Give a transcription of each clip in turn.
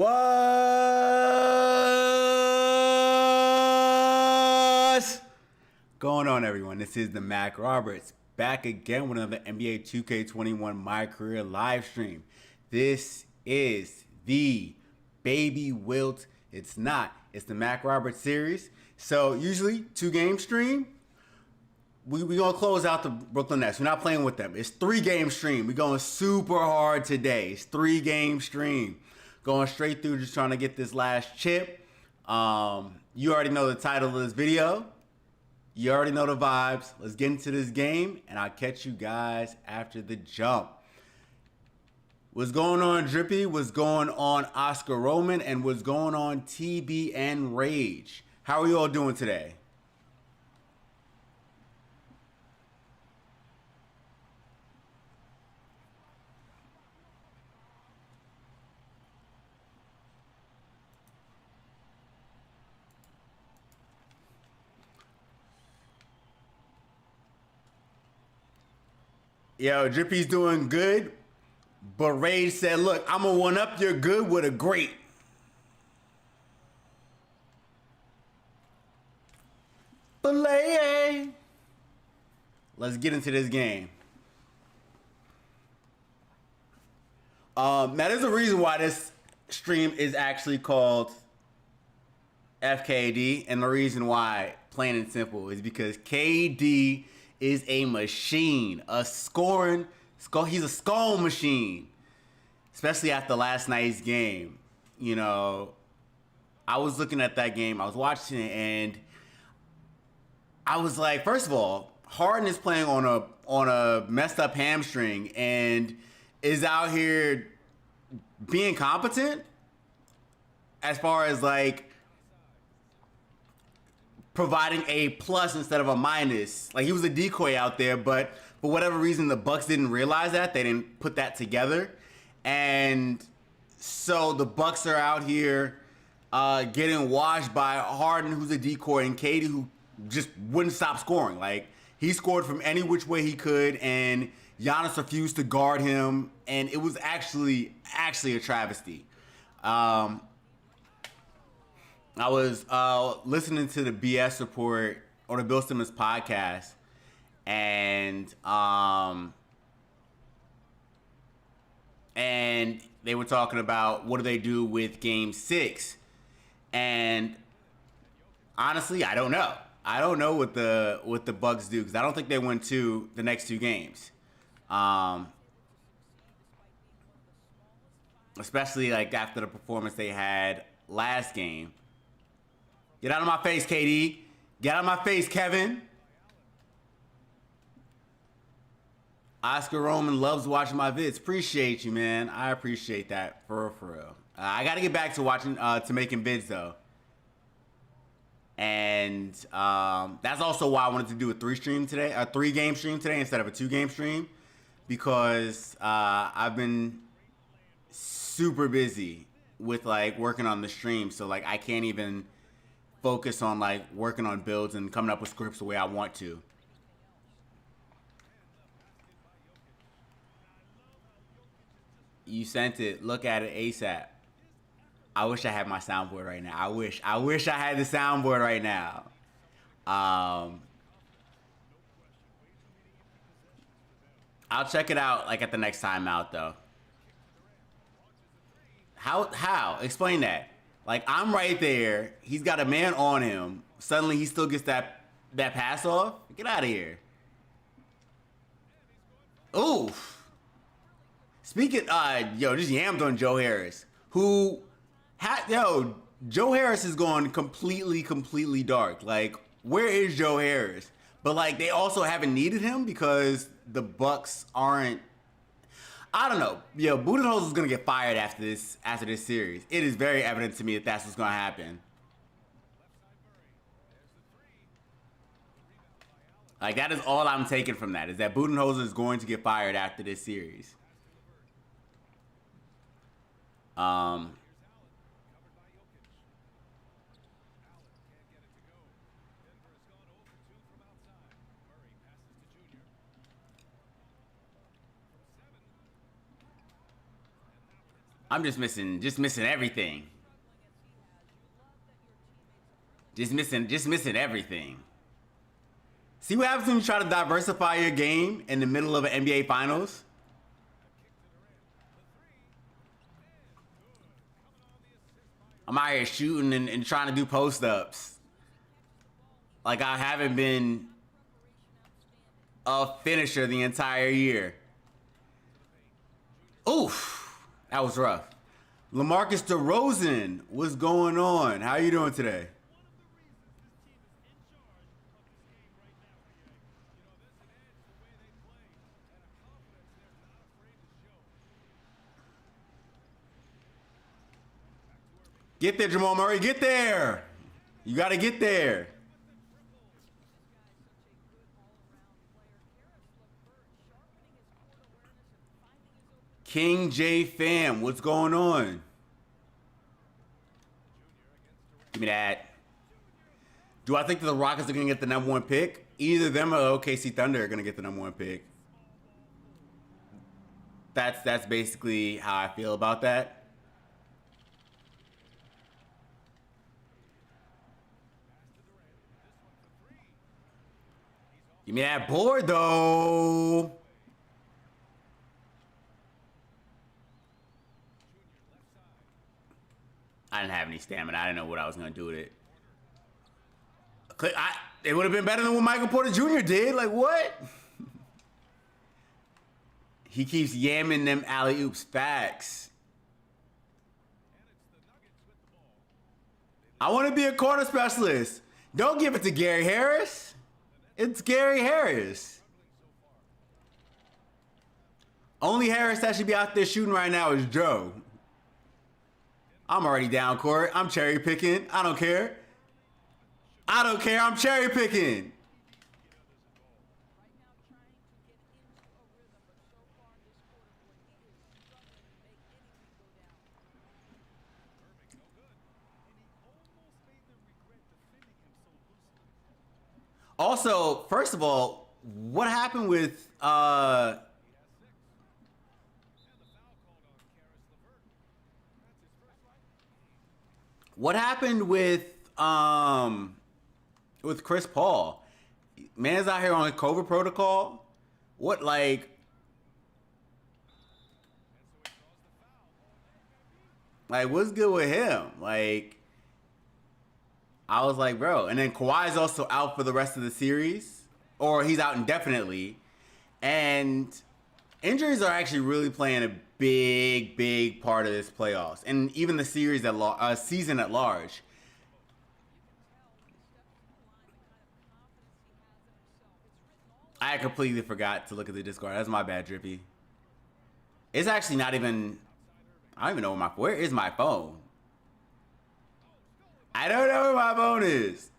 What's going on, everyone? This is the Mack Roberts back again with another NBA 2K21 My Career live stream. This is the Baby Wilt. It's not. It's the Mack Roberts series. So usually 2-game stream. We gonna close out the Brooklyn Nets. We're not playing with them. It's 3-game stream. We're going super hard today. It's 3-game stream. Going straight through, just trying to get this last chip. You already know the title of this video. You already know the vibes. Let's get into this game, and I'll catch you guys after the jump. What's going on, Drippy? What's going on, Oscar Roman? And what's going on, TBN Rage? How are you all doing today? Yo, Drippy's doing good, but Rage said, look, I'm going to one-up your good with a great. Belay. Let's get into this game. Now, there's a reason why this stream is actually called FKD, and the reason why, plain and simple, is because KD is a machine, he's a scoring machine, especially after last night's game. You know, I was looking at that game, I was watching it, and I was like, first of all, Harden is playing on a messed up hamstring and is out here being competent as far as like providing a plus instead of a minus. Like, he was a decoy out there, but for whatever reason, the Bucks didn't realize that. They didn't put that together. And so the Bucks are out here getting washed by Harden, who's a decoy, and KD, who just wouldn't stop scoring. Like, he scored from any which way he could, and Giannis refused to guard him, and it was actually a travesty. I was listening to the BS report or the Bill Simmons podcast, and they were talking about what do they do with Game 6, and honestly, I don't know. I don't know what the Bucks do, because I don't think they win the next 2 games, especially like after the performance they had last game. Get out of my face, KD. Get out of my face, Kevin. Oscar Roman loves watching my vids. Appreciate you, man. I appreciate that, for real. I got to get back to watching, to making vids, though. And that's also why I wanted to do a 3-game stream today instead of a 2-game stream, because I've been super busy with like working on the stream, so like I can't even focus on like working on builds and coming up with scripts the way I want to. You sent it. Look at it ASAP. I wish I had my soundboard right now. I wish I had the soundboard right now. I'll check it out like at the next time out, though. How? Explain that. Like, I'm right there. He's got a man on him. Suddenly, he still gets that pass off. Get out of here. Oof. Speaking, yo, just yammed on Joe Harris. Joe Harris is going completely dark. Like, where is Joe Harris? But like, they also haven't needed him because the Bucks aren't. I don't know. Yo, Budenholzer is gonna get fired after this series. It is very evident to me that that's what's gonna happen. Like, that is all I'm taking from that, is that Budenholzer is going to get fired after this series. I'm just missing everything. Just missing everything. See what happens when you try to diversify your game in the middle of an NBA Finals? I'm out here shooting and trying to do post-ups. Like I haven't been a finisher the entire year. Oof, that was rough. LaMarcus DeRozan, what's going on? How you doing today? Get there, Jamal Murray, get there. You gotta get there. King J Fam, what's going on? Give me that. Do I think that the Rockets are going to get the #1 pick? Either them or OKC Thunder are going to get the #1 pick. That's basically how I feel about that. Give me that board, though. I didn't have any stamina. I didn't know what I was going to do with it. It would have been better than what Michael Porter Jr. did. Like, what? He keeps yamming them alley-oops. Facts. I want to be a corner specialist. Don't give it to Gary Harris. It's Gary Harris. Only Harris that should be out there shooting right now is Joe. I'm already down court. I'm cherry picking. I don't care. I don't care. I'm cherry picking. Also, first of all, what happened with Chris Paul? Man's out here on a COVID protocol. What, like? Like, what's good with him? Like, I was like, bro. And then Kawhi's also out for the rest of the series, or he's out indefinitely. And injuries are actually really playing a big part of this playoffs, and even the series season at large. I completely forgot to look at the Discord. That's my bad, Drippy. It's actually not even. I don't even know where is my phone. I don't know where my phone is.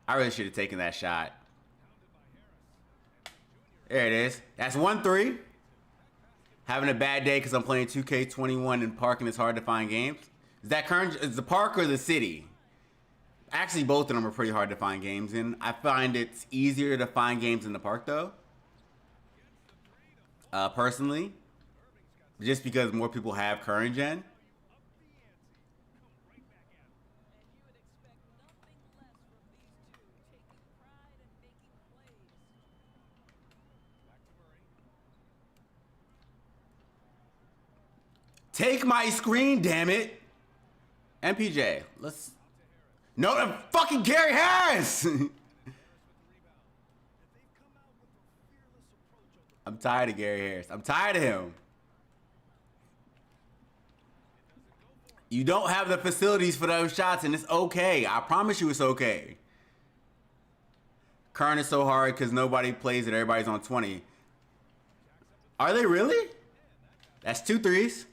I really should have taken that shot. There it is. That's 1-3. Having a bad day because I'm playing 2K21 and parking is hard to find games. Is the park or the city? Actually, both of them are pretty hard to find games in. I find it's easier to find games in the park, though. Personally. Just because more people have current gen. Take my screen, damn it. MPJ, let's... No, fucking Gary Harris! I'm tired of Gary Harris. I'm tired of him. You don't have the facilities for those shots, and it's okay. I promise you it's okay. Current is so hard because nobody plays it. Everybody's on 20. Are they really? That's 2 threes.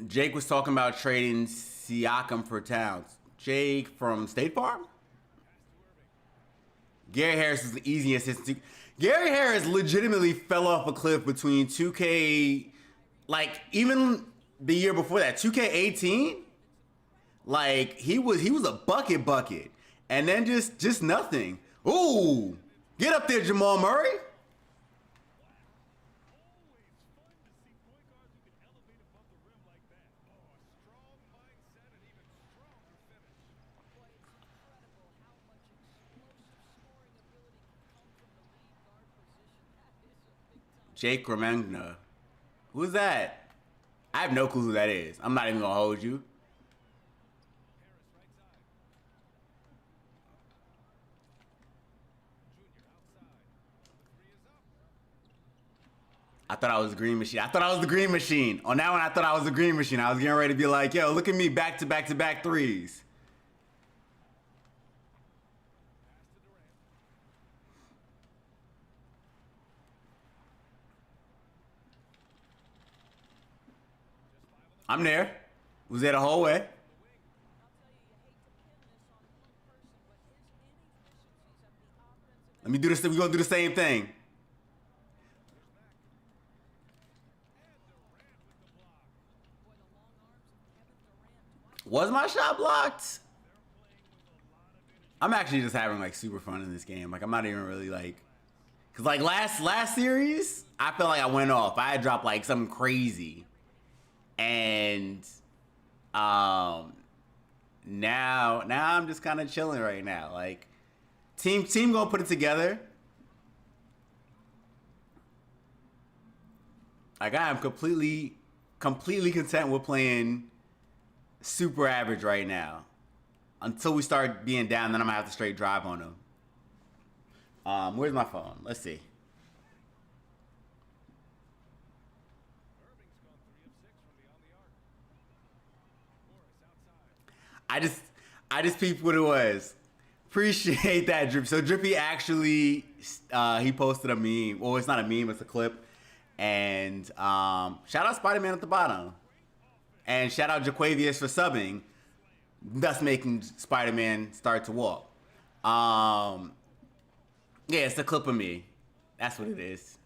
Jake was talking about trading Siakam for Towns. Jake from State Farm? Gary Harris is the easiest assistant. Gary Harris legitimately fell off a cliff between 2K, like even the year before that, 2K18. Like he was a bucket, and then just nothing. Ooh, get up there, Jamal Murray. Jake Romagna. Who's that? I have no clue who that is. I'm not even gonna hold you. I thought I was the green machine. I thought I was the green machine. On that one, I thought I was the green machine. I was getting ready to be like, yo, look at me, back to back to back threes. I'm there. Was there the whole way? Let me do this. We're gonna do the same thing. Was my shot blocked? I'm actually just having like super fun in this game. Like I'm not even really like, cause like last series, I felt like I went off. I had dropped like something crazy, and now I'm just kind of chilling right now. Like team gonna put it together. Like I am completely content with playing super average right now. Until we start being down, then I'm gonna have to straight drive on them. Where's my phone? Let's see. I just peeped what it was. Appreciate that, Drip. So Drippy actually he posted a meme. Well, it's not a meme, it's a clip. And shout out Spider-Man at the bottom. And shout out Jaquavius for subbing, thus making Spider-Man start to walk. Yeah, it's a clip of me. That's what it is.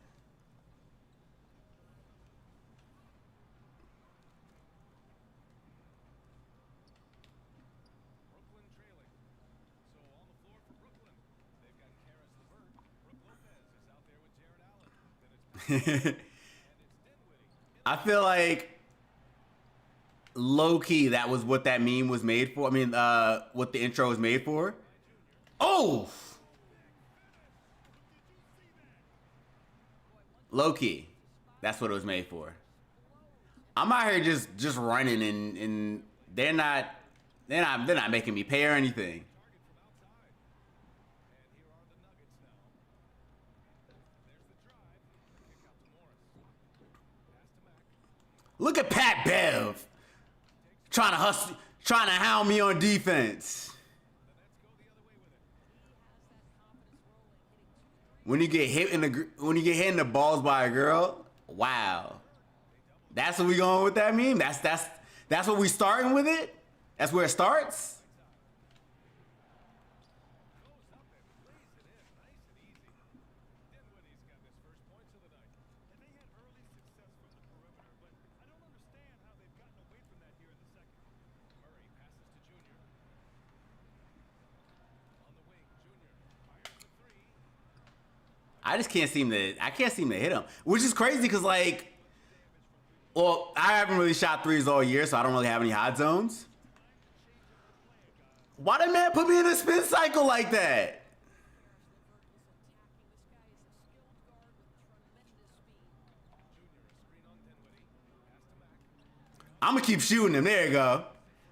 I feel like low key that was what that meme was made for. I mean, what the intro was made for. Oh, low key, that's what it was made for. I'm out here just running, and they're not making me pay or anything. Look at Pat Bev trying to hustle, trying to hound me on defense. When you get hit in the balls by a girl, wow. That's what we going with that meme. That's what we starting with it. That's where it starts. I can't seem to hit him, which is crazy because like, well, I haven't really shot threes all year, so I don't really have any hot zones. Why did man put me in a spin cycle like that? I'm gonna keep shooting him. There you go.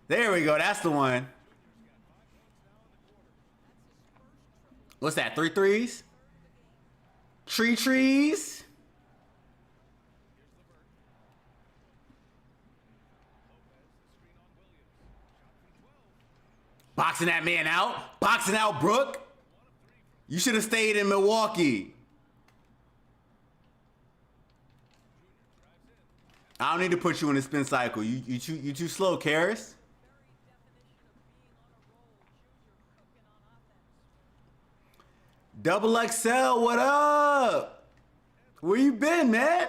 There we go. That's the one. What's that? 3 threes? Trees. Boxing that man out. Boxing out Brooke. You should have stayed in Milwaukee. I don't need to put you in a spin cycle. You too slow, Karis. Double XL, what up? Where you been, man?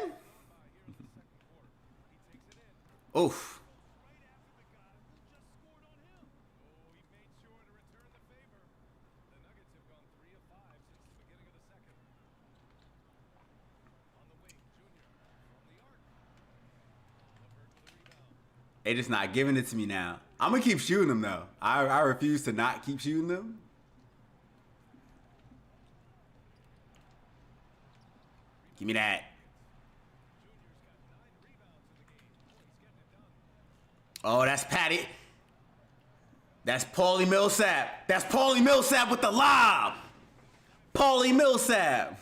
Oof. They just not giving it to me now. I'm gonna keep shooting them though. I refuse to not keep shooting them. Give me that. Oh, that's Patty. That's Paulie Millsap. That's Paulie Millsap with the lob. Paulie Millsap.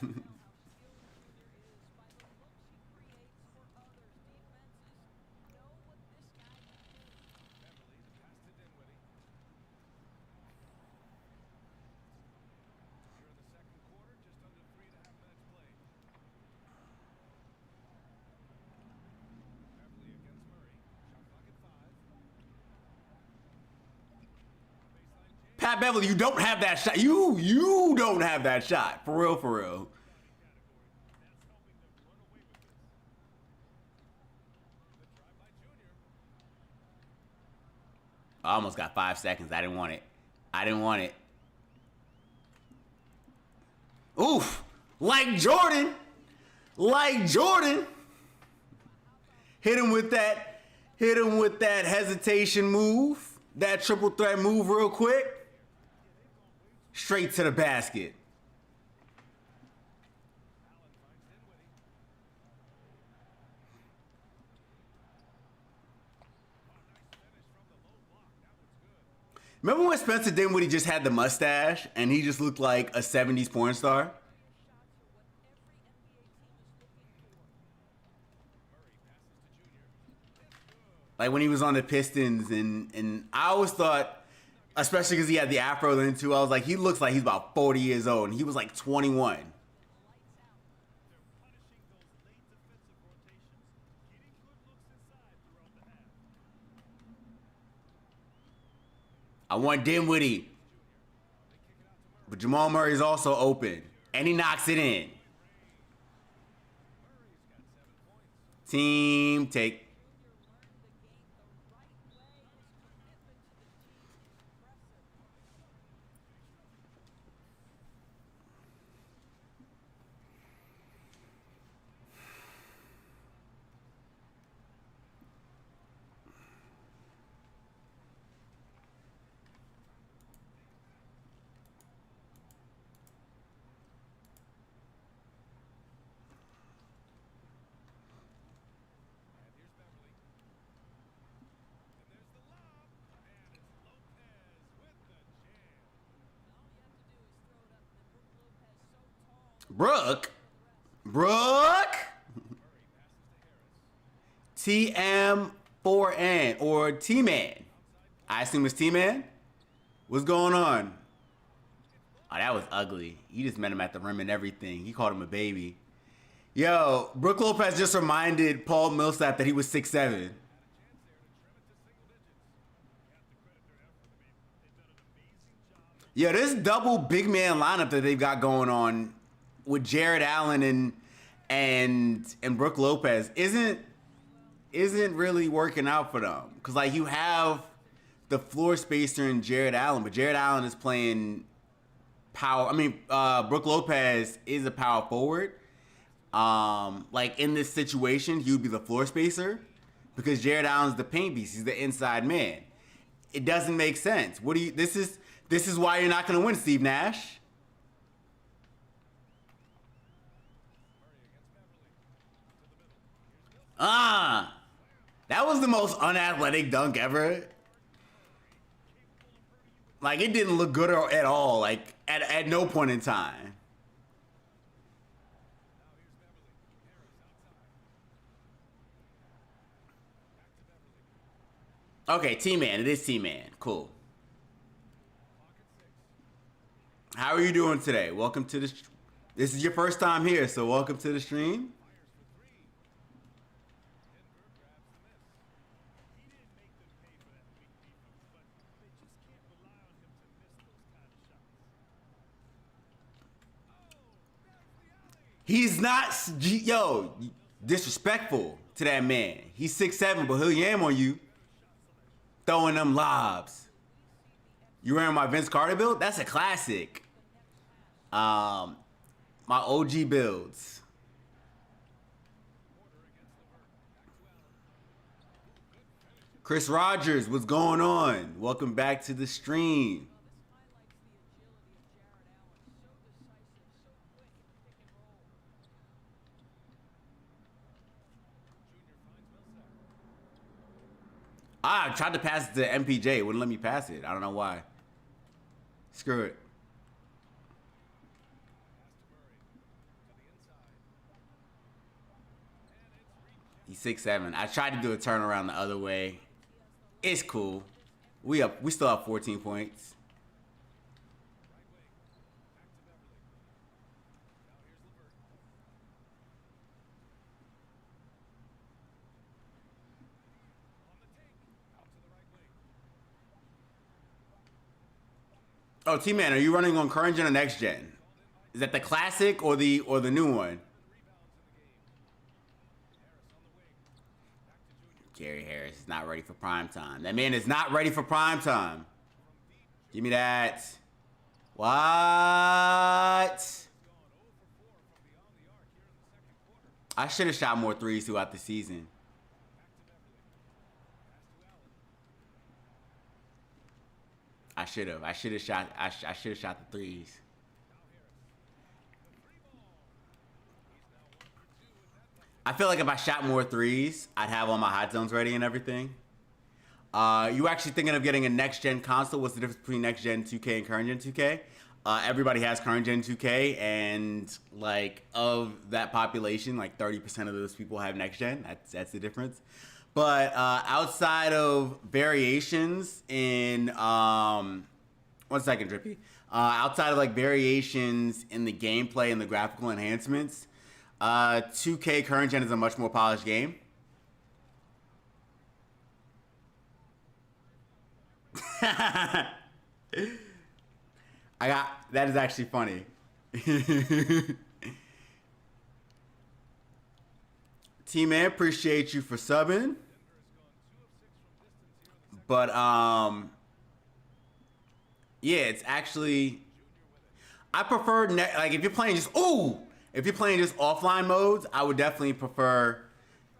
Pat Beverly, you don't have that shot. You don't have that shot. For real, for real. I almost got 5 seconds. I didn't want it. I didn't want it. Oof. Like Jordan. Like Jordan. Hit him with that. Hit him with that hesitation move. That triple threat move real quick. Straight to the basket. Remember when Spencer Dinwiddie just had the mustache and he just looked like a 70s porn star? Like when he was on the Pistons, and I always thought, especially because he had the afro then too, I was like, he looks like he's about 40 years old, and he was like 21. I want Dinwiddie. But Jamal Murray is also open, and he knocks it in. Team take. Brooke. TM4N or T-Man. I assume it's T-Man. What's going on? Oh, that was ugly. He just met him at the rim and everything. He called him a baby. Yo, Brooke Lopez just reminded Paul Millsap that he was 6'7". Yo, this double big man lineup that they've got going on with Jared Allen and Brooke Lopez isn't really working out for them. Cause like you have the floor spacer in Jared Allen, but Jared Allen is playing power. I mean, Brooke Lopez is a power forward. Like in this situation, he would be the floor spacer because Jared Allen's the paint beast. He's the inside man. It doesn't make sense. What do you? This is why you're not gonna win, Steve Nash. That was the most unathletic dunk ever. Like, it didn't look good at all, like, at no point in time. Okay, T-Man. It is T-Man. Cool. How are you doing today? Welcome to the... This is your first time here, so welcome to the stream. He's not, yo, disrespectful to that man. He's 6'7", but he'll yam on you. Throwing them lobs. You wearing my Vince Carter build? That's a classic. My OG builds. Chris Rogers, what's going on? Welcome back to the stream. I tried to pass it to MPJ. It wouldn't let me pass it. I don't know why. Screw it. He's 6'7". I tried to do a turnaround the other way. It's cool. We still have 14 points. Oh, T-Man, are you running on current gen or next gen? Is that the classic or the new one? Gary Harris is not ready for prime time. That man is not ready for prime time. Give me that. What? I should have shot more threes throughout the season. I should have shot the threes. I feel like if I shot more threes, I'd have all my hot zones ready and everything. You actually thinking of getting a next gen console? What's the difference between next gen 2K and current gen 2K? Everybody has current gen 2K, and like of that population, like 30% of those people have next gen. That's the difference. But outside of variations in 1 second, Drippy. Outside of like variations in the gameplay and the graphical enhancements, 2K current gen is a much more polished game. That is actually funny. T-Man, appreciate you for subbing. But yeah, it's actually, I prefer like if you're playing just offline modes, I would definitely prefer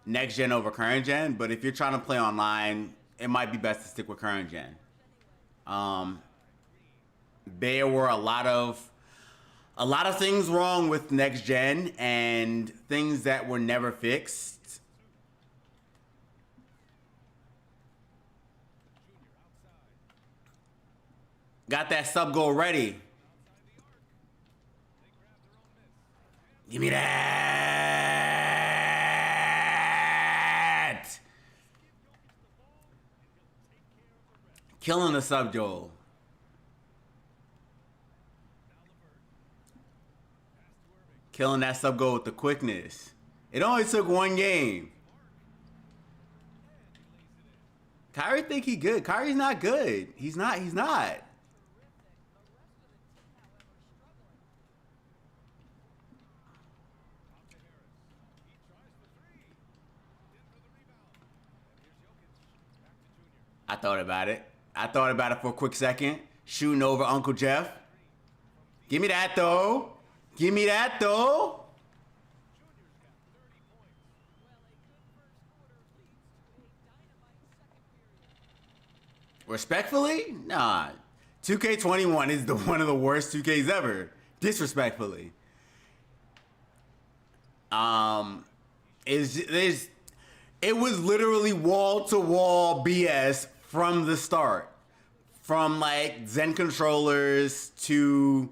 next gen over current gen. But if you're trying to play online, it might be best to stick with current gen. There were a lot of things wrong with next gen and things that were never fixed. Got that sub goal ready. Give me that. Killing the sub goal. Killing that sub goal with the quickness. It only took one game. Kyrie think he good. Kyrie's not good. He's not. I thought about it. For a quick second. Shooting over Uncle Jeff. Give me that though. Respectfully? Nah. 2K21 is one of the worst 2Ks ever. Disrespectfully. It was literally wall-to-wall BS from the start. From like Zen controllers to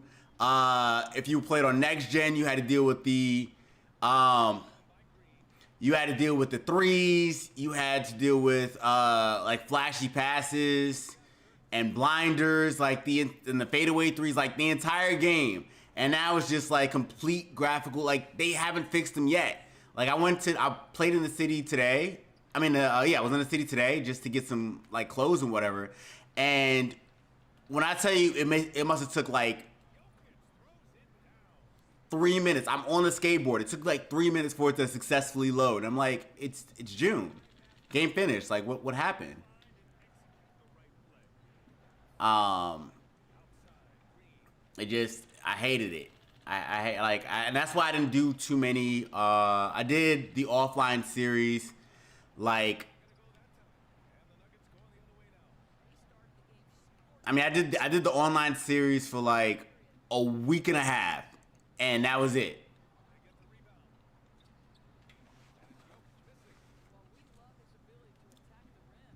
if you played on next gen, you had to deal with the threes. You had to deal with like flashy passes and blinders, like the fadeaway threes, like the entire game. And now it's just like complete graphical. Like they haven't fixed them yet. Like I played in the city today. I was in the city today just to get some like clothes and whatever. And when I tell you, it must have took like 3 minutes. I'm on the skateboard. It took like 3 minutes for it to successfully load. I'm like, it's June. Game finished. Like what happened? I hated it. And that's why I didn't do too many. I did the offline series like I mean, I did the online series for like a week and a half, and that was it.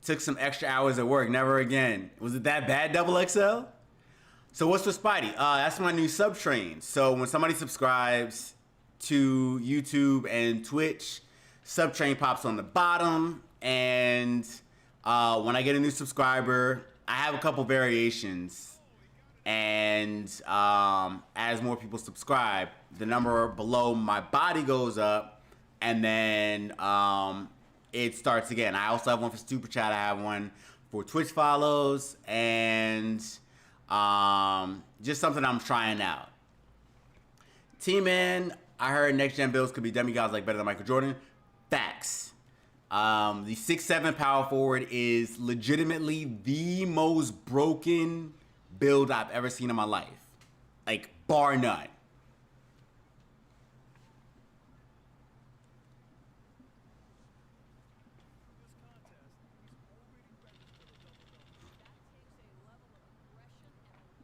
Took some extra hours at work. Never again. Was it that bad, Double XL? So what's with Spidey? That's my new sub train. So when somebody subscribes to YouTube and Twitch, sub train pops on the bottom, and when I get a new subscriber, I have a couple variations. And as more people subscribe, the number below my body goes up, and then it starts again. I also have one for Super Chat. I have one for Twitch follows, and just something I'm trying out. T-Man, I heard next gen builds could be demigods like better than Michael Jordan. Facts. The 6'7" power forward is legitimately the most broken build I've ever seen in my life. Like, bar none.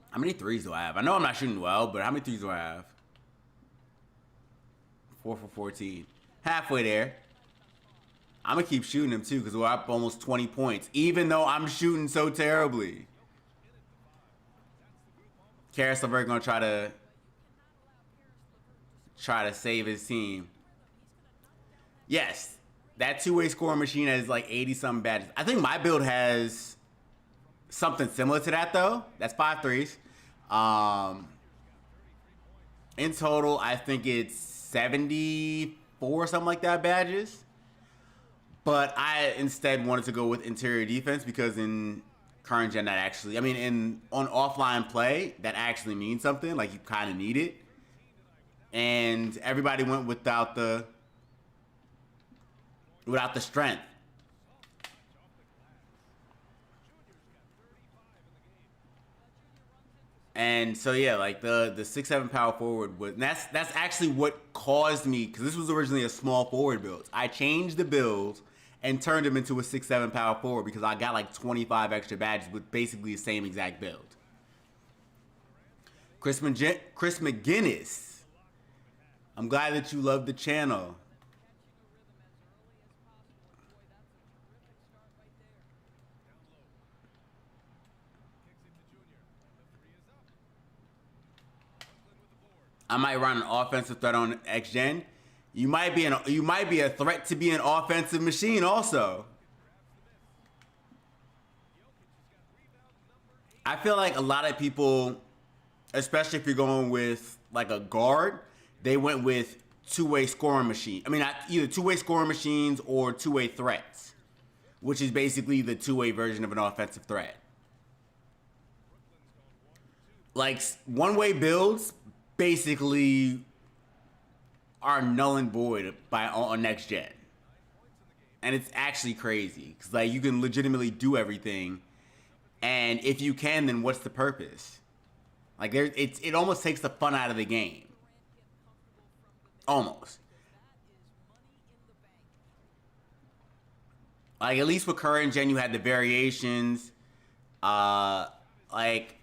How many threes do I have? I know I'm not shooting well, but how many threes do I have? 4 for 14. Halfway there. I'm going to keep shooting them, too, because we're up almost 20 points, even though I'm shooting so terribly. Karis LeVert going to try to save his team. Yes, that two-way scoring machine has like 80-something badges. I think my build has something similar to that, though. That's 5 threes. In total, I think it's 74, something like that, badges. But I instead wanted to go with interior defense because in current gen that actually, I mean, on offline play, that actually means something. Like, you kind of need it. And everybody went without the strength. And so yeah, like the 6'7" power forward was, and that's actually what caused me, because this was originally a small forward build. I changed the build and turned him into a 6'7" power forward because I got like 25 extra badges with basically the same exact build. Chris McGinnis, I'm glad that you love the channel. I might run an offensive threat on X-Gen. You might be a threat to be an offensive machine also. I feel like a lot of people, especially if you're going with like a guard, they went with two-way scoring machine. I mean, either two-way scoring machines or two-way threats, which is basically the two-way version of an offensive threat. Like, one-way builds basically are null and void on next gen, and it's actually crazy because like you can legitimately do everything, and if you can, then what's the purpose? Like it almost takes the fun out of the game, almost. Like at least with current gen, you had the variations, like.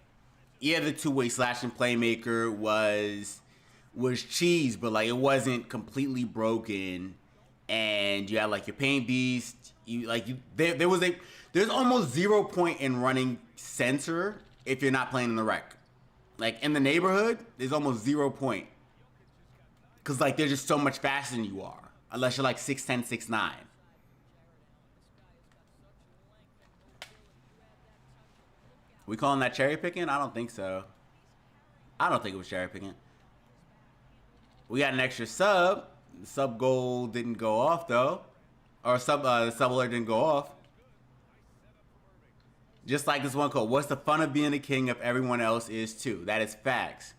Yeah, the two-way slashing playmaker was cheese, but like it wasn't completely broken. And you had like your paint beast. There's almost 0 point in running center if you're not playing in the rec. Like in the neighborhood, there's almost 0 point. Cause like they're just so much faster than you are. Unless you're like 6'10", 6'9". We calling that cherry picking? I don't think so. I don't think it was cherry picking. We got an extra sub. The sub goal didn't go off though, or the sub alert didn't go off. Just like this one code. What's the fun of being a king if everyone else is too? That is facts.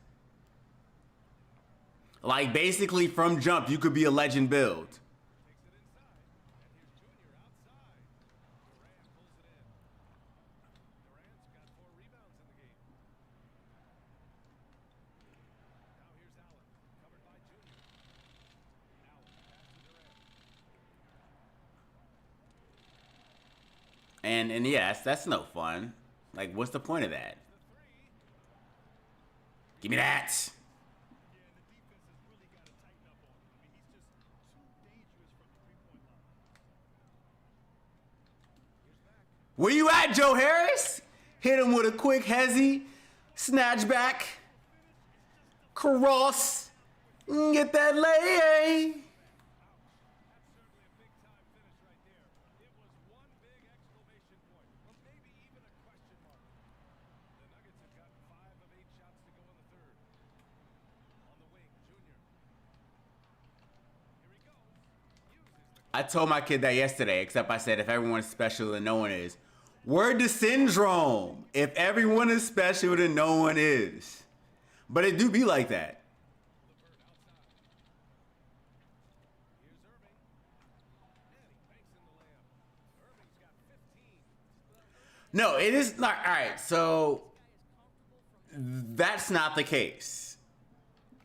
Like basically from jump, you could be a legend build. And yeah, that's no fun. Like, what's the point of that? Give me that. Where you at, Joe Harris? Hit him with a quick hezzy, snatch back, cross, get that lay. I told my kid that yesterday, except I said if everyone's special, then no one is. Word to syndrome. If everyone is special, then no one is. But it do be like that. No, it is not. All right, so that's not the case.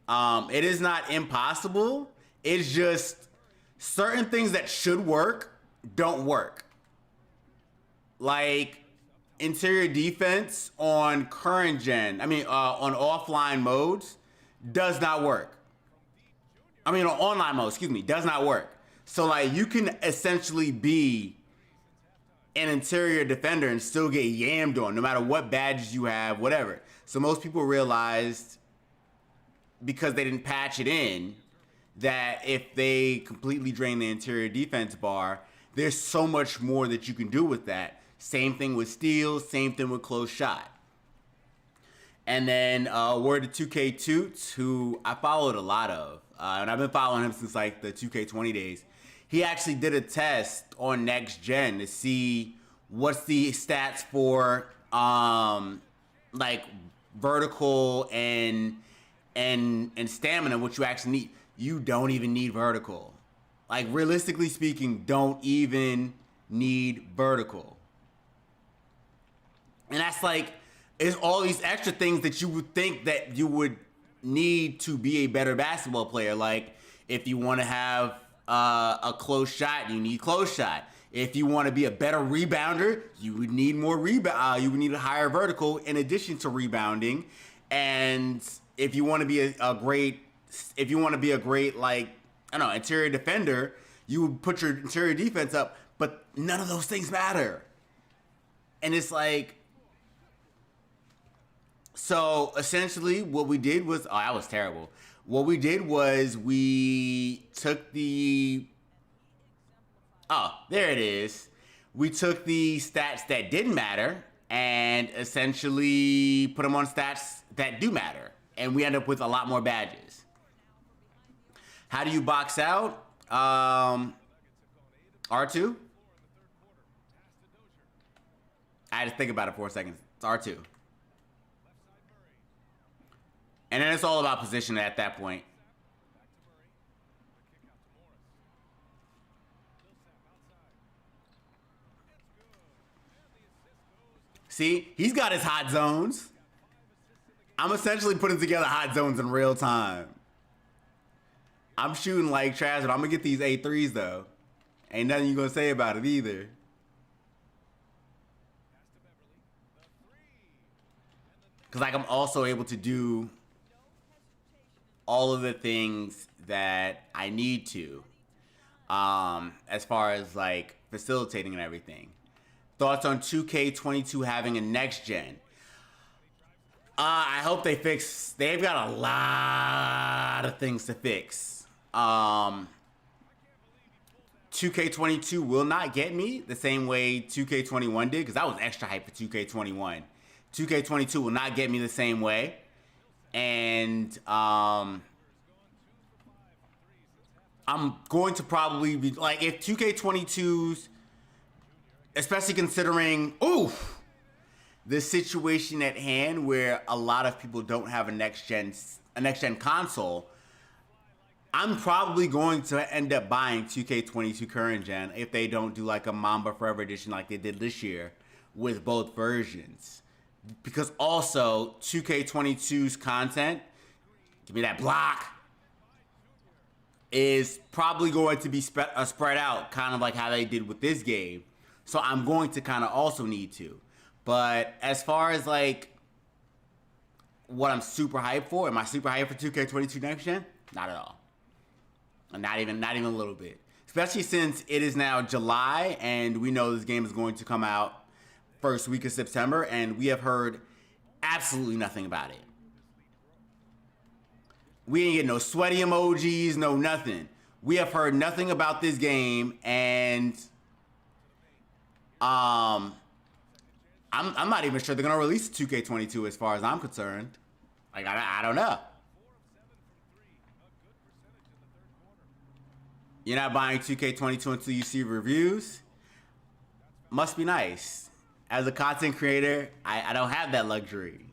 It is not impossible. It's just certain things that should work don't work. Like interior defense on current gen, on offline modes, does not work. On online mode, excuse me, does not work. So like you can essentially be an interior defender and still get yammed on, no matter what badges you have, whatever. So most people realized, because they didn't patch it in, that if they completely drain the interior defense bar, there's so much more that you can do with that. Same thing with steals, same thing with close shot. And then word to 2K Toots, who I followed a lot of, and I've been following him since like the 2K20 days. He actually did a test on next gen to see what's the stats for like vertical and stamina, what you actually need. You don't even need vertical. Like realistically speaking, don't even need vertical. And that's like, it's all these extra things that you would think that you would need to be a better basketball player. Like if you want to have a close shot, you need close shot. If you want to be a better rebounder, you would need more rebound. You would need a higher vertical in addition to rebounding. And if you want to be a great like, I don't know, interior defender, you would put your interior defense up. But none of those things matter. And it's like, so essentially what we did was, that was terrible. What we did was we took there it is. We took the stats that didn't matter and essentially put them on stats that do matter. And we end up with a lot more badges. How do you box out? R2? I had to think about it for a second. It's R2. And then it's all about position at that point. See, he's got his hot zones. I'm essentially putting together hot zones in real time. I'm shooting like trash, but I'm gonna get these A3s though. Ain't nothing you gonna say about it either. Cause like I'm also able to do all of the things that I need to, as far as like facilitating and everything. Thoughts on 2K22 having a next gen? I hope they fix. They've got a lot of things to fix. 2K22 will not get me the same way 2K21 did, because I was extra hyped for 2K21. 2K22 will not get me the same way. And I'm going to probably be like, if 2K22's, especially considering the situation at hand where a lot of people don't have a next gen console, I'm probably going to end up buying 2K22 current gen if they don't do like a Mamba Forever edition like they did this year with both versions. Because also 2K22's content, give me that block, is probably going to be spread out kind of like how they did with this game. So I'm going to kind of also need to. But as far as like what I'm super hyped for, am I super hyped for 2K22 next gen? Not at all. Not even a little bit. Especially since it is now July and we know this game is going to come out first week of September, and we have heard absolutely nothing about it. We ain't get no sweaty emojis, no nothing. We have heard nothing about this game, and I'm not even sure they're gonna release 2K22 as far as I'm concerned. Like I don't know. You're not buying 2K22 until you see reviews? Must be nice. As a content creator, I don't have that luxury.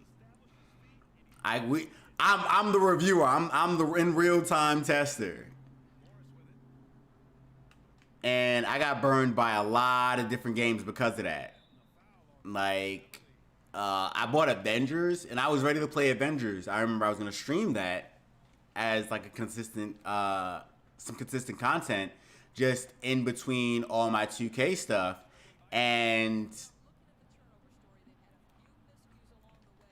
I'm the reviewer. I'm the in real time tester. And I got burned by a lot of different games because of that. Like, I bought Avengers, and I was ready to play Avengers. I remember I was gonna stream that as like a consistent, some consistent content, just in between all my 2K stuff, and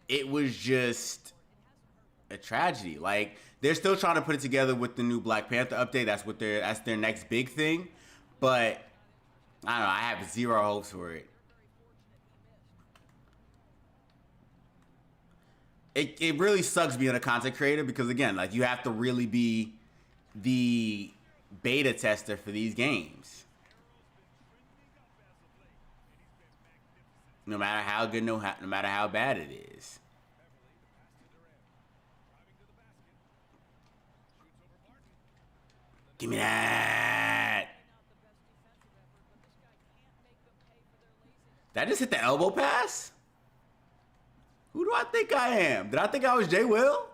it was just a tragedy. Like, they're still trying to put it together with the new Black Panther update. That's their next big thing. But I don't know. I have zero hopes for it. It really sucks being a content creator because, again, like, you have to really be the beta tester for these games. No matter how good, no matter how bad it is. Give me that. That just hit the elbow pass? Who do I think I am? Did I think I was Jay Will?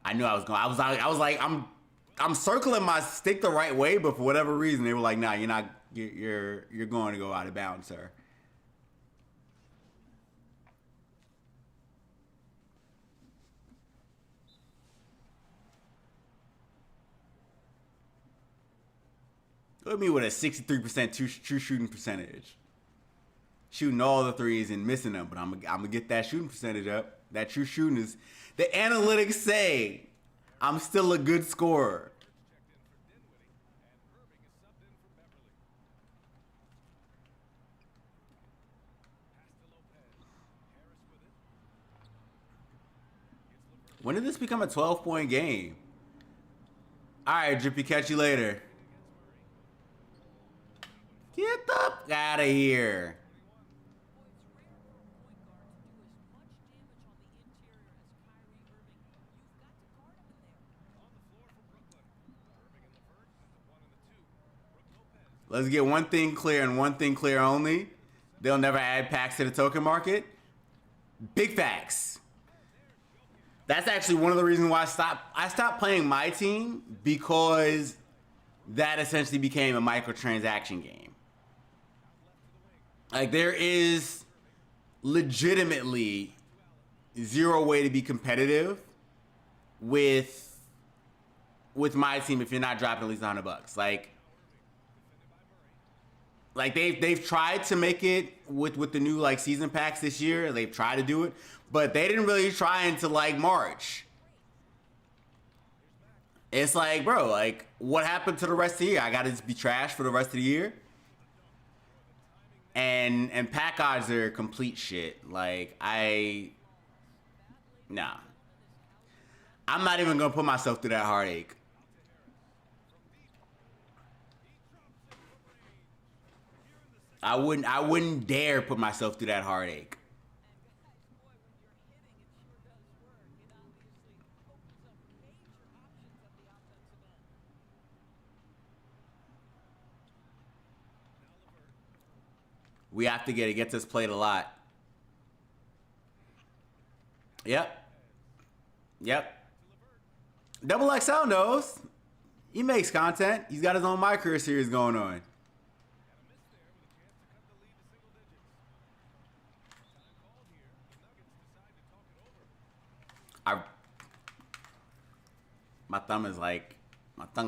I knew I was going. I was like, I'm circling my stick the right way, but for whatever reason, they were like, nah, you're not. You're going to go out of bounds, sir. Look at me with a 63% true shooting percentage. Shooting all the threes and missing them, but I'm gonna get that shooting percentage up. That true shooting is, the analytics say I'm still a good scorer. When did this become a 12-point game? All right, Drippy, catch you later. Get the fuck out of here. Let's get one thing clear and one thing clear only. They'll never add packs to the token market. Big facts. That's actually one of the reasons why I stopped playing my team, because that essentially became a microtransaction game. Like, there is legitimately zero way to be competitive with my team if you're not dropping at least $100. Like they've tried to make it with the new like season packs this year. They've tried to do it, but they didn't really try until like March. It's like, bro, like, what happened to the rest of the year? I gotta just be trash for the rest of the year. And pack odds are complete shit. Like, nah. I'm not even gonna put myself through that heartache. I wouldn't dare put myself through that heartache. We have to get it. Gets us played a lot. Yep. Double XL knows. He makes content. He's got his own Mycareer series going on. My thumb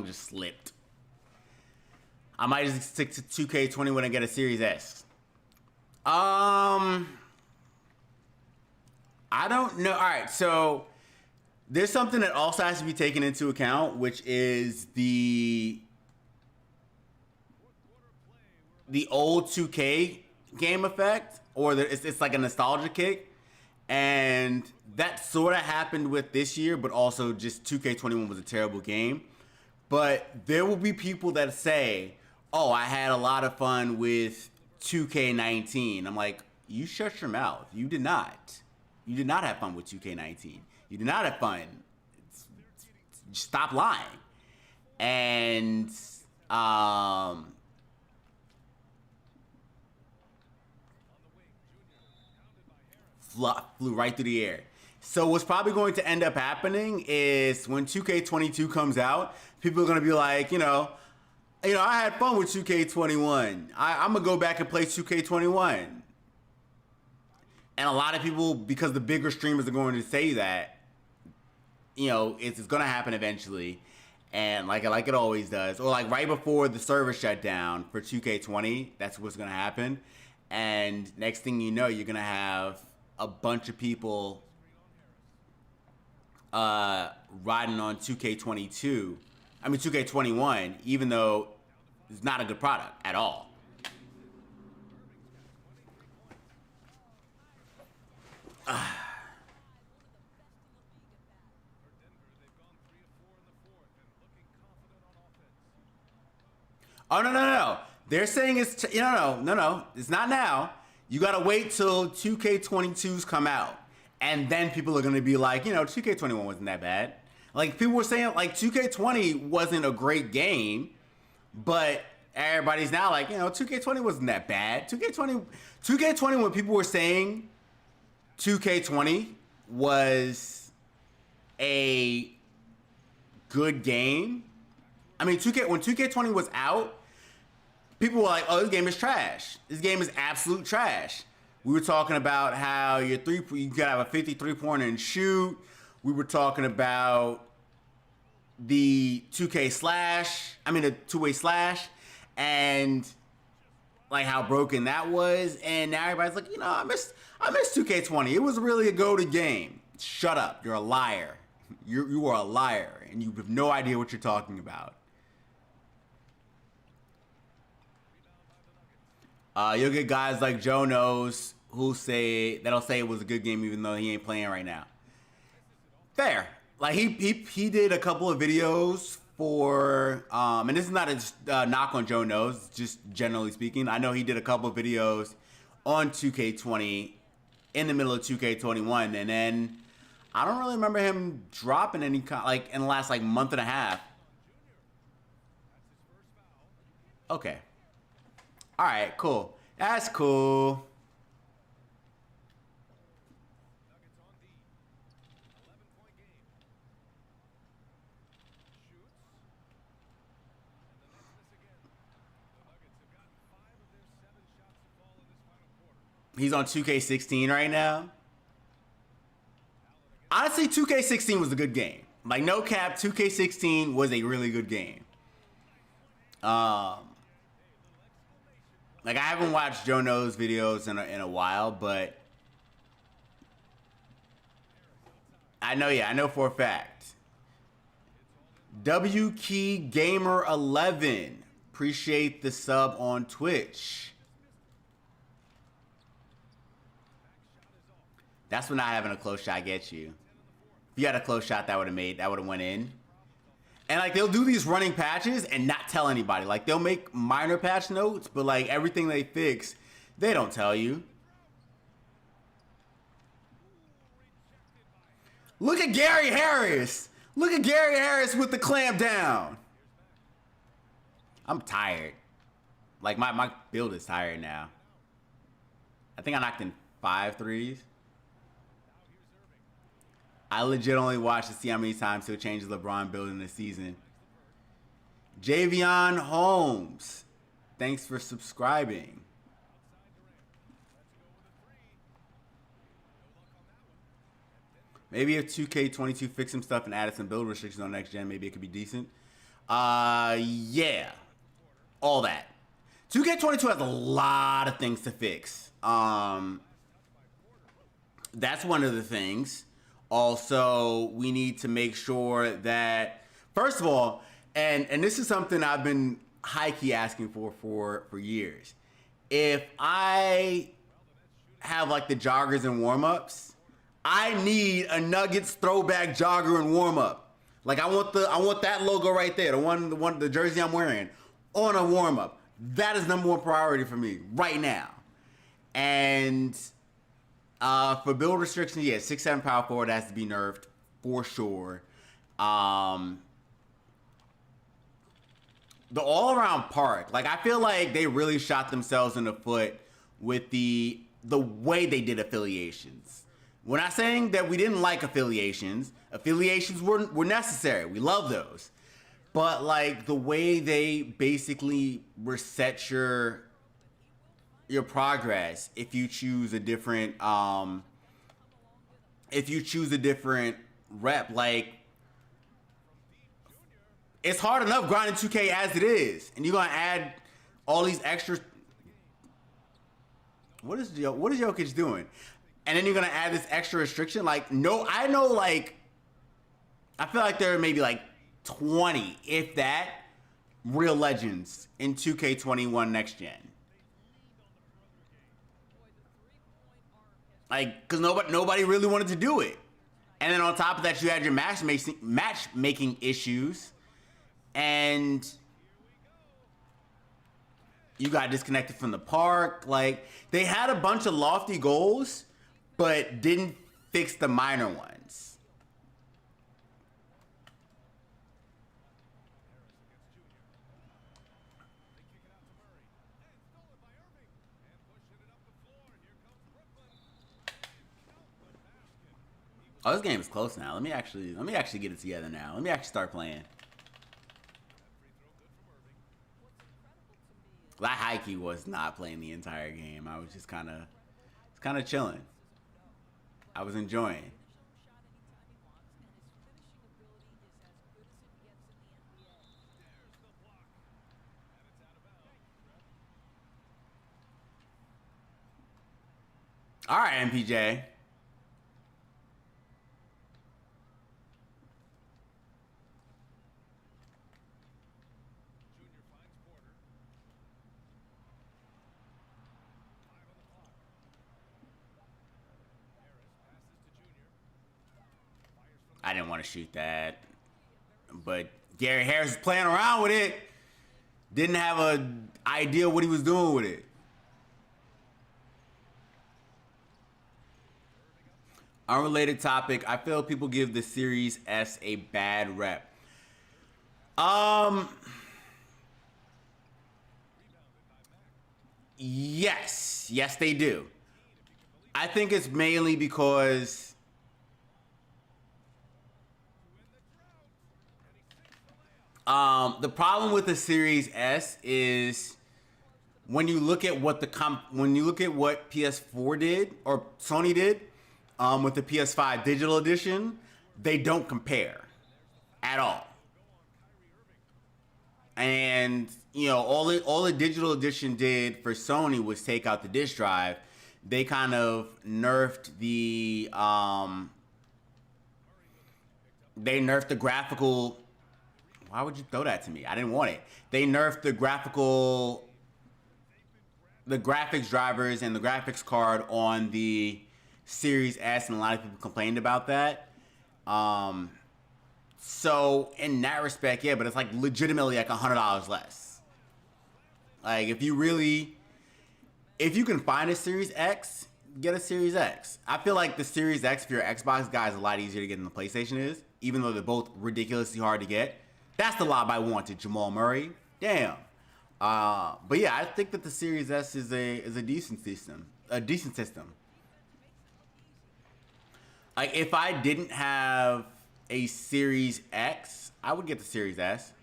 just slipped. I might just stick to 2K21 and get a Series S. I don't know. All right, so there's something that also has to be taken into account, which is the old 2K game effect, or it's like a nostalgia kick, and that sort of happened with this year, but also just 2K21 was a terrible game. But there will be people that say, "Oh, I had a lot of fun with 2K19." I'm like, you shut your mouth. You did not. You did not have fun with 2K19. You did not have fun. Stop lying. And flew right through the air. So what's probably going to end up happening is when 2K22 comes out, people are going to be like, I had fun with 2K21. I'm going to go back and play 2K21. And a lot of people, because the bigger streamers are going to say that, it's going to happen eventually. And like it always does. Or like right before the server shut down for 2K20, that's what's going to happen. And next thing you know, you're going to have a bunch of people riding on 2K21, even though it's not a good product at all. Oh, no. They're saying it's... No. It's not now. You got to wait till 2K22s come out. And then people are going to be like, 2K21 wasn't that bad. Like, people were saying, like, 2K20 wasn't a great game. But everybody's now like, 2K20 wasn't that bad. 2K20, when people were saying 2K20 was a good game. I mean, when 2K20 was out, people were like, "Oh, this game is trash. This game is absolute trash." We were talking about how you gotta have a 53-pointer and shoot. We were talking about the 2K slash. The two-way slash, and like how broken that was. And now everybody's like, I miss 2K20. It was really a goated game. Shut up. You're a liar. You are a liar, and you have no idea what you're talking about. You'll get guys like Joe Knows that'll say it was a good game even though he ain't playing right now. Fair. Like he did a couple of videos for and this is not a knock on Joe Knows, just generally speaking. I know he did a couple of videos on 2K20 in the middle of 2K21, and then I don't really remember him dropping any like in the last like month and a half. Okay. All right, cool. That's cool. He's on 2K16 right now. Honestly, 2K16 was a good game. Like, no cap, 2K16 was a really good game. Like, I haven't watched Joe Knows videos in a while, but I know for a fact. W Key Gamer 11, appreciate the sub on Twitch. That's when not having a close shot gets you. If you had a close shot, that would have went in. And like they'll do these running patches and not tell anybody. Like they'll make minor patch notes, but like everything they fix, they don't tell you. Look at Gary Harris. Look at Gary Harris with the clamp down. I'm tired. Like my build is tired now. I think I knocked in 5 threes. I legit only watched to see how many times he'll change LeBron build in the season. Javion Holmes, thanks for subscribing. Maybe if 2K22 fixed some stuff and added some build restrictions on next gen, maybe it could be decent. Yeah. all that. 2K22 has a lot of things to fix. That's one of the things. Also, we need to make sure that, first of all, and this is something I've been high-key asking for years. If I have like the joggers and warm-ups, I need a Nuggets throwback jogger and warm-up. Like I want that logo right there, the jersey I'm wearing on a warm-up. That is number one priority for me right now. And for build restrictions, yeah, 6'7" power forward has to be nerfed for sure. The all-around park, like I feel like they really shot themselves in the foot with the way they did affiliations. We're not saying that we didn't like affiliations. Affiliations were necessary. We love those. But like the way they basically reset your progress if you choose a different rep, like it's hard enough grinding 2K as it is, and you're gonna add all these extra. What is Jokic doing? And then you're gonna add this extra restriction. Like, no, I know, like, I feel like there are maybe like 20, if that, real legends in 2K21 next gen. Like, cause nobody really wanted to do it. And then on top of that, you had your matchmaking issues, and you got disconnected from the park. Like, they had a bunch of lofty goals, but didn't fix the minor ones. Oh, this game is close now. Let me actually get it together now. Let me actually start playing. That high-key was not playing the entire game. I was just kind of chilling. I was enjoying. All right, MPJ. I didn't want to shoot that, but Gary Harris was playing around with it. Didn't have an idea what he was doing with it. Unrelated topic. I feel people give the Series S a bad rep. Yes, they do. I think it's mainly because the problem with the Series S is when you look at what PS4 did or Sony did with the PS5 digital edition, they don't compare at all. And you know, all the digital edition did for Sony was take out the disc drive. They kind of nerfed the graphical. Why would you throw that to me? I didn't want it. They nerfed the graphics drivers and the graphics card on the Series S, and a lot of people complained about that. So in that respect, yeah, but it's like legitimately like $100 less. Like if you can find a Series X, get a Series X. I feel like the Series X, if you're an Xbox guy, is a lot easier to get than the PlayStation is, even though they're both ridiculously hard to get. That's the lob I wanted, Jamal Murray. Damn. But yeah, I think that the Series S is a decent system. Like if I didn't have a Series X, I would get the Series S.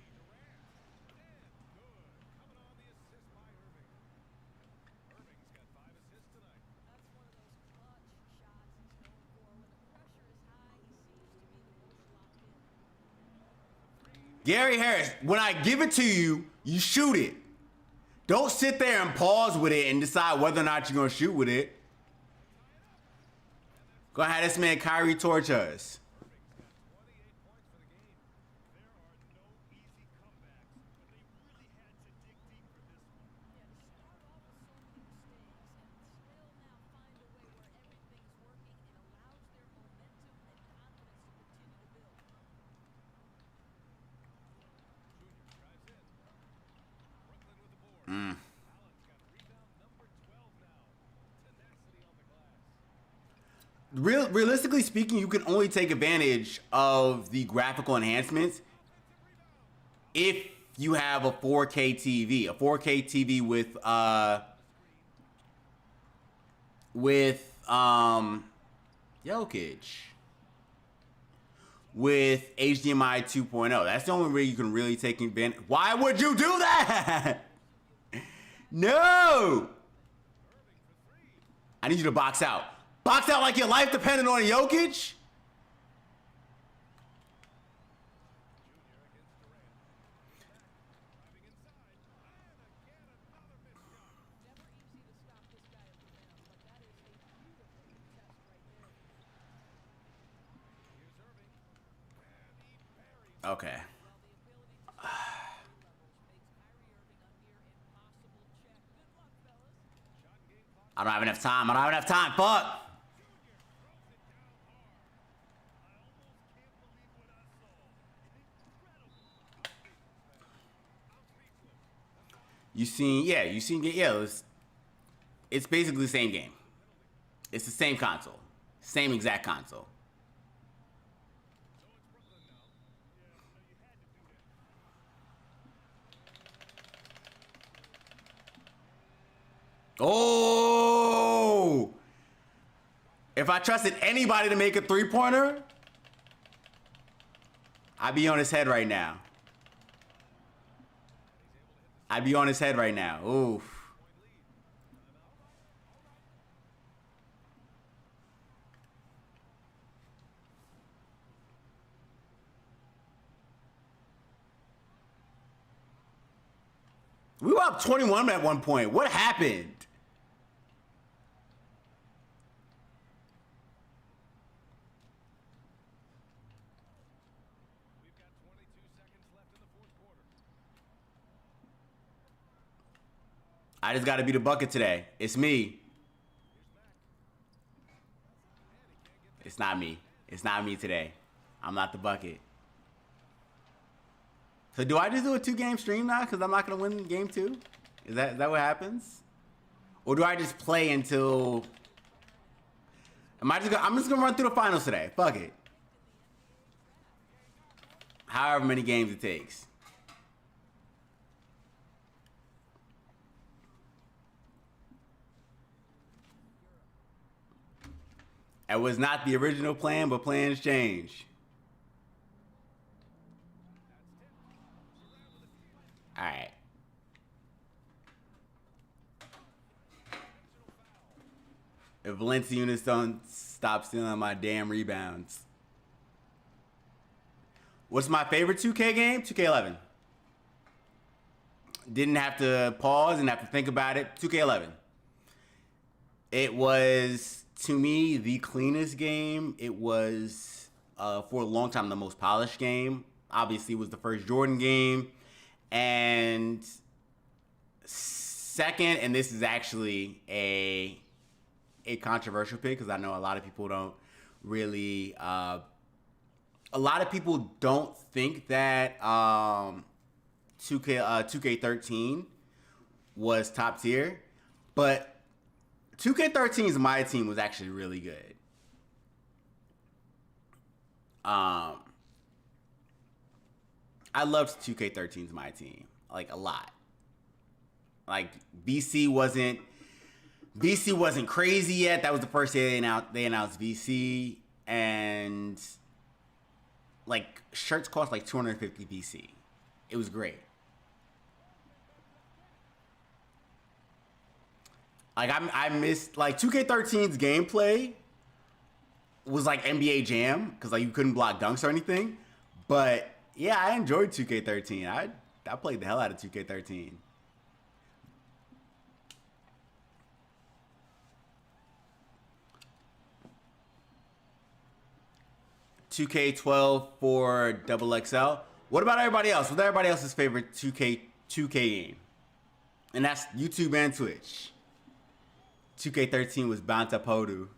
Gary Harris, when I give it to you, you shoot it. Don't sit there and pause with it and decide whether or not you're going to shoot with it. Go ahead, this man Kyrie torch us. Realistically speaking, you can only take advantage of the graphical enhancements if you have a 4K TV. A 4K TV with Jokic. With HDMI 2.0. That's the only way you can really take advantage. Why would you do that? No! I need you to box out. Box out like your life depended on Jokic? Okay. I don't have enough time. I don't have enough time. Fuck. Yeah, it's basically the same game. It's the same console. Same exact console. Oh! If I trusted anybody to make a three-pointer, I'd be on his head right now. I'd be on his head right now. Oof. We were up 21 at one point. What happened? I just got to be the bucket today. It's me. It's not me. It's not me today. I'm not the bucket. So do I just do a 2-game stream now because I'm not going to win game 2? Is that what happens? Or do I just play until... I'm just going to run through the finals today. Fuck it. However many games it takes. That was not the original plan, but plans change. All right. If Valenciunas don't stop stealing my damn rebounds. What's my favorite 2K game? 2K11. Didn't have to pause, didn't have to think about it. 2K11. It was, to me, the cleanest game. It was, for a long time, the most polished game. Obviously, it was the first Jordan game. And second, and this is actually a controversial pick because I know a lot of people don't really, a lot of people don't think that 2K13 was top tier, but 2K13's My Team was actually really good. I loved 2K13's My Team, like, a lot. Like, VC wasn't crazy yet. That was the first day they announced VC, and like shirts cost like 250 VC. It was great. Like I missed like 2K13's gameplay was like NBA Jam because like you couldn't block dunks or anything, but yeah, I enjoyed 2K13. I played the hell out of 2K13. 2K12 for Double XL. What about everybody else? What's everybody else's favorite 2K game? And that's YouTube and Twitch. 2K13 was Banta Podu.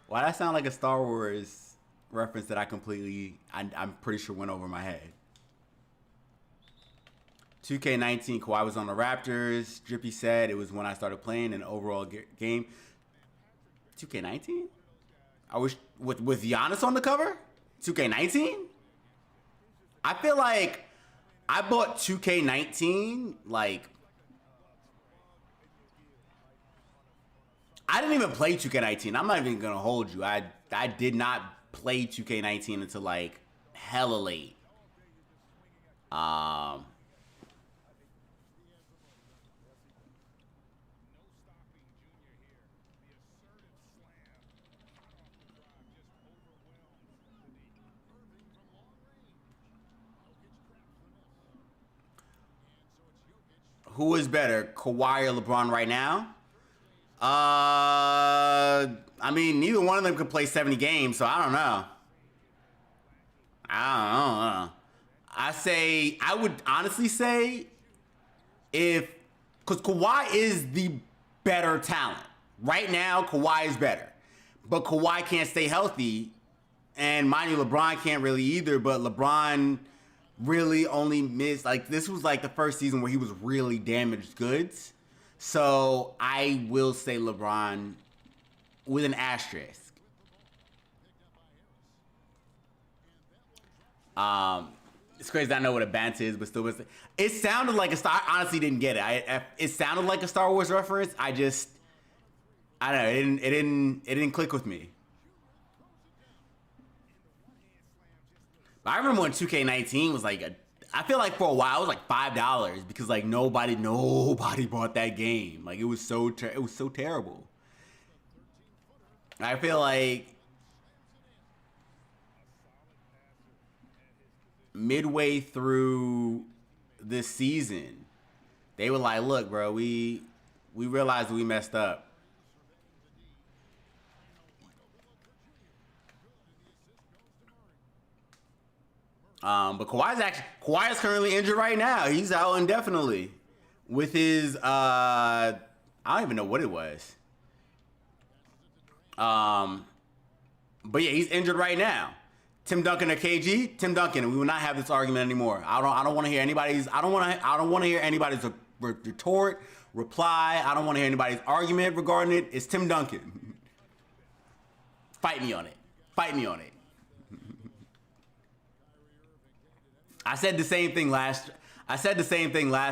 Why that sound like a Star Wars reference that I'm pretty sure went over my head. 2K19, Kawhi was on the Raptors. Drippy said it was when I started playing an overall game. 2K19? I wish with Giannis on the cover? 2K19? I feel like I bought 2K19 like I didn't even play 2K19. I'm not even gonna hold you. I did not play 2K19 until like hella late. Who is better, Kawhi or LeBron right now? I mean, neither one of them could play 70 games, so I don't know. I would honestly say because Kawhi is the better talent. Right now, Kawhi is better. But Kawhi can't stay healthy. And mind you, LeBron can't really either, but LeBron really only missed, like, this was like the first season where he was really damaged goods. So I will say LeBron with an asterisk. It's crazy that I know what a bant is, but still, it sounded like a Star. I honestly didn't get it. It sounded like a Star Wars reference. I don't know. It didn't click with me. But I remember when 2K19 was like I feel like for a while it was like $5 because like nobody bought that game. Like it was so terrible. I feel like midway through this season, they were like, "Look, bro, we realized we messed up." But Kawhi is currently injured right now. He's out indefinitely with his I don't even know what it was. But yeah, he's injured right now. Tim Duncan or KG? Tim Duncan. We will not have this argument anymore. I don't want to hear anybody's. I don't want to hear anybody's retort, reply. I don't want to hear anybody's argument regarding it. It's Tim Duncan. Fight me on it. Fight me on it. I said the same thing last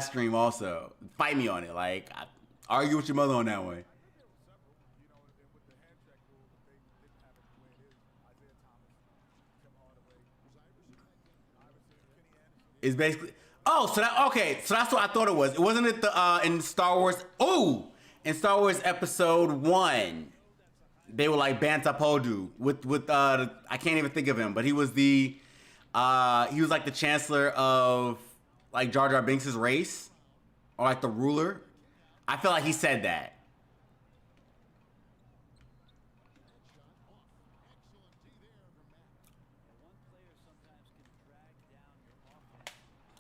stream also. Fight me on it. Like, argue with your mother on that one. It's basically so that's what I thought it was. It wasn't it in Star Wars. Oh, in Star Wars Episode 1, they were like Banta Podu with I can't even think of him, but he was the he was like the chancellor of like Jar Jar Binks' race, or like the ruler. I feel like he said that.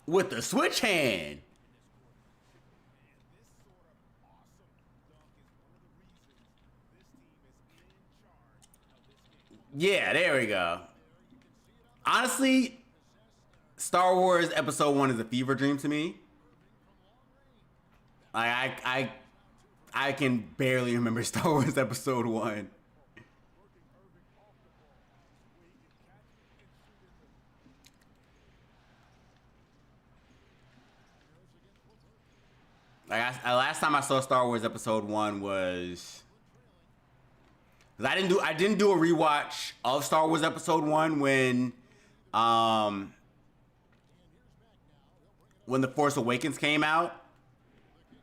With the switch hand. Yeah, there we go. Honestly, Star Wars Episode 1 is a fever dream to me. I can barely remember Star Wars Episode 1. Like last time I saw Star Wars Episode 1 was I didn't do a rewatch of Star Wars Episode 1 when The Force Awakens came out,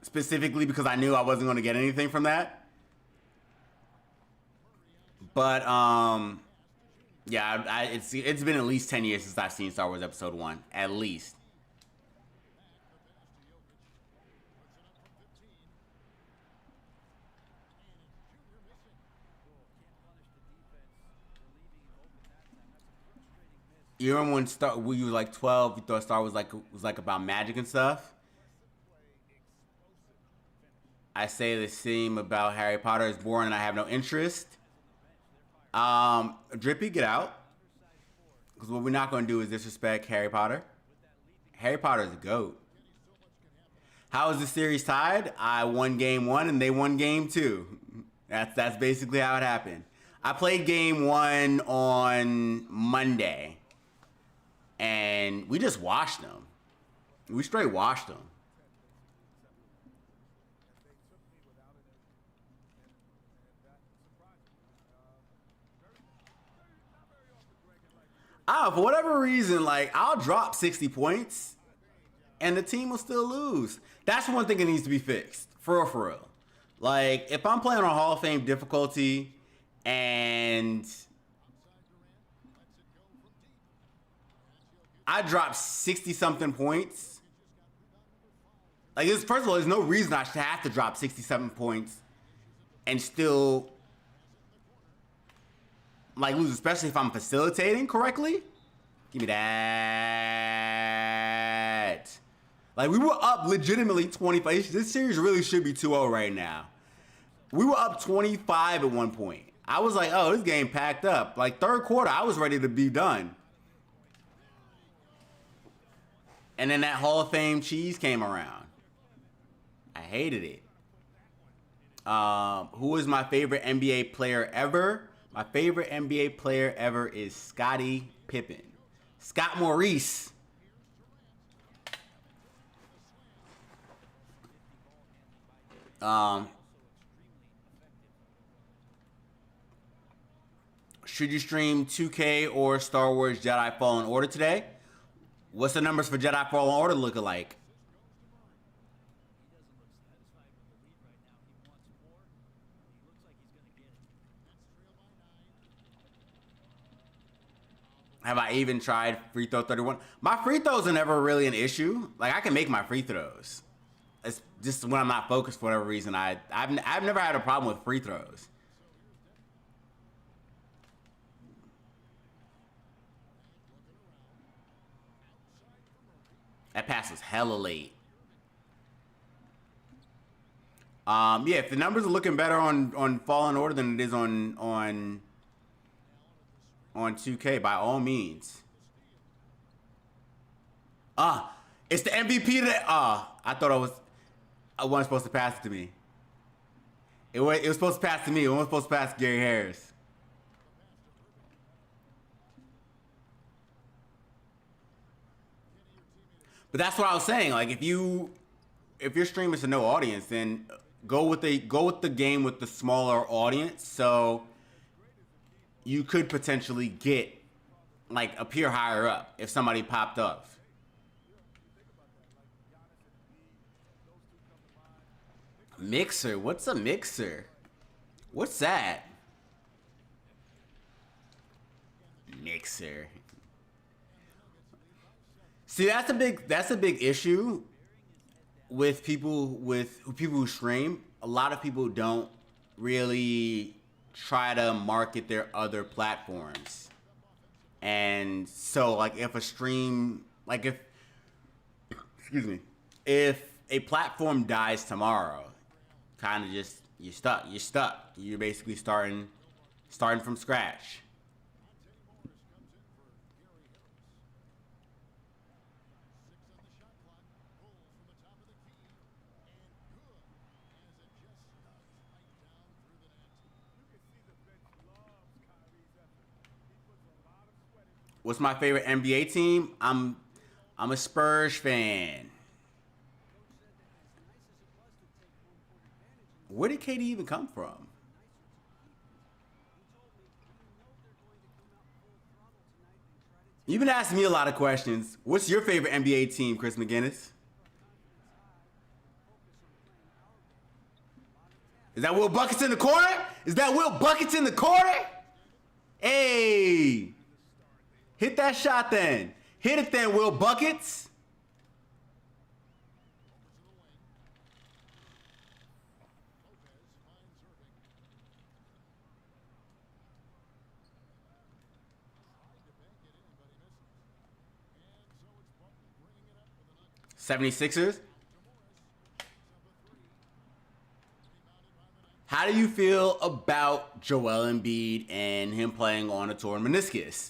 specifically because I knew I wasn't going to get anything from that. But yeah, it's been at least 10 years since I've seen Star Wars Episode 1, at least. You remember when you were like 12, you thought Star was like about magic and stuff? I say the same about Harry Potter is boring and I have no interest. Drippy, get out. Because what we're not going to do is disrespect Harry Potter. Harry Potter is a GOAT. How is the series tied? I won game 1 and they won game 2. That's basically how it happened. I played game 1 on Monday. And we just washed them. We straight washed them. For whatever reason, like, I'll drop 60 points and the team will still lose. That's one thing that needs to be fixed. For real, for real. Like, if I'm playing on Hall of Fame difficulty and I drop 60-something points, like, first of all, there's no reason I should have to drop 67 points and still, like, lose, especially if I'm facilitating correctly. Give me that. Like, we were up legitimately 25. This series really should be 2-0 right now. We were up 25 at one point. I was like, oh, this game packed up. Like, third quarter, I was ready to be done. And then that Hall of Fame cheese came around. I hated it. Who is my favorite NBA player ever? My favorite NBA player ever is Scottie Pippen. Scott Maurice. Should you stream 2K or Star Wars Jedi Fallen Order today? What's the numbers for Jedi Fallen Order looking like? Have I even tried free throw 31? My free throws are never really an issue. Like, I can make my free throws. It's just when I'm not focused for whatever reason. I've never had a problem with free throws. That pass was hella late. Yeah, if the numbers are looking better on Fallen Order than it is on 2K, by all means. It's the MVP that I thought I wasn't supposed to pass it to me. It was supposed to pass to me. It wasn't supposed to pass to Gary Harris. But that's what I was saying. Like, if you're streaming to no audience, then go with the game with the smaller audience. So you could potentially get, like, appear higher up if somebody popped up. Mixer? What's a mixer? What's that? Mixer. See, that's a big issue with people who stream. A lot of people don't really try to market their other platforms. And so, like, if a stream, like, if a platform dies tomorrow, kind of just, you're stuck. You're basically starting from scratch. What's my favorite NBA team? I'm a Spurs fan. Where did KD even come from? You've been asking me a lot of questions. What's your favorite NBA team, Chris McGinnis? Is that Will Buckets in the corner? Is that Will Buckets in the corner? Hey! Hit that shot then. Hit it then, Will Buckets. 76ers. How do you feel about Joel Embiid and him playing on a torn meniscus?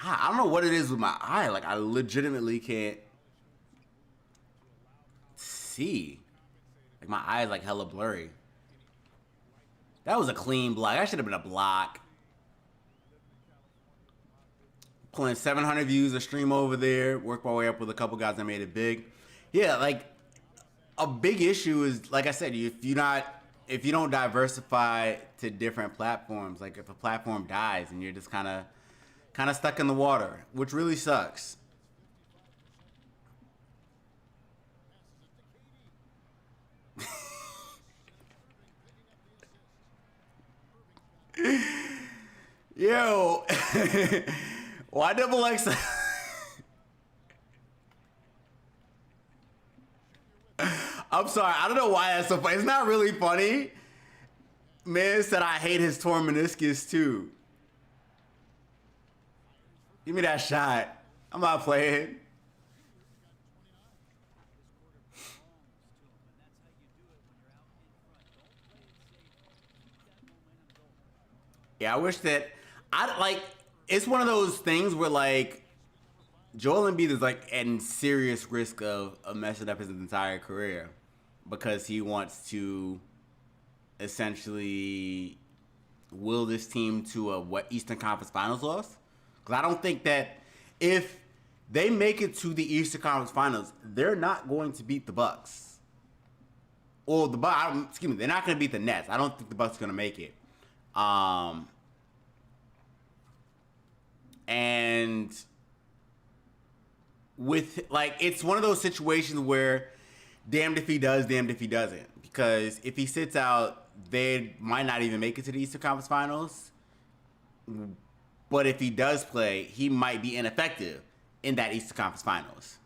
I don't know what it is with my eye. Like, I legitimately can't see. Like, my eye is like hella blurry. That was a clean block. That should have been a block. Pulling 700 views a stream over there. Work my way up with a couple guys that made it big. Yeah, like, a big issue is, like I said, if you don't diversify to different platforms, like if a platform dies and you're just kind of stuck in the water, which really sucks. Yo, why double X? I'm sorry, I don't know why that's so funny. It's not really funny. Man said I hate his torn meniscus too. Give me that shot. I'm not playing. Yeah, I wish that it's one of those things where like Joel Embiid is like in serious risk of messing up his entire career because he wants to essentially will this team to a Eastern Conference Finals loss. Because I don't think that if they make it to the Eastern Conference Finals, they're not going to beat the Bucks. Or they're not going to beat the Nets. I don't think the Bucks are going to make it. And with it's one of those situations where damned if he does, damned if he doesn't. Because if he sits out, they might not even make it to the Eastern Conference Finals. But if he does play, he might be ineffective in that Eastern Conference Finals.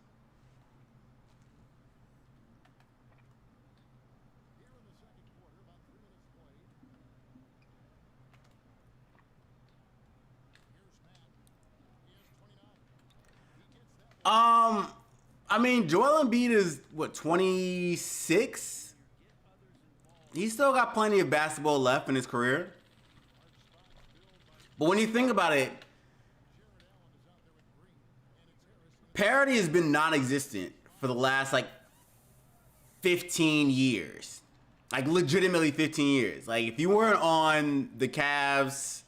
I mean, Joel Embiid is, 26? He's still got plenty of basketball left in his career. But when you think about it, parity has been non-existent for the last, 15 years. Like, legitimately 15 years. Like, if you weren't on the Cavs,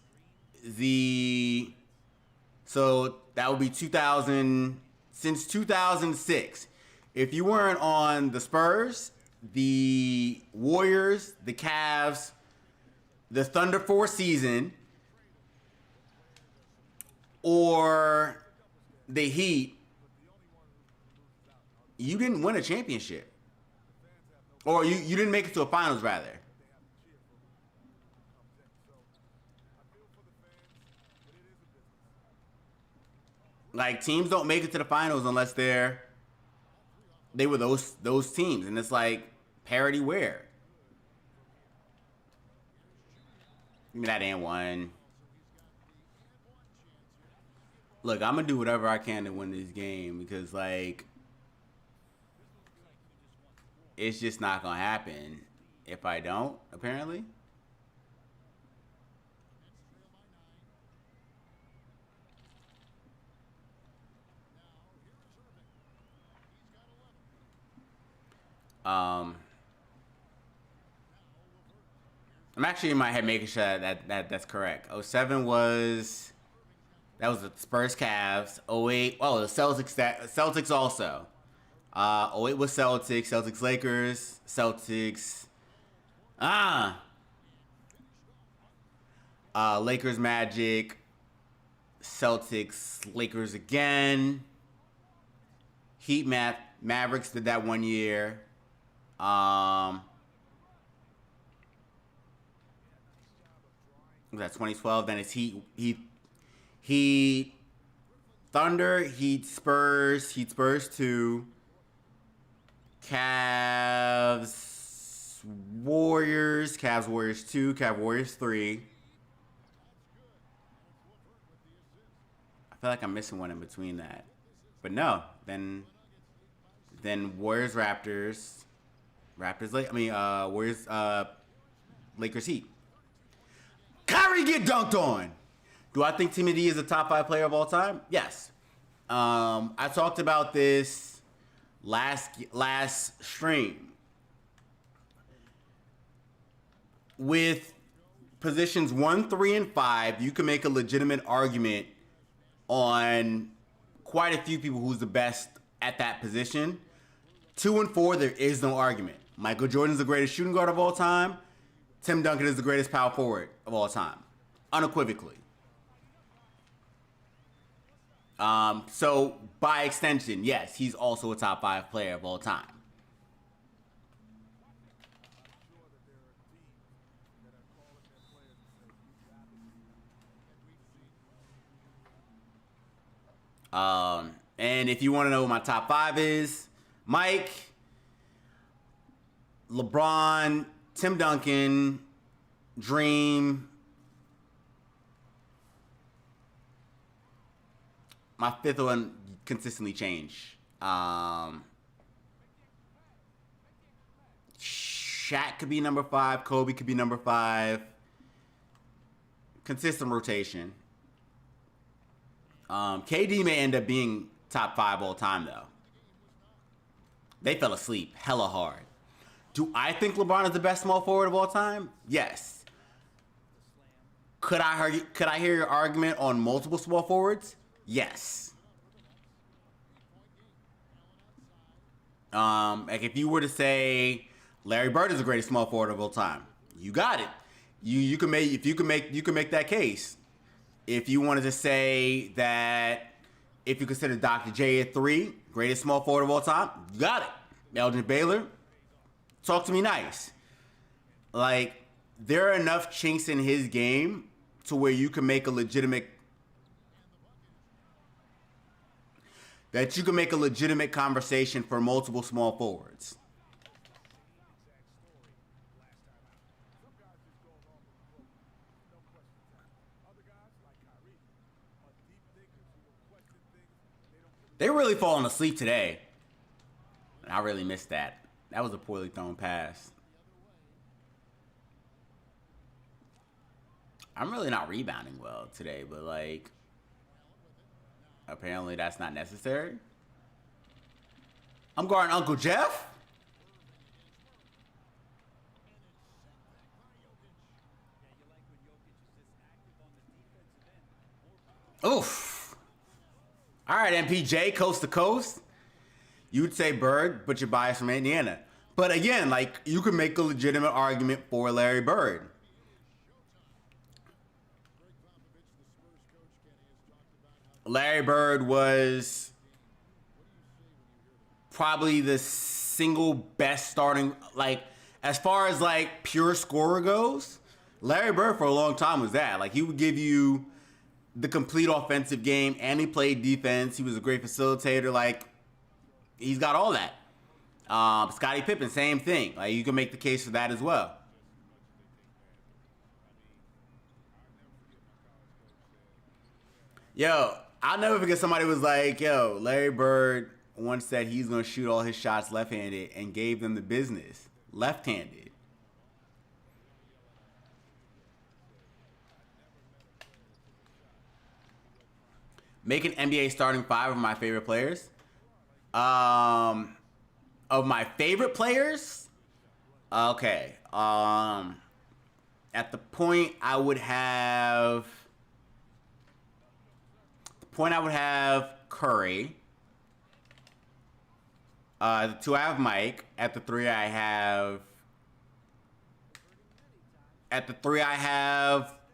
so that would be 2000... Since 2006, if you weren't on the Spurs, the Warriors, the Cavs, the Thunder 4 season, or the Heat, you didn't win a championship. Or you didn't make it to a finals, rather. Like, teams don't make it to the finals unless they were those teams. And it's like, parity where? Give me that and one. Look, I'm going to do whatever I can to win this game because, it's just not going to happen if I don't, apparently. I'm actually in my head making sure that's correct. 07 was the Spurs Cavs. 08, the Celtics also. 08 was Celtics Lakers, Celtics. Lakers Magic, Celtics Lakers again. Heat Mavericks did that one year. Was that 2012? Then it's Heat, Thunder, Heat Spurs 2, Cavs Warriors, Cavs, Warriors 2, Cavs, Warriors 3. I feel like I'm missing one in between that. But no, then Warriors, Raptors. Warriors, Lakers, Heat. Kyrie get dunked on. Do I think Timothy is a top 5 player of all time? Yes. I talked about this last stream. With positions 1, 3, and 5, you can make a legitimate argument on quite a few people who's the best at that position. 2 and 4, there is no argument. Michael Jordan is the greatest shooting guard of all time. Tim Duncan is the greatest power forward of all time, unequivocally. So by extension, yes, he's also a top 5 player of all time. And if you want to know what my top 5 is, Mike, LeBron, Tim Duncan, Dream. My 5th one consistently change. Shaq could be number 5. Kobe could be number 5. Consistent rotation. KD may end up being top 5 all time, though. They fell asleep hella hard. Do I think LeBron is the best small forward of all time? Yes. Could I hear your argument on multiple small forwards? Yes. Like if you were to say Larry Bird is the greatest small forward of all time, you got it. You can make that case. If you wanted to say that, if you consider Dr. J at 3, greatest small forward of all time, you got it. Elgin Baylor, talk to me nice. Like, there are enough chinks in his game to where you can make a legitimate conversation for multiple small forwards. They really falling asleep today. I really missed that. That was a poorly thrown pass. I'm really not rebounding well today, but like, apparently that's not necessary. I'm guarding Uncle Jeff? Oof. All right, MPJ, coast to coast. You would say Bird, but you're biased from Indiana. But again, like, you could make a legitimate argument for Larry Bird. Larry Bird was probably the single best starting, like, as far as like pure scorer goes, Larry Bird for a long time was that. Like, he would give you the complete offensive game, and he played defense. He was a great facilitator. Like, he's got all that. Scottie Pippen, same thing. Like, you can make the case for that as well. Yo, I'll never forget somebody was like, yo, Larry Bird once said he's going to shoot all his shots left-handed and gave them the business left-handed. Make an NBA starting 5 of my favorite players. Of my favorite players? Okay. At the point I would have Curry. At the 2 I have Mike. At the 3 I have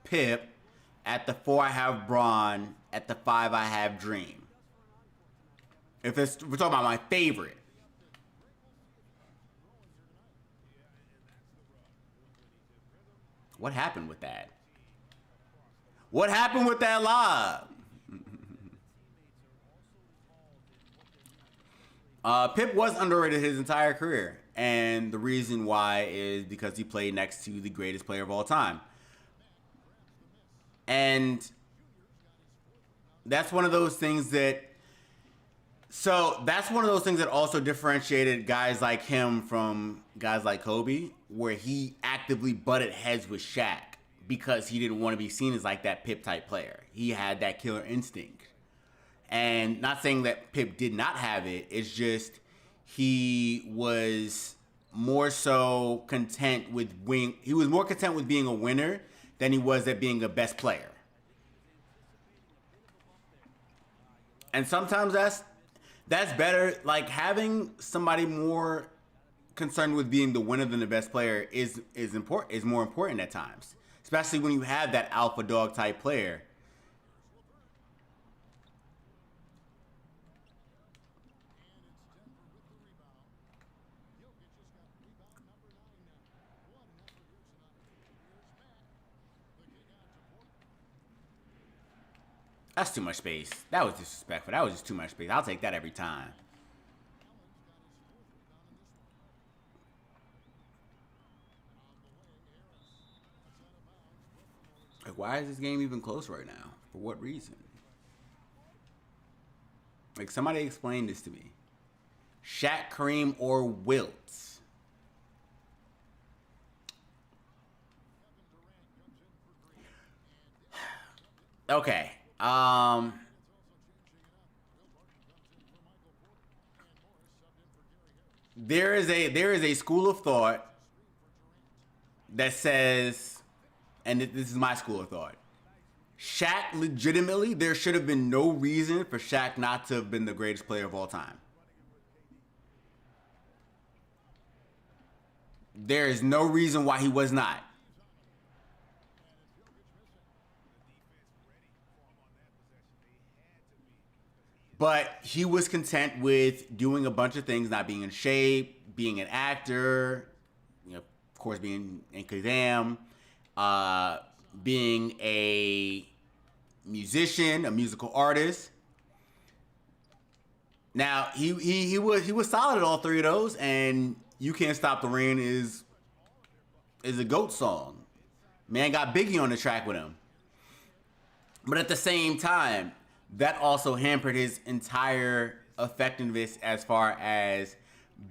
Pip. At the 4 I have Braun. At the 5 I have Dream. We're talking about my favorite. What happened with that? What happened with that lob? Pip was underrated his entire career. And the reason why is because he played next to the greatest player of all time. And that's one of those things that also differentiated guys like him from guys like Kobe, where he actively butted heads with Shaq because he didn't want to be seen as like that Pip type player. He had that killer instinct. And not saying that Pip did not have it, it's just he was more so content with he was more content with being a winner than he was at being a best player. And sometimes that's better. Like, having somebody more concerned with being the winner than the best player is more important at times, especially when you have that alpha dog type player. That's too much space. That was disrespectful. That was just too much space. I'll take that every time. Like, why is this game even close right now? For what reason? Like, somebody explain this to me. Shaq, Kareem, or Wilt? Okay. There is a school of thought that says, and this is my school of thought, Shaq, legitimately, there should have been no reason for Shaq not to have been the greatest player of all time. There is no reason why he was not. But he was content with doing a bunch of things, not being in shape, being an actor, of course, being in Kazam, being a musician, a musical artist. Now he was solid at all three of those, and "You Can't Stop the Rain" is a GOAT song. Man got Biggie on the track with him. But at the same time, that also hampered his entire effectiveness as far as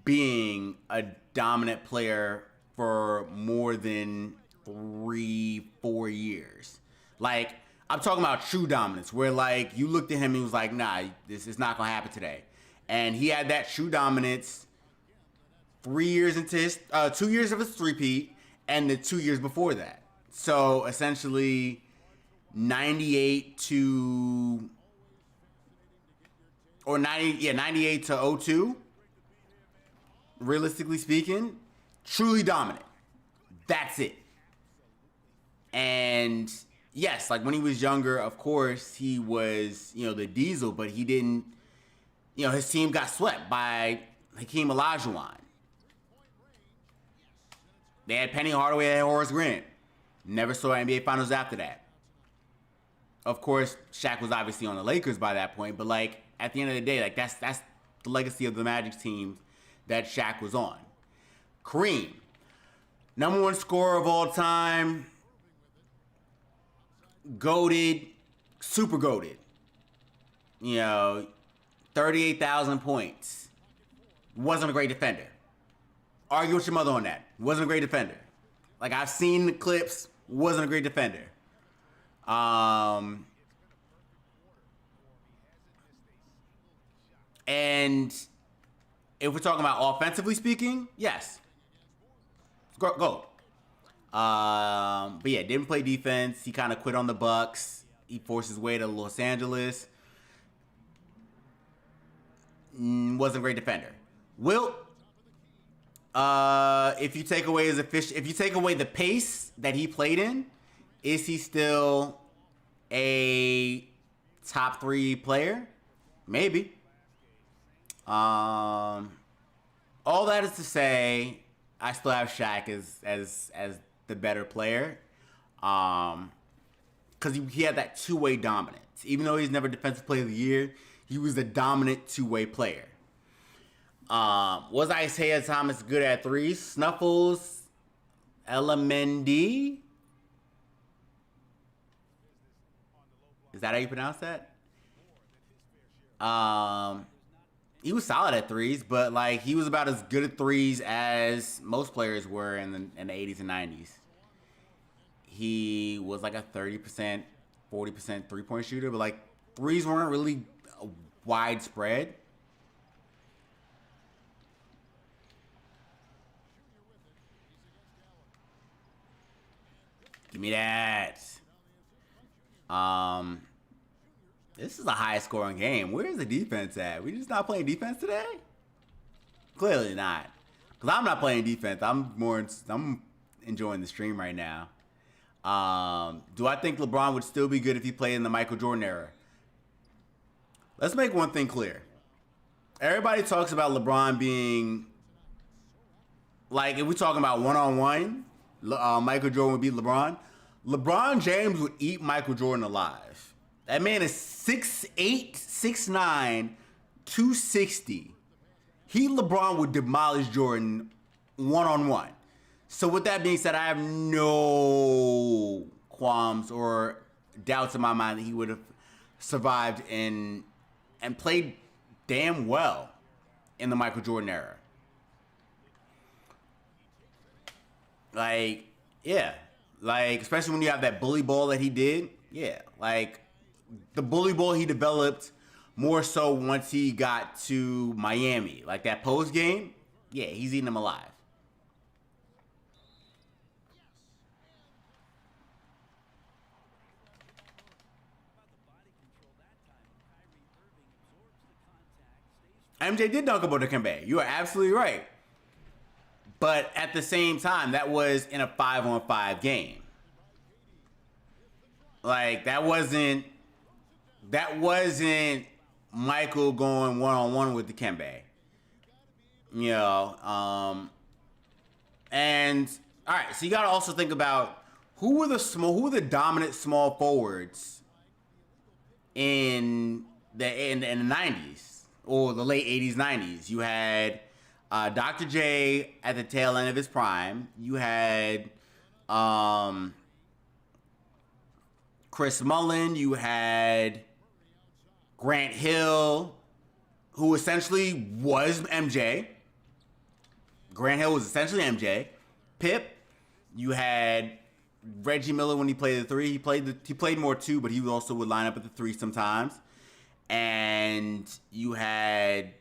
being a dominant player for more than 3-4 years. Like, I'm talking about true dominance, where like you looked at him and he was like, nah, this is not gonna happen today. And he had that true dominance 3 years into his 2 years of his three-peat and the 2 years before that. So essentially 98 to 02, realistically speaking, truly dominant. That's it. And yes, like when he was younger, of course, he was, the diesel, but he didn't, his team got swept by Hakeem Olajuwon. They had Penny Hardaway, they had Horace Grant. Never saw NBA Finals after that. Of course, Shaq was obviously on the Lakers by that point, but like at the end of the day, like that's the legacy of the Magic team that Shaq was on. Kareem, number one scorer of all time, goated, super goated. 38,000 points. Wasn't a great defender. Argue with your mother on that. Wasn't a great defender. Like, I've seen the clips. Wasn't a great defender. And if we're talking about offensively speaking, yes. Go. But yeah, didn't play defense. He kind of quit on the Bucks. He forced his way to Los Angeles. Wasn't a great defender. Wilt, if you take away the pace that he played in, is he still a top 3 player? Maybe. All that is to say, I still have Shaq as the better player, because he had that two-way dominance. Even though he's never Defensive Player of the Year, he was a dominant two-way player. Was Isaiah Thomas good at threes? Snuffles, Elamendi. Is that how you pronounce that? He was solid at threes, but like he was about as good at threes as most players were in the 80s and 90s. He was like a 30%, 40% three-point shooter, but like threes weren't really widespread. Give me that. This is a high-scoring game. Where's the defense at? We just not playing defense today? Clearly not. Because I'm not playing defense. I'm enjoying the stream right now. Do I think LeBron would still be good if he played in the Michael Jordan era? Let's make one thing clear. Everybody talks about LeBron being, like, if we're talking about one-on-one, Michael Jordan would beat LeBron. LeBron James would eat Michael Jordan alive. That man is 6'8", 6'9", 260. LeBron would demolish Jordan one-on-one. So with that being said, I have no qualms or doubts in my mind that he would have survived and played damn well in the Michael Jordan era. Like, yeah. Like, especially when you have that bully ball that he did. Yeah. Like, the bully ball he developed more so once he got to Miami. Like, that post game, yeah, he's eating them alive. MJ did dunk about the Dikembe. You are absolutely right. But at the same time, that was in a 5-on-5 game. Like, that wasn't Michael going one-on-one with Dikembe. You know, and all right, so you got to also think about who were the dominant small forwards in the 90s or the late 80s, 90s. You had Dr. J at the tail end of his prime. You had Chris Mullin. You had Grant Hill, who essentially was MJ. Grant Hill was essentially MJ. Pip. You had Reggie Miller when he played the three. He played more too, but he also would line up at the three sometimes. And you had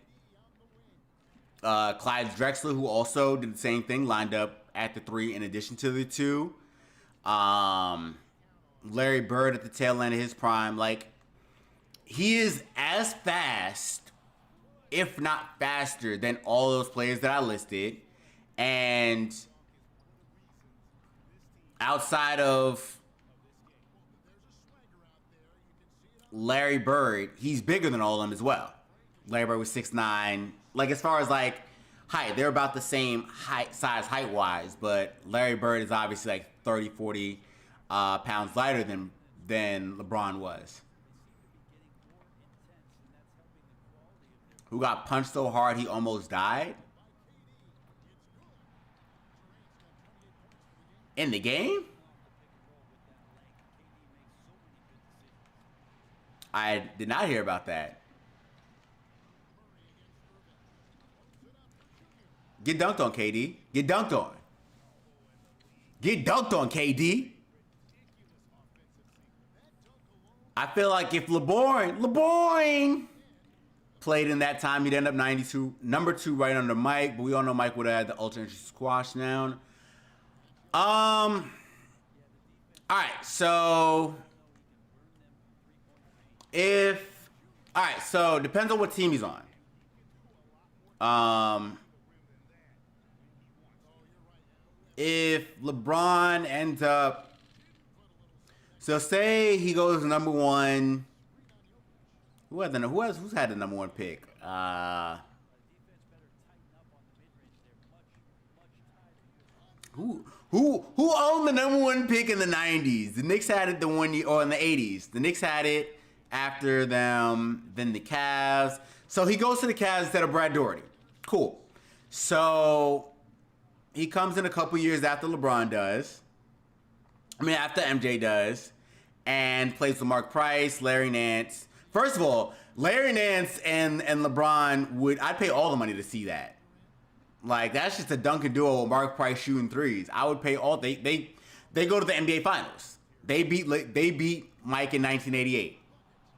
Clyde Drexler, who also did the same thing, lined up at the three in addition to the two. Larry Bird at the tail end of his prime. Like, he is as fast, if not faster, than all those players that I listed. And outside of Larry Bird, he's bigger than all of them as well. Larry Bird was 6'9". Like, as far as, like, height, they're about the same height-wise, but Larry Bird is obviously, like, 30, 40 pounds lighter than LeBron was. Who got punched so hard he almost died? In the game? I did not hear about that. Get dunked on, KD. Get dunked on. Get dunked on, KD. I feel like if LeBron played in that time, he'd end up number 2 right under Mike, but we all know Mike would have had the ultra squash down. All right, so so depends on what team he's on. If LeBron ends up, so say he goes number 1. Who's had the number 1 pick? Who owned the number 1 pick in the 90s? The Knicks had it the one year, or in the 80s. The Knicks had it after them, then the Cavs. So he goes to the Cavs instead of Brad Daugherty. Cool. So he comes in a couple years after LeBron does. I mean, after MJ does, and plays with Mark Price, Larry Nance. First of all, Larry Nance and LeBron I'd pay all the money to see that. Like, that's just a dunking duo with Mark Price shooting threes. I would pay all. They go to the NBA Finals. They beat Mike in 1988.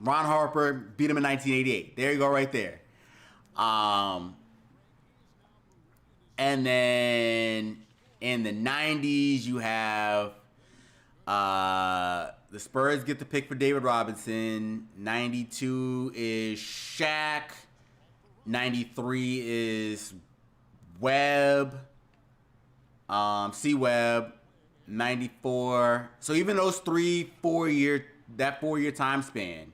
Ron Harper beat him in 1988. There you go, right there. And then in the 90s, you have the Spurs get the pick for David Robinson. 92 is Shaq. 93 is Webb. C. Webb. 94. So even those 4 year time span,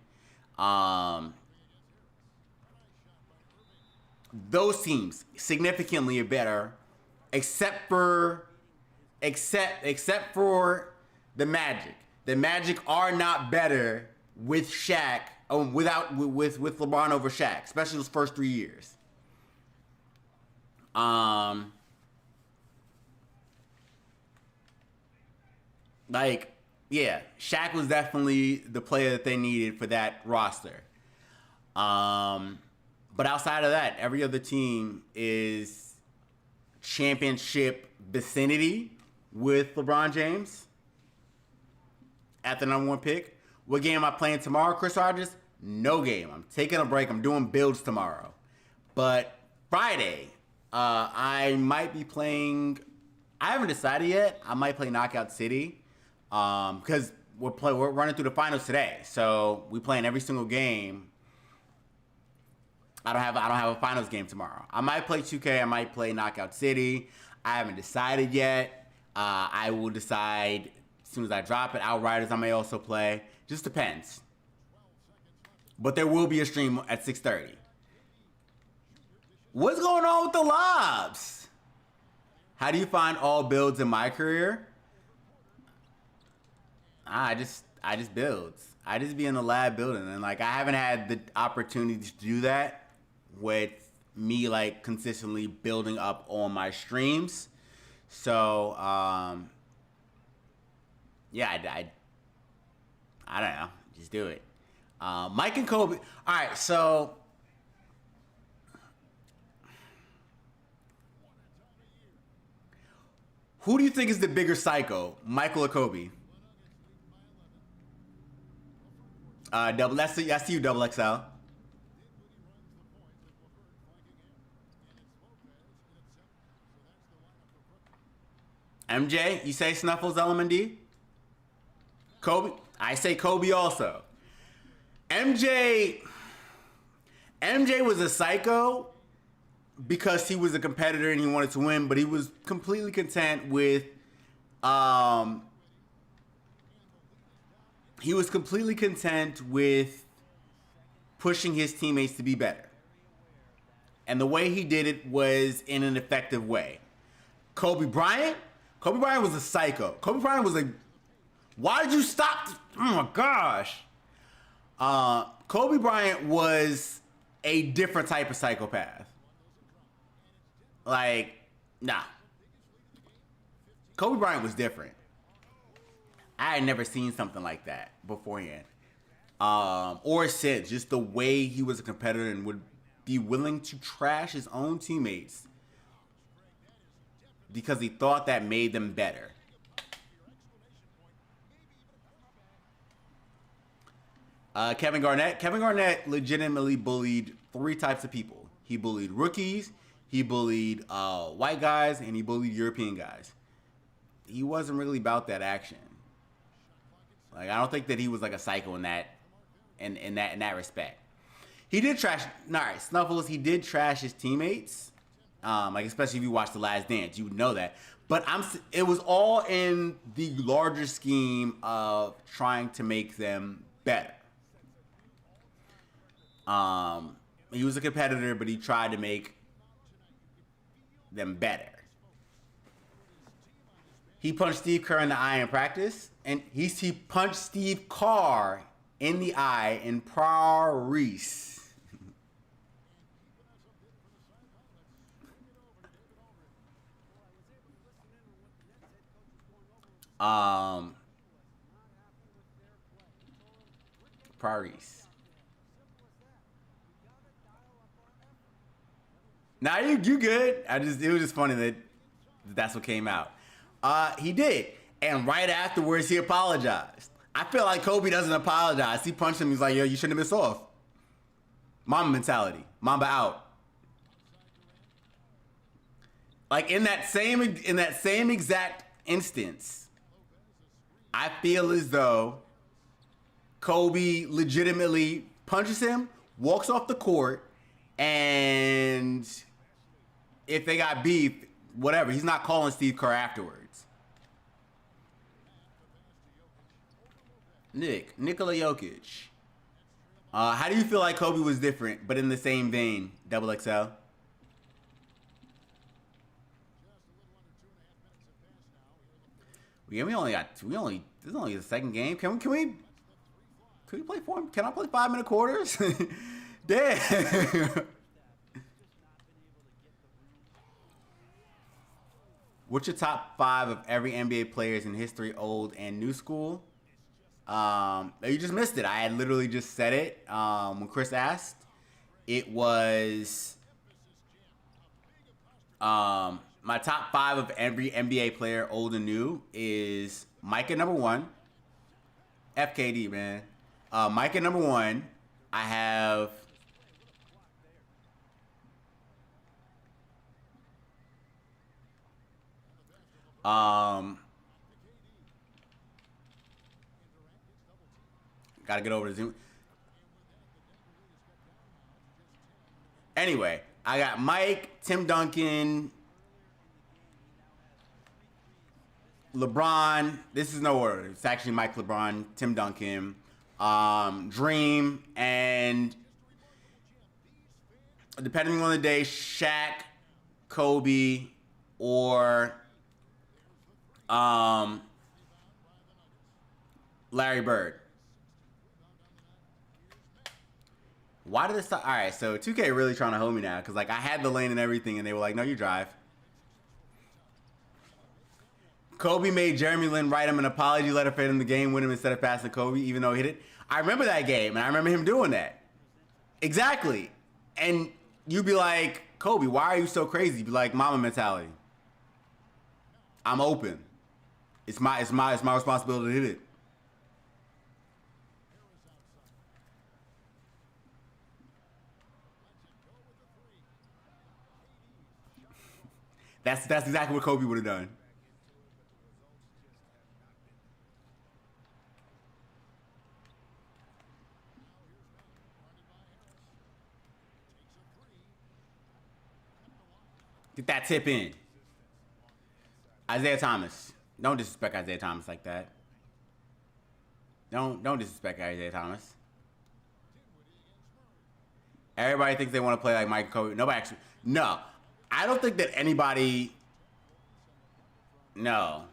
those teams significantly are better, except for the Magic. The Magic are not better with Shaq, with LeBron over Shaq, especially those first 3 years. Yeah, Shaq was definitely the player that they needed for that roster. But outside of that, every other team is championship vicinity with LeBron James at the number 1 pick. What game am I playing tomorrow, Chris Rogers? No game. I'm taking a break. I'm doing builds tomorrow. But Friday, I might be playing. I haven't decided yet. I might play Knockout City because we're running through the finals today. So we playing every single game. I don't have a finals game tomorrow. I might play 2K. I might play Knockout City. I haven't decided yet. I will decide as soon as I drop it. Outriders I may also play. Just depends. But there will be a stream at 6:30. What's going on with the lobs? How do you find all builds in Mycareer? I just build. I just be in the lab building, and like I haven't had the opportunity to do that with me like consistently building up on my streams. So yeah, I don't know, just do it. Mike and Kobe. All right, so who do you think is the bigger psycho, Michael or Kobe? I see you, Double XL. MJ, you say Snuffles, LMND? Kobe? I say Kobe also. MJ was a psycho because he was a competitor and he wanted to win, but he was completely content with pushing his teammates to be better. And the way he did it was in an effective way. Kobe Bryant was a psycho. Kobe Bryant was like, why did you stop? Oh my gosh. Kobe Bryant was a different type of psychopath. Like, nah. Kobe Bryant was different. I had never seen something like that beforehand. Or since. Just the way he was a competitor and would be willing to trash his own teammates because he thought that made them better. Kevin Garnett legitimately bullied 3 types of people. He bullied rookies, he bullied white guys, and he bullied European guys. He wasn't really about that action. Like, I don't think that he was like a psycho in that respect. He did trash. All right, Snuffles. He did trash his teammates. Like, especially if you watch The Last Dance, you would know that. But it was all in the larger scheme of trying to make them better. He was a competitor, but he tried to make them better. He punched Steve Kerr in the eye in practice, and he punched Steve Kerr in the eye in Paris. Um, Paris. Now you good. It was just funny that that's what came out. He did, and right afterwards he apologized. I feel like Kobe doesn't apologize. He punched him. He's like, "Yo, you shouldn't have been soft." Mamba mentality. Mamba out. Like in that same exact instance, I feel as though Kobe legitimately punches him, walks off the court, and if they got beef, whatever, he's not calling Steve Kerr afterwards. Nikola Jokic. How do you feel like Kobe was different, but in the same vein, Double XL? Yeah, this is only the second game. Can we play 4? Can I play 5-minute quarters? Damn. What's your top 5 of every NBA players in history, old and new school? You just missed it. I had literally just said it when Chris asked. It was my top 5 of every NBA player, old and new, is Mike at number 1. FKD, man. Mike at number 1. I have gotta get over the Zoom. Anyway, I got Mike, Tim Duncan, LeBron. This is no order. It's actually Mike, LeBron, Tim Duncan, Dream, and depending on the day, Shaq, Kobe, or Larry Bird. Why did this stop? All right, so 2K really trying to hold me now because like I had the lane and everything, and they were like, "No, you drive." Kobe made Jeremy Lin write him an apology letter for hitting the game winner instead of passing Kobe, even though he hit it. I remember that game, and I remember him doing that. Exactly. And you'd be like, Kobe, why are you so crazy? You'd be like, mama mentality. I'm open. It's my responsibility to hit it. That's exactly what Kobe would have done. Get that tip in. Isaiah Thomas. Don't disrespect Isaiah Thomas like that. Don't disrespect Isaiah Thomas. Everybody thinks they want to play like Mike Kobe. Nobody actually. No. I don't think that anybody. No.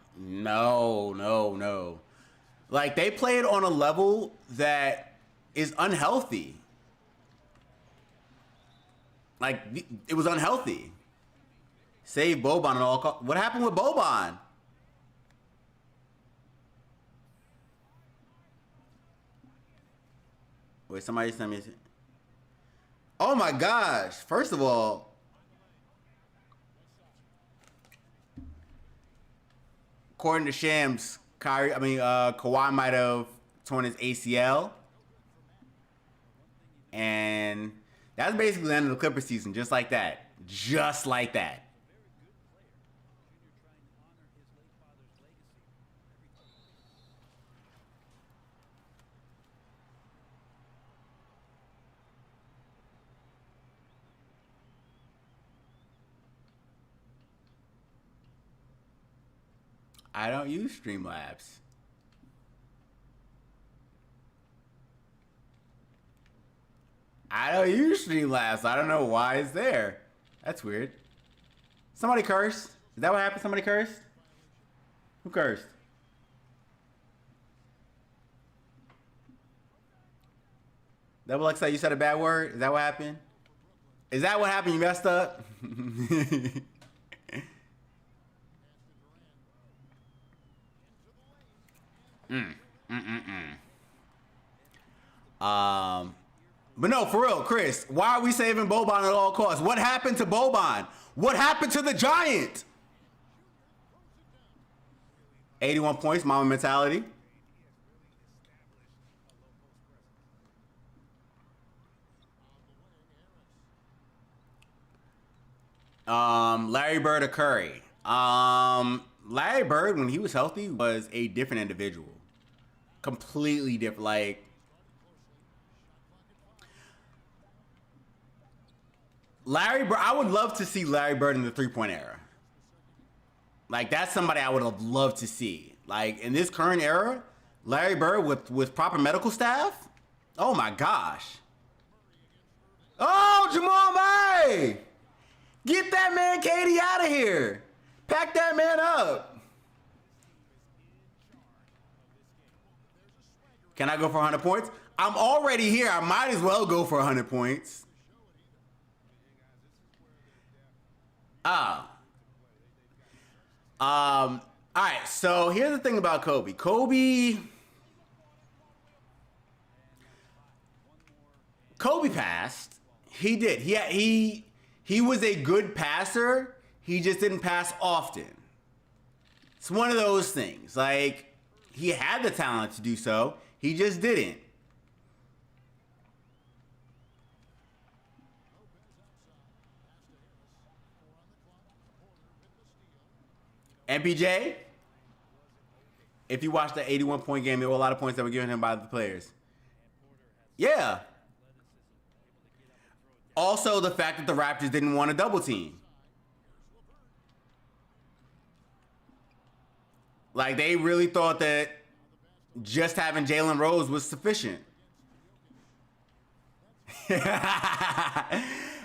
Like, they played on a level that is unhealthy. Like, it was unhealthy. Save Boban at all costs. What happened with Boban? Wait, somebody sent me. Oh my gosh! First of all, according to Shams, Kawhi might have torn his ACL, and that's basically the end of the Clippers season, just like that, just like that. I don't use Streamlabs. I don't use Streamlabs. I don't know why it's there. That's weird. Somebody cursed. Is that what happened? Somebody cursed? Who cursed? Double XL, you said a bad word? Is that what happened? Is that what happened? You messed up? But no, for real, Chris, why are we saving Boban at all costs? What happened to Boban? What happened to the Giant? 81 points, mama mentality. Larry Bird or Curry? Larry Bird, when he was healthy, was a different individual. Completely different. Like, Larry Bird, I would love to see Larry Bird in the three-point era. Like, that's somebody I would have loved to see. Like, in this current era, Larry Bird with proper medical staff? Oh, my gosh. Oh, Jamal Murray! Get that man Katie out of here. Pack that man up. Can I go for 100 points? I'm already here. I might as well go for 100 points. All right, so here's the thing about Kobe. Kobe passed. He did. He was a good passer. He just didn't pass often. It's one of those things. Like, he had the talent to do so. He just didn't. MPJ, if you watch the 81-point game, there were a lot of points that were given him by the players. Yeah. Also, the fact that the Raptors didn't want to double team. Like, they really thought that just having Jalen Rose was sufficient.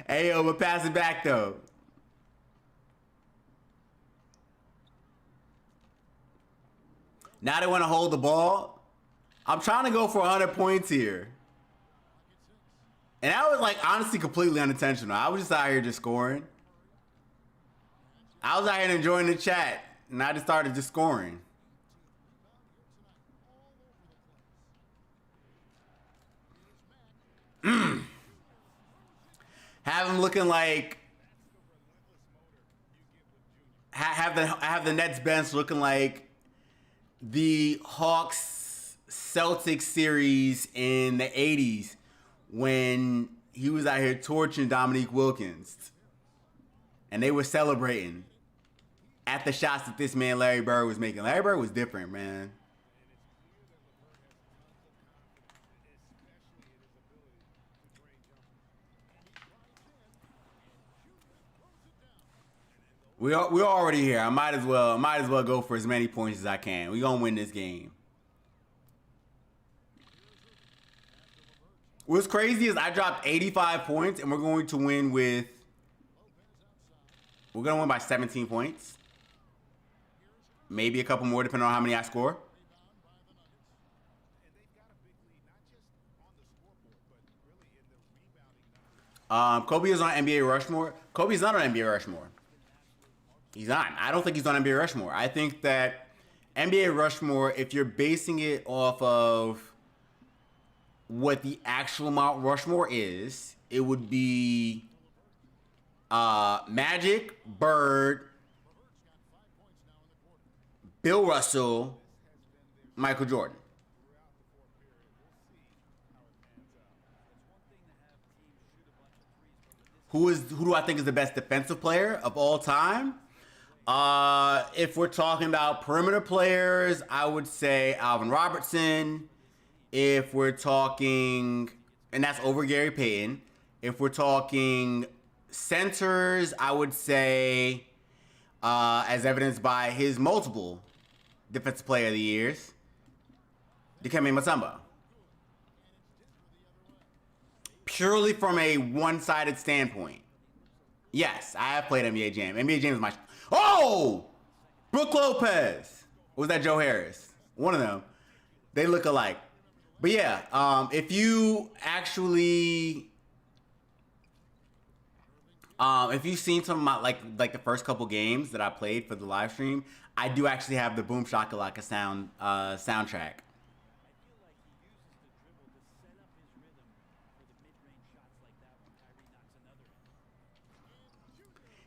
Hey, yo, but pass it back, though. Now they want to hold the ball. I'm trying to go for 100 points here. And that was, like, honestly completely unintentional. I was just out here just scoring. I was out here enjoying the chat, and I just started just scoring. Have him looking like... Have the Nets bench looking like the Hawks Celtics series in the 80s when he was out here torching Dominique Wilkins and they were celebrating at the shots that this man Larry Bird was making. Larry Bird was different, man. We're already here. I might as well go for as many points as I can. We're gonna win this game. What's crazy is I dropped 85 points and we're going to win by 17 points. Maybe a couple more depending on how many I score. Kobe is on NBA Rushmore. Kobe's not on NBA Rushmore. He's not. I don't think he's on NBA Rushmore. I think that NBA Rushmore, if you're basing it off of what the actual Mount Rushmore is, it would be Magic, Bird, Bill Russell, Michael Jordan. Who do I think is the best defensive player of all time? If we're talking about perimeter players, I would say Alvin Robertson. If we're talking, and that's over Gary Payton. If we're talking centers, I would say, as evidenced by his multiple defensive player of the years, Dikembe Mutombo. Purely from a one-sided standpoint. Yes, I have played NBA Jam. NBA Jam is my... Oh! Brook Lopez. Or was that Joe Harris? One of them. They look alike. But yeah, if you actually If you've seen some of my like the first couple games that I played for the live stream, I do actually have the Boom Shakalaka soundtrack.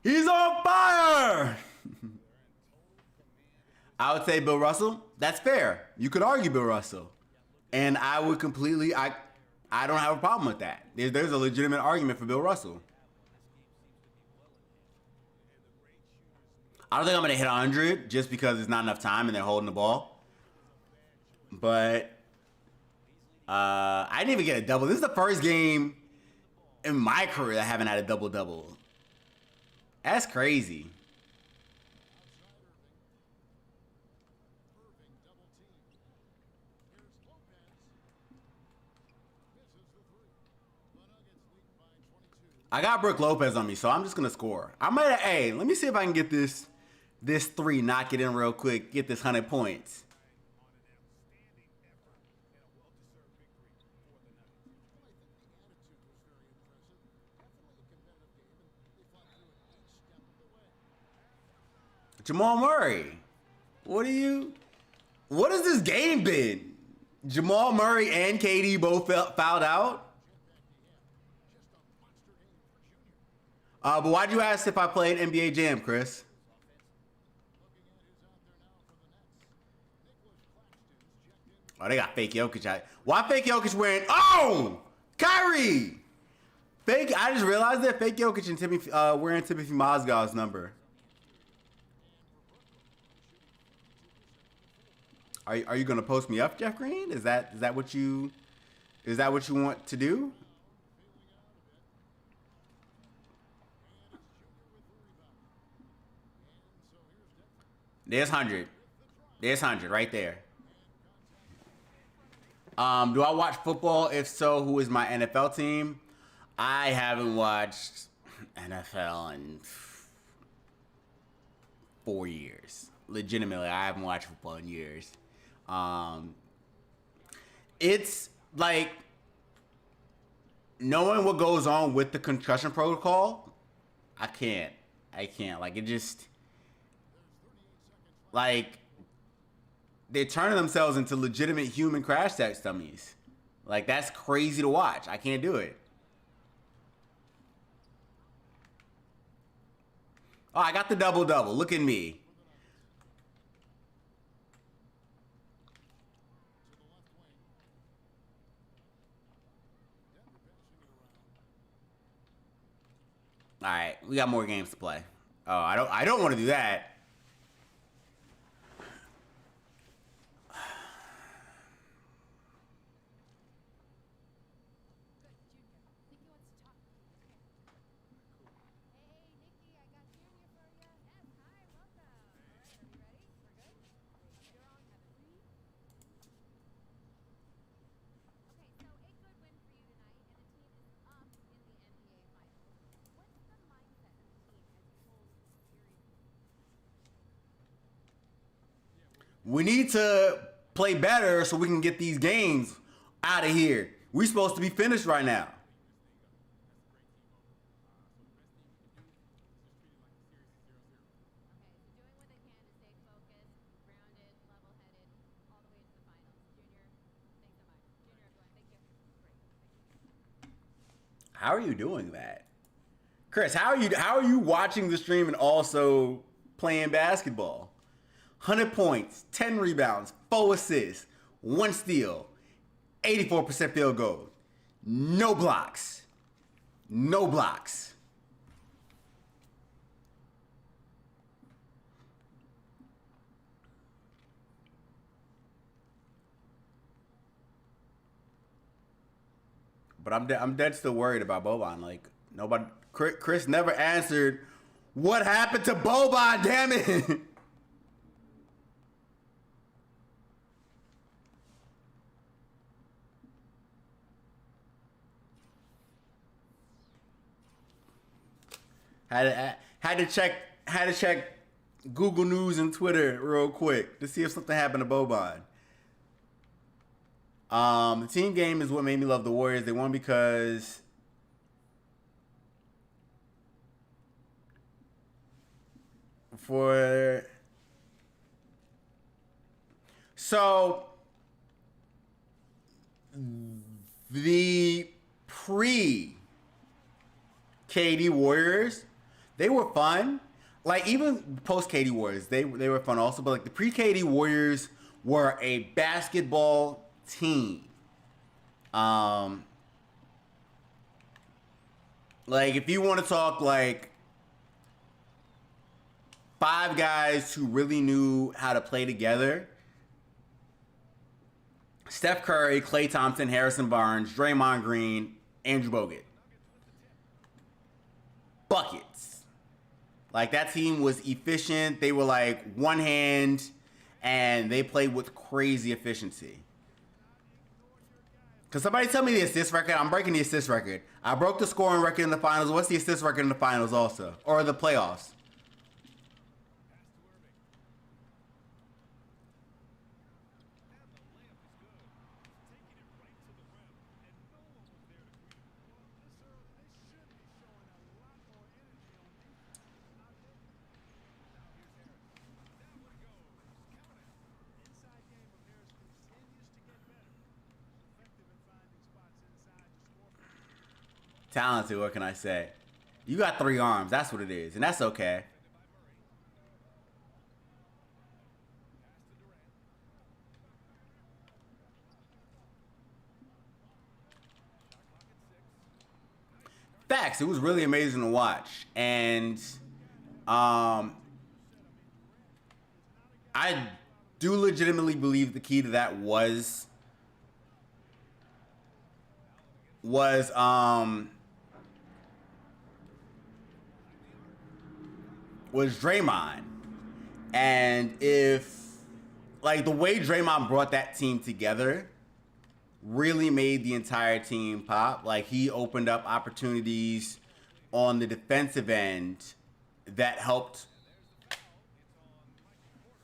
He's on fire! I would say Bill Russell. That's fair. You could argue Bill Russell. And I would completely, I don't have a problem with that. There's a legitimate argument for Bill Russell. I don't think I'm going to hit 100 just because there's not enough time and they're holding the ball. But I didn't even get a double. This is the first game in my career that I haven't had a double-double. That's crazy. I got Brook Lopez on me, so I'm just gonna score. I might have, hey, let me see if I can get this three, knock it in real quick, get this 100 points. Jamal Murray, what has this game been? Jamal Murray and KD both fouled out? But why'd you ask if I played NBA Jam, Chris? Oh, they got fake Jokic out. Why fake Jokic wearing? Oh, Kyrie. Fake. I just realized that fake Jokic and Timothy wearing Timothy Mozgov's number. Are you gonna post me up, Jeff Green? Is that what you want to do? There's 100. There's 100 right there. Do I watch football? If so, who is my NFL team? I haven't watched NFL in 4 years. Legitimately, I haven't watched football in years. It's like knowing what goes on with the concussion protocol. I can't. Like, it just, like, they're turning themselves into legitimate human crash test dummies. Like, that's crazy to watch. I can't do it. Oh, I got the double-double. Look at me. All right, we got more games to play. Oh, I don't want to do that. We need to play better so we can get these games out of here. We're supposed to be finished right now. How are you doing that? Chris, how are you watching the stream and also playing basketball? 100 points, 10 rebounds, 4 assists, 1 steal, 84% field goal. No blocks. No blocks. But I'm dead still worried about Boban. Like, nobody, Chris never answered what happened to Boban, damn it. Had to check Google News and Twitter real quick to see if something happened to Boban. The team game is what made me love the Warriors. They won because for so the pre KD Warriors, they were fun. Like even post KD Warriors, they were fun also. But like the pre KD Warriors were a basketball team. Like if you want to talk like 5 guys who really knew how to play together: Steph Curry, Klay Thompson, Harrison Barnes, Draymond Green, Andrew Bogut. Buckets. Like that team was efficient. They were like one hand, and they played with crazy efficiency. Cause somebody tell me the assist record. I'm breaking the assist record. I broke the scoring record in the finals. What's the assist record in the finals also? Or the playoffs? Talented, what can I say? You got 3 arms. That's what it is. And that's okay. Facts. It was really amazing to watch. And I do legitimately believe the key to that was Draymond. And if like the way Draymond brought that team together really made the entire team pop. Like he opened up opportunities on the defensive end that helped,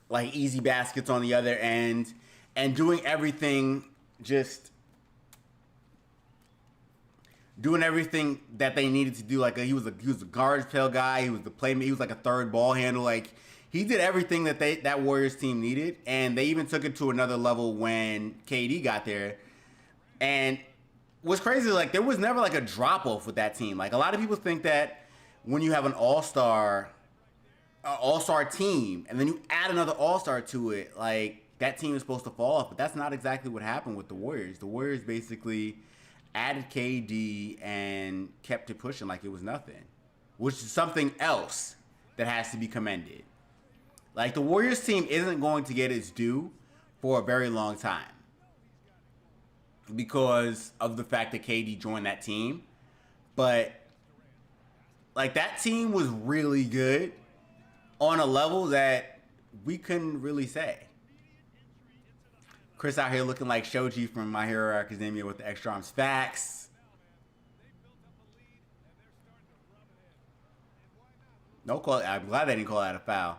like easy baskets on the other end, and doing everything that they needed to do. Like he was a guard play guy. He was the playmaker. He was like a third ball handle. Like he did everything that Warriors team needed, and they even took it to another level when KD got there. And what's crazy, like there was never like a drop off with that team. Like a lot of people think that when you have an all-star team and then you add another all-star to it, like that team is supposed to fall off. But that's not exactly what happened with the Warriors. The Warriors basically added KD and kept it pushing like it was nothing, which is something else that has to be commended. Like the Warriors team isn't going to get its due for a very long time because of the fact that KD joined that team. But like that team was really good on a level that we couldn't really say. Chris out here looking like Shoji from My Hero Academia with the extra arms. Facts. No call. I'm glad they didn't call that a foul.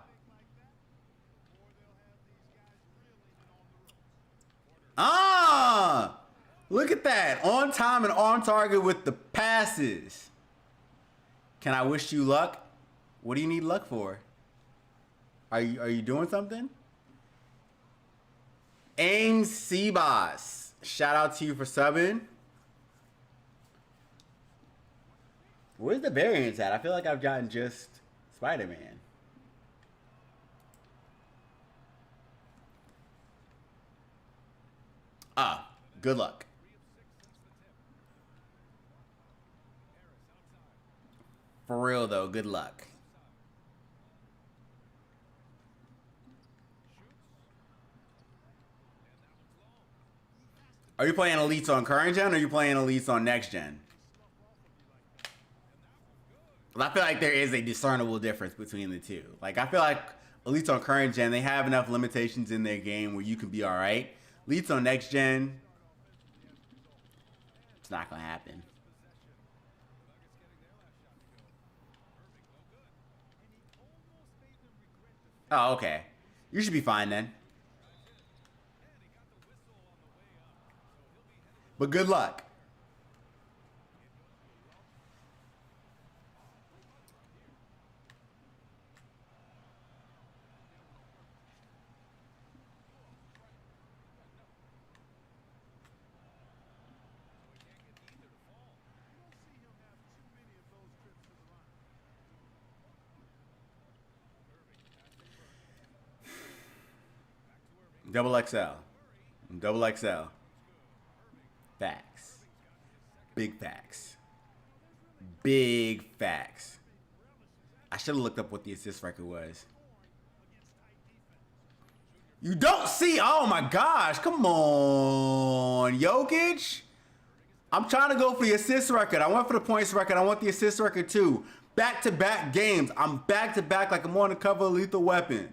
Ah! Look at that. On time and on target with the passes. Can I wish you luck? What do you need luck for? Are you doing something? Ames Seaboss. Shout out to you for subbing. Where's the variants at? I feel like I've gotten just Spider-Man. Ah, good luck. For real though, good luck. Are you playing Elites on current gen or are you playing Elites on next gen? I feel like there is a discernible difference between the two. Like I feel like Elites on current gen, they have enough limitations in their game where you can be alright. Elites on next gen, it's not gonna happen. Oh, okay. You should be fine then. But good luck. Double XL. Double XL. Facts. Big facts. Big facts. I should have looked up what the assist record was. You don't see? Oh my gosh. Come on. Jokic. I'm trying to go for the assist record. I went for the points record. I want the assist record too. Back-to-back games. I'm back-to-back like I'm on the cover of Lethal Weapon.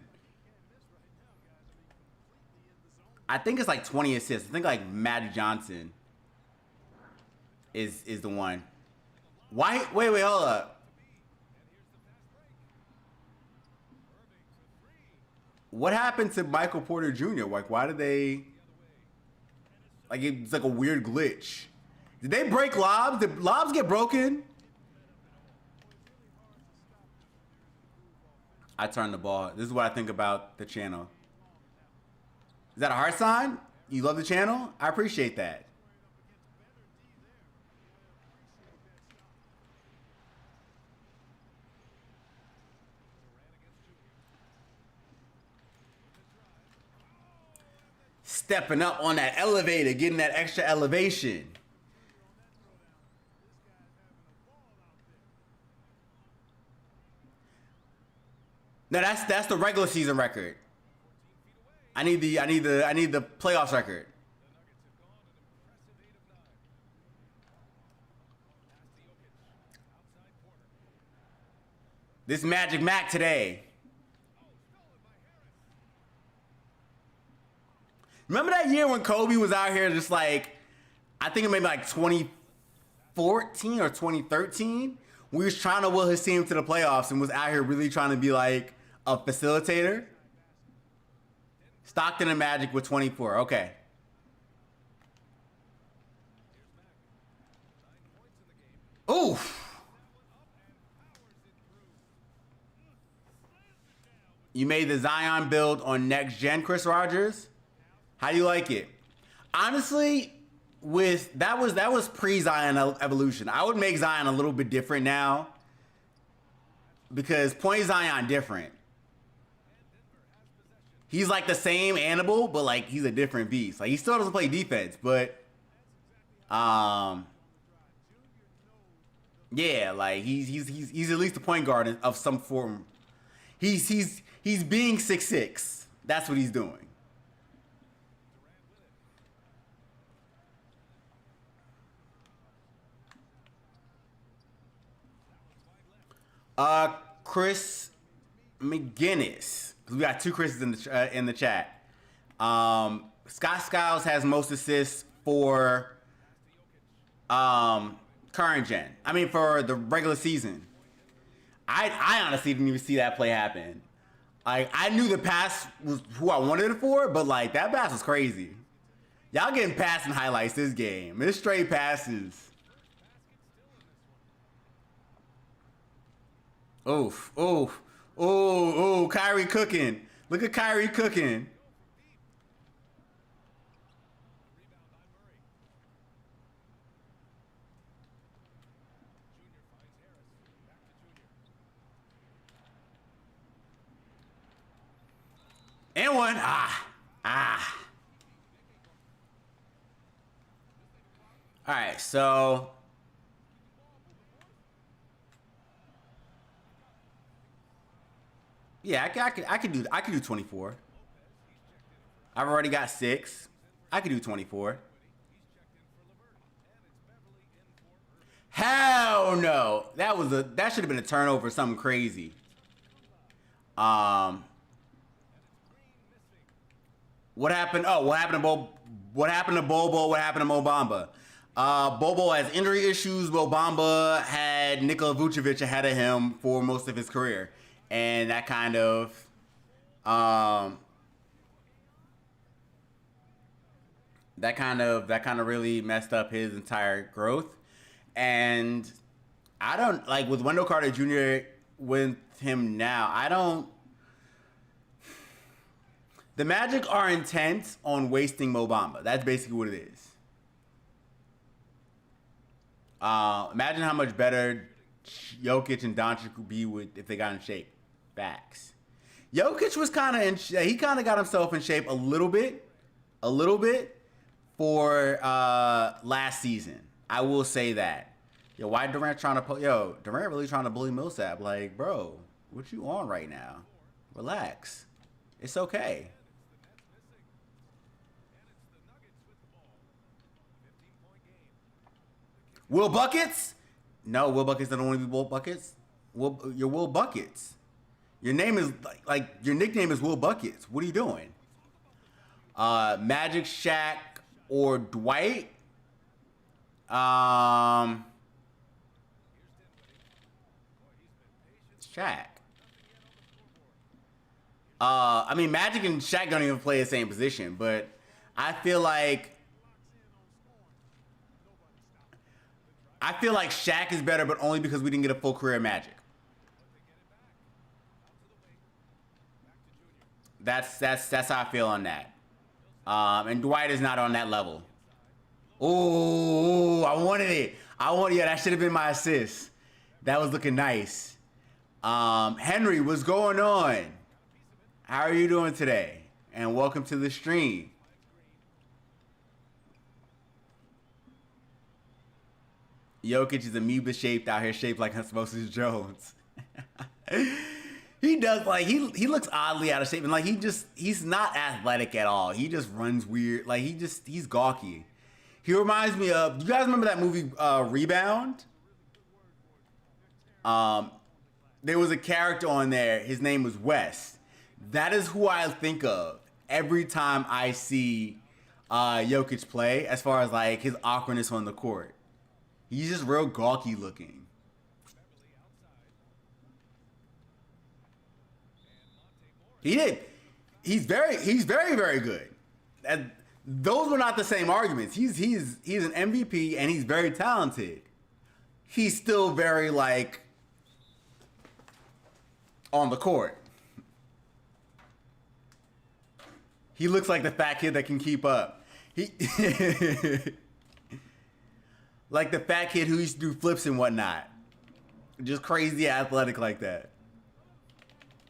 I think it's like 20 assists. I think like Magic Johnson is the one. Why? Wait, hold up. What happened to Michael Porter Jr.? Like, why did they... Like, it's like a weird glitch. Did they break lobs? Did lobs get broken? I turned the ball. This is what I think about the channel. Is that a heart sign? You love the channel? I appreciate that. Stepping up on that elevator, getting that extra elevation. No, that's the regular season record. I need the playoffs record. This Magic Mack today. Remember that year when Kobe was out here just like, I think it may be like 2014 or 2013? We was trying to will his team to the playoffs and was out here really trying to be like a facilitator. Stockton and Magic with 24. Okay. Oof. You made the Zion build on next gen, Chris Rogers. How do you like it? Honestly, with that was pre-Zion evolution. I would make Zion a little bit different now because point Zion different. He's like the same animal, but like he's a different beast. Like he still doesn't play defense, but yeah, like he's at least a point guard of some form. He's being 6'6". That's what he's doing. Chris McGinnis. We got two Chris's in the chat. Scott Skiles has most assists for current gen. I mean for the regular season. I honestly didn't even see that play happen. Like I knew the pass was who I wanted it for, but like that pass was crazy. Y'all getting passing highlights this game. It's straight passes. Oof, oof, ooh, Kyrie cooking. Look at Kyrie cooking. And one. Ah. All right, so yeah, I could do 24. I've already got 6. I could do 24. Hell no. That should have been a turnover, something crazy. What happened? Oh, what happened to Bobo? What happened to Mo Bamba? Bobo has injury issues. Mo Bamba had Nikola Vucevic ahead of him for most of his career. And that kind of really messed up his entire growth. And I don't like with Wendell Carter Jr. with him now. The Magic are intent on wasting Mo Bamba. That's basically what it is. Imagine how much better Jokic and Doncic would be if they got in shape. Facts. Jokic was kind of he kind of got himself in shape a little bit for last season. I will say that. Yo, why Durant trying to put? Yo, Durant really trying to bully Millsap? Like, bro, what you on right now? Relax. It's okay. Will Buckets? No, Will Buckets doesn't want to be Will Buckets. You're Will Buckets. Your name is like your nickname is Will Buckets. What are you doing? Magic, Shaq, or Dwight? Shaq. I mean, Magic and Shaq don't even play the same position, but I feel like Shaq is better, but only because we didn't get a full career of Magic. That's how I feel on that. And Dwight is not on that level. Ooh, I wanted it. Yeah, that should have been my assist. That was looking nice. Henry, what's going on? How are you doing today? And welcome to the stream. Jokic is amoeba shaped out here, shaped like Osmosis Jones. He does, like, he looks oddly out of shape, and like he's not athletic at all. He just runs weird. Like he's gawky. He reminds me of, you guys remember that movie Rebound? There was a character on there, his name was Wes. That is who I think of every time I see Jokic play, as far as like his awkwardness on the court. He's just real gawky looking. He's very, very good. And those were not the same arguments. He's an MVP and he's very talented. He's still very like on the court. He looks like the fat kid that can keep up. Like the fat kid who used to do flips and whatnot. Just crazy athletic like that.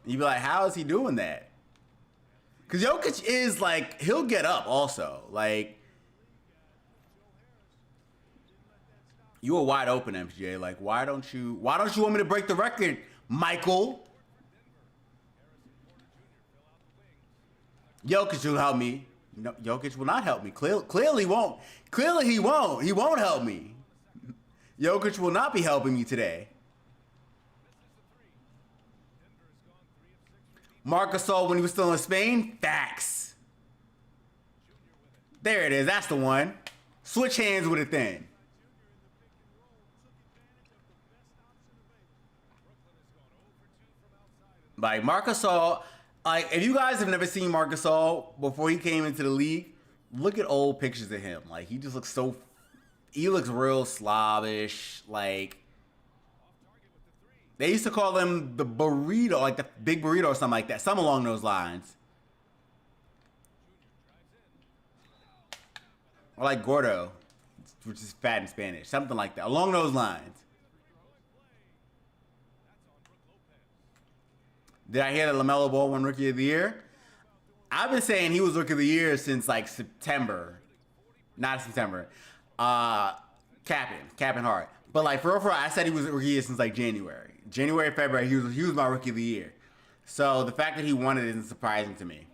You'd be like, how is he doing that? Because Jokic is like, he'll get up also. Like, you were wide open, MJ. Like, why don't you want me to break the record, Michael? Jokic will help me. No, Jokic will not help me. Clearly won't. Clearly he won't. He won't help me. Jokic will not be helping me today. Marc Gasol when he was still in Spain? Facts. There it is. That's the one. Switch hands with it then. Like Marc Gasol, like if you guys have never seen Marc Gasol before he came into the league, look at old pictures of him. Like he just looks he looks real Slavish. Like they used to call him the burrito, like the big burrito or something like that. Something along those lines. Or like gordo, which is fat in Spanish. Something like that. Along those lines. Did I hear that LaMelo Ball won Rookie of the Year? I've been saying he was Rookie of the Year since like September. Not September. Capping hard. But like for real, I said he was Rookie of the Year since like January. February, he was my Rookie of the Year. So the fact that he won it isn't surprising to me.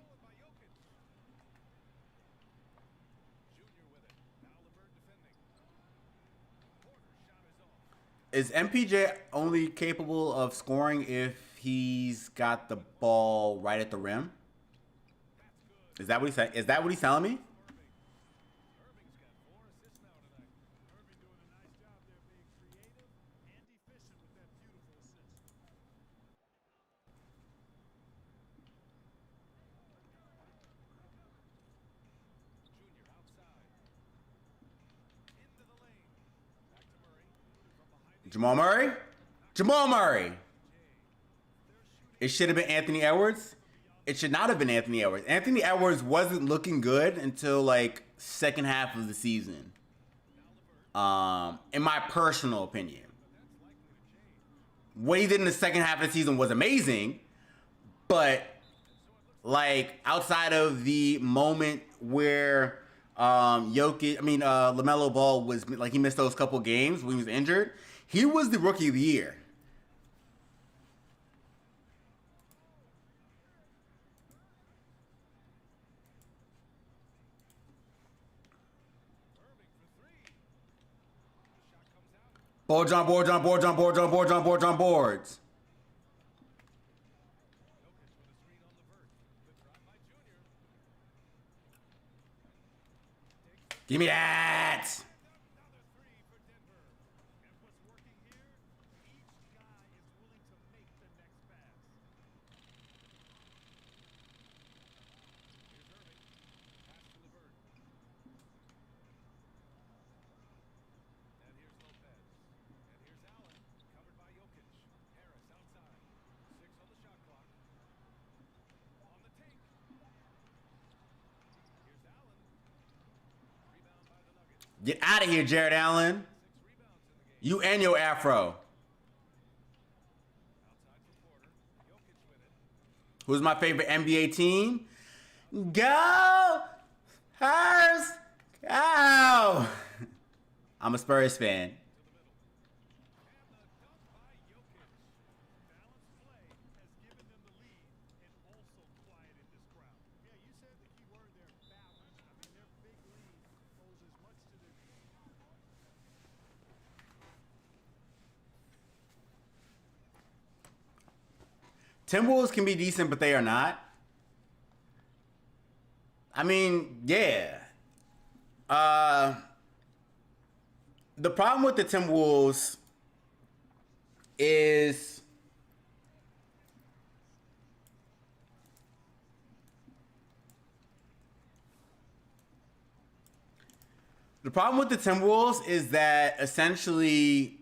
Is MPJ only capable of scoring if he's got the ball right at the rim? Is that what he's saying? Is that what he's telling me? Jamal Murray? Jamal Murray! It should have been Anthony Edwards. It should not have been Anthony Edwards. Anthony Edwards wasn't looking good until like second half of the season. In my personal opinion. What he did in the second half of the season was amazing, but Like outside of the moment where LaMelo Ball was like he missed those couple games when he was injured. He was the rookie of the year. Boards on boards on boards on boards on boards on boards on boards. Give me that. Get out of here, Jared Allen. You and your afro. Who's my favorite NBA team? Go! Hers! Go! I'm a Spurs fan. Timberwolves can be decent, but they are not. I mean, yeah. The problem with the Timberwolves is that essentially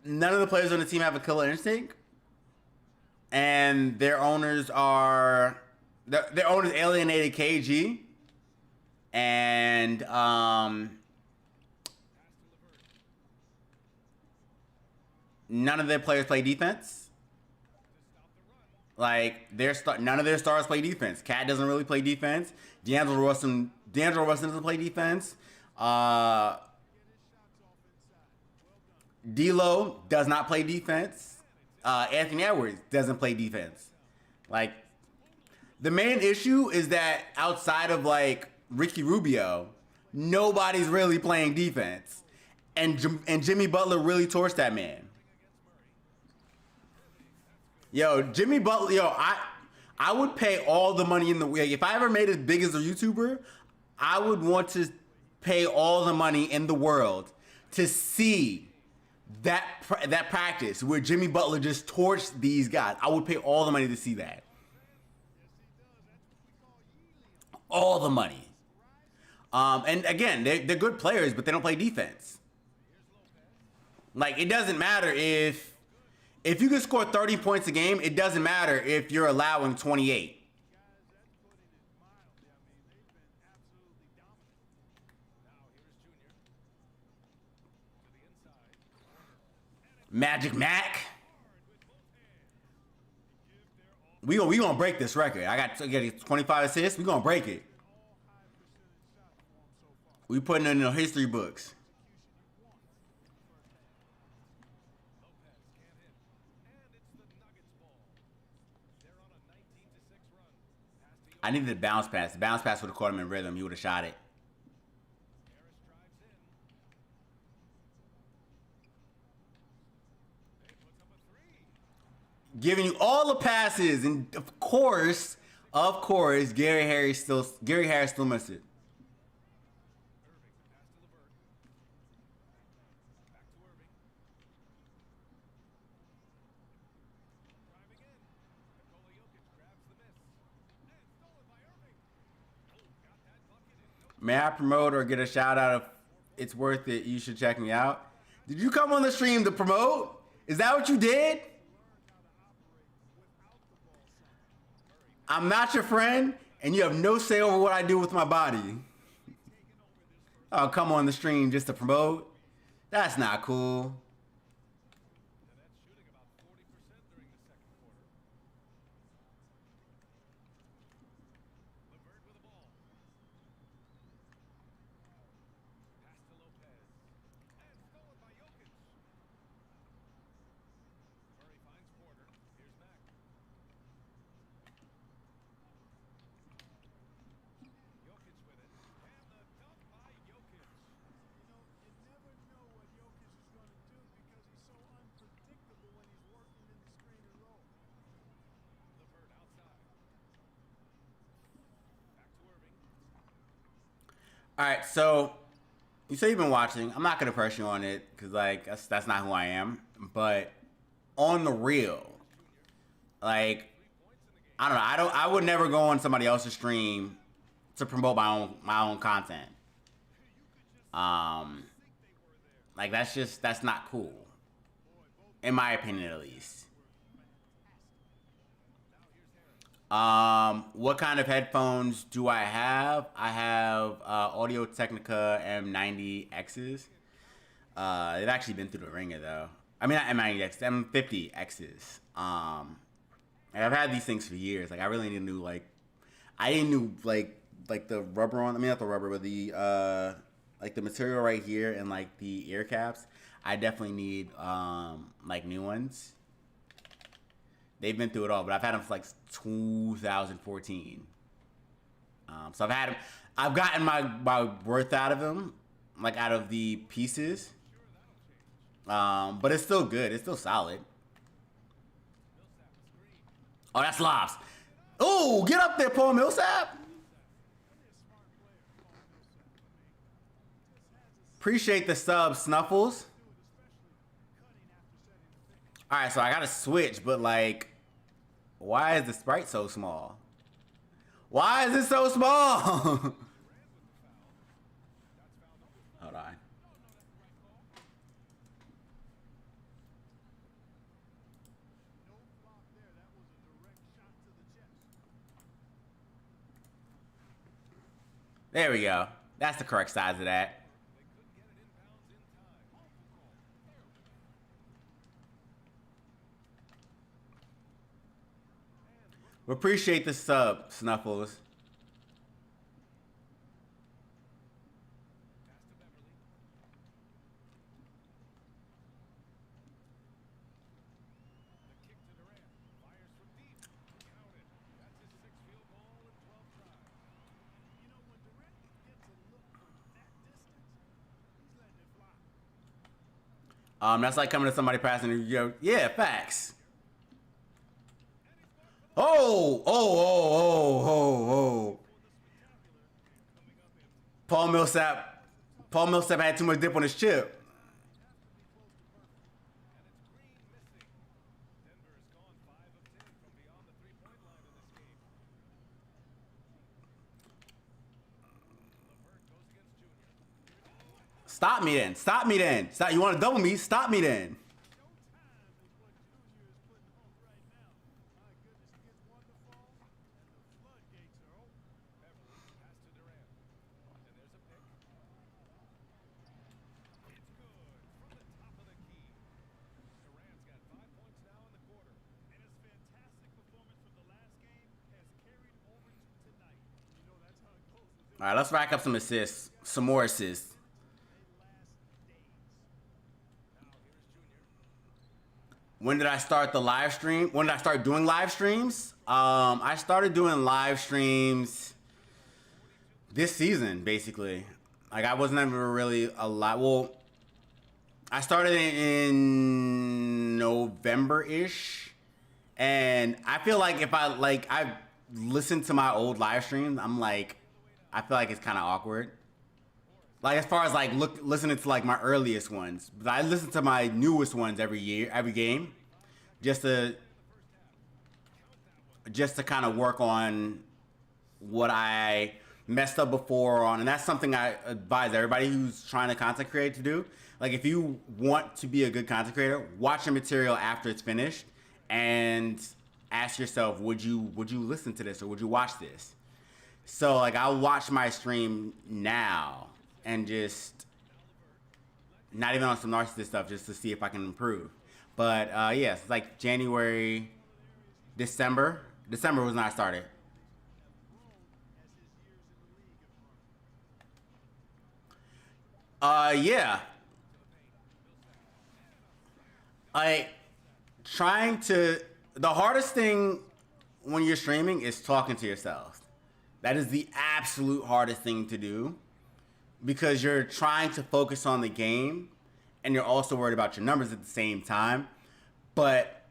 none of the players on the team have a killer instinct, and their owners alienated KG, and none of their players play defense. Like none of their stars play defense. Cat doesn't really play defense. D'Angelo Russell doesn't play defense. D'Lo does not play defense. Anthony Edwards doesn't play defense. Like, the main issue is that outside of like Ricky Rubio, nobody's really playing defense, and Jimmy Butler really torched that man. Yo, Jimmy Butler. Yo, I would pay all the money in the world. If I ever made as big as a YouTuber, I would want to pay all the money in the world to see that practice where Jimmy Butler just torched these guys. I would pay all the money to see that. All the money. And again, they're good players, but they don't play defense. Like, it doesn't matter if you can score 30 points a game, it doesn't matter if you're allowing 28. Magic Mack. We gonna break this record. I got 25 assists. We gonna break it. We putting it in the history books. I needed a bounce pass. The bounce pass would have caught him in rhythm. He would have shot it. Giving you all the passes, and of course, Gary Harris still missed it. May I promote or get a shout out if it's worth it? You should check me out. Did you come on the stream to promote? Is that what you did? I'm not your friend, and you have no say over what I do with my body. Oh, come on the stream just to promote? That's not cool. All right, so you say you've been watching. I'm not gonna press you on it because like that's not who I am. But on the real, like I don't know. I would never go on somebody else's stream to promote my own content. Um, like that's not cool, in my opinion at least. What kind of headphones do I have? I have Audio Technica M90Xs. They've actually been through the ringer though. I mean not M90X, M50Xs. Like, I've had these things for years. Like I really need new I didn't knew like the rubber on. I mean not the rubber, but the like the material right here and like the ear caps. I definitely need like new ones. They've been through it all, but I've had them for like 2014. So I've gotten my worth out of them, like out of the pieces. But it's still good. It's still solid. Oh, that's Lobs. Oh, get up there, Paul Millsap. Appreciate the sub, Snuffles. All right, so I gotta switch, but like, why is the sprite so small? Why is it so small? Hold on. There we go. That's the correct size of that. We appreciate the sub, Snuffles. That's like coming to somebody passing and you go, yeah, facts. Oh, oh, oh, oh, oh, oh. Paul Millsap. Paul Millsap had too much dip on his chip. Stop me then. Stop me then. Stop. You want to double me? Stop me then. All right, let's rack up some assists. Some more assists. When did I start the live stream? When did I start doing live streams? I started doing live streams this season, basically. Like I wasn't ever really a lot. Well, I started in November-ish, and I feel like if I listened to my old live streams, I feel like it's kind of awkward. Like as far as like listening to like my earliest ones, but I listen to my newest ones every year, every game, just to kind of work on what I messed up before on, and that's something I advise everybody who's trying to content create to do. Like if you want to be a good content creator, watch your material after it's finished, and ask yourself, would you listen to this or would you watch this? So like I'll watch my stream now and just not even on some narcissist stuff just to see if I can improve. But yes, it's like January, December. December was when I started. Yeah. I trying to the hardest thing when you're streaming is talking to yourself. That is the absolute hardest thing to do because you're trying to focus on the game and you're also worried about your numbers at the same time. But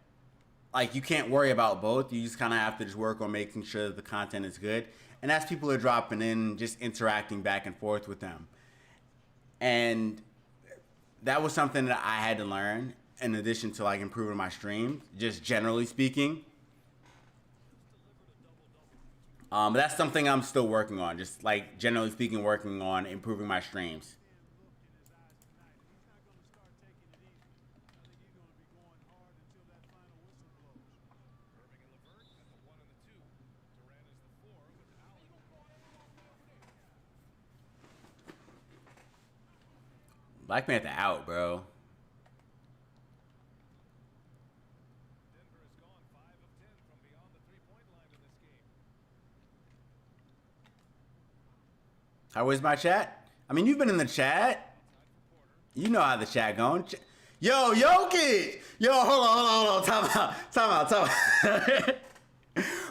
like you can't worry about both. You just kind of have to just work on making sure that the content is good. And as people are dropping in, just interacting back and forth with them. And that was something that I had to learn in addition to like improving my streams, just generally speaking. But that's something I'm still working on, just like generally speaking, working on improving my streams. Black Panther out, bro. How was my chat? I mean, you've been in the chat. You know how the chat going. Yo, Jokic! Yo, hold on. Time out.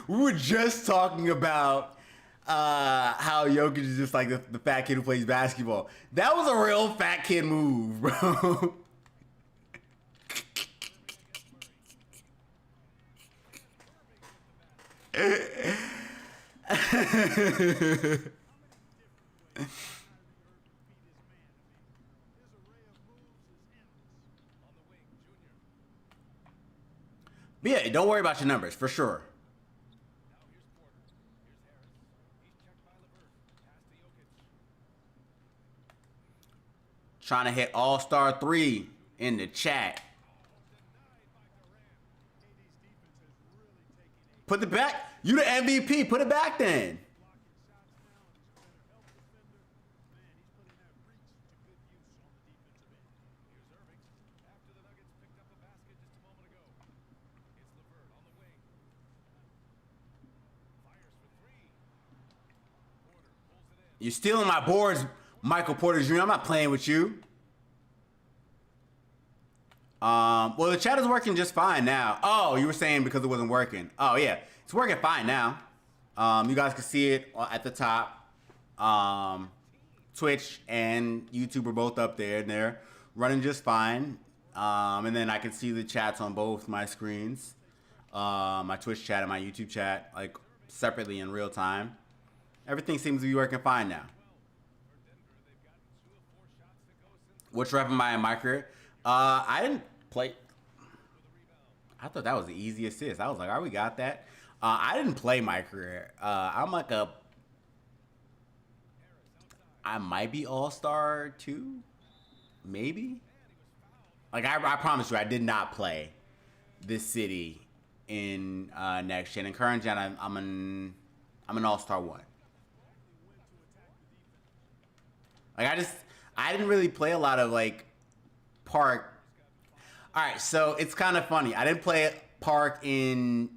We were just talking about how Jokic is just like the fat kid who plays basketball. That was a real fat kid move, bro. But yeah, don't worry about your numbers, for sure. Trying to hit All-Star 3 in the chat. Put the back. You the MVP. Put it back then. You're stealing my boards, Michael Porter Jr. I'm not playing with you. Well, the chat is working just fine now. Oh, you were saying because it wasn't working. Oh, yeah. It's working fine now. You guys can see it at the top. Twitch and YouTube are both up there, and they're running just fine. And then I can see the chats on both my screens. My Twitch chat and my YouTube chat, like, separately in real time. Everything seems to be working fine now. Which rep am I in my career? I didn't play. I thought that was the easy assist. I was like, all right, we got that. I didn't play my career. I'm like I might be All-Star 2, maybe. Like I promise you, I did not play this city in next gen. In current gen, I'm an All-Star 1. Like I didn't really play a lot of like Park. All right, so it's kind of funny. I didn't play Park in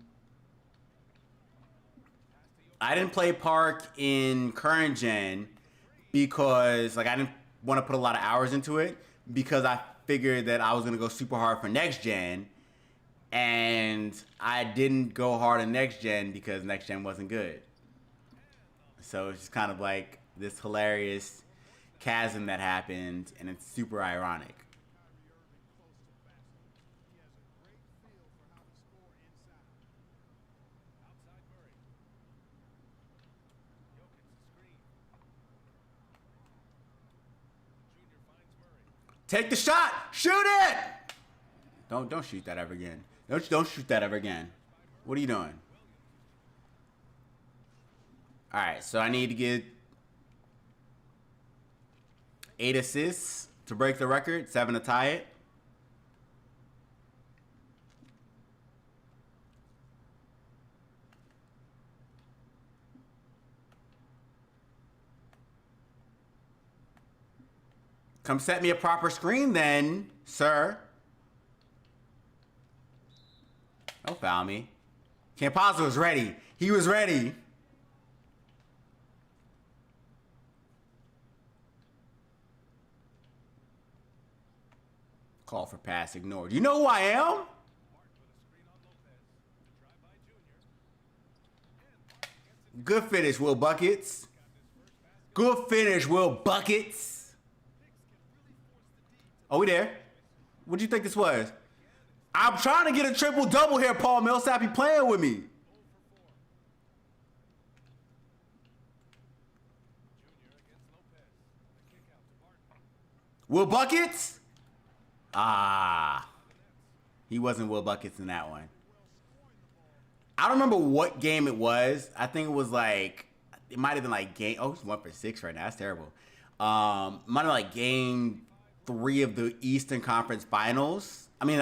current gen because like I didn't want to put a lot of hours into it because I figured that I was gonna go super hard for next gen, and I didn't go hard in next gen because next gen wasn't good. So it's just kind of like this hilarious chasm that happened, and it's super ironic. Take the shot. Shoot it. Don't shoot that ever again. Don't shoot that ever again. What are you doing? All right, so I need to get 8 assists to break the record, 7 to tie it. Come set me a proper screen then, sir. Don't foul me. Campazzo was ready. He was ready. Call for pass ignored. You know who I am? Good finish, Will Buckets. Good finish, Will Buckets. Oh, we there? What do you think this was? I'm trying to get a triple-double here, Paul Millsap. He playing with me. Will Buckets? Ah. He wasn't Will Buckets in that one. I don't remember what game it was. I think it was like, it might have been like game, oh, he's 1 for 6 right now. That's terrible. Might have been like game 3 of the Eastern Conference Finals. I mean,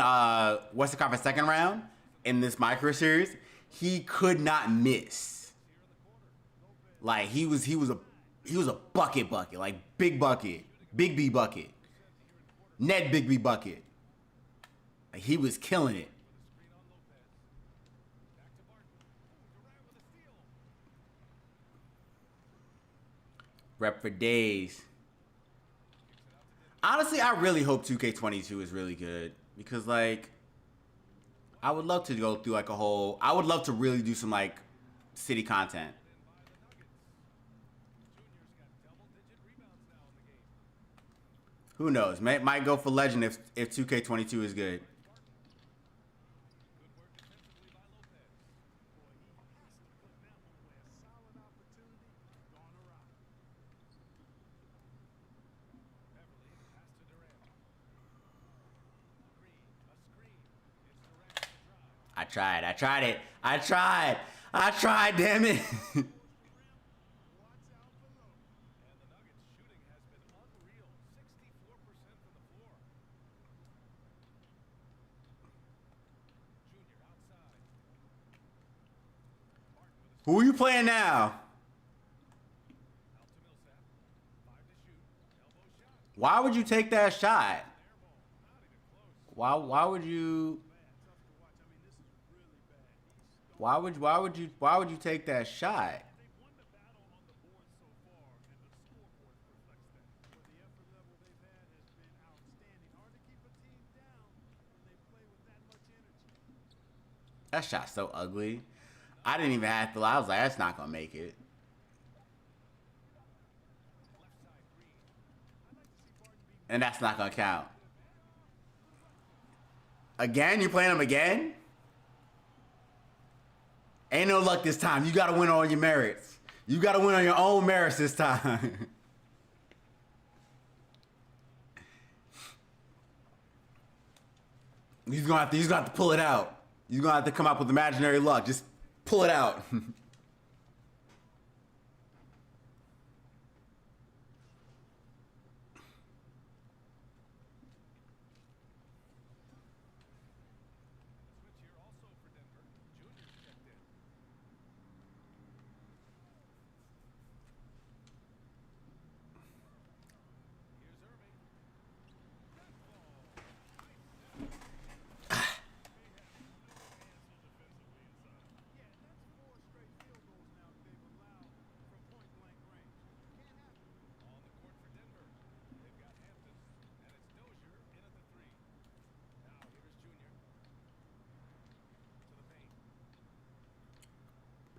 Western Conference second round in this Mycareer series. He could not miss. Like he was a bucket, like big bucket, big B bucket, net big B bucket. Like he was killing it. Rep for days. Honestly, I really hope 2K22 is really good because like I would love to go through like a whole. I would love to really do some like city content. Who knows? Might go for legend if 2K22 is good. I tried it. I tried, damn it. Who are you playing now? Why would you take that shot? Why would you take that shot? That shot's so ugly. I didn't even have to. I was like, that's not gonna make it. And that's not gonna count. Again? You playing him again? Ain't no luck this time. You gotta win on your merits. You gotta win on your own merits this time. He's gonna have to pull it out. You're gonna have to come up with imaginary luck. Just pull it out.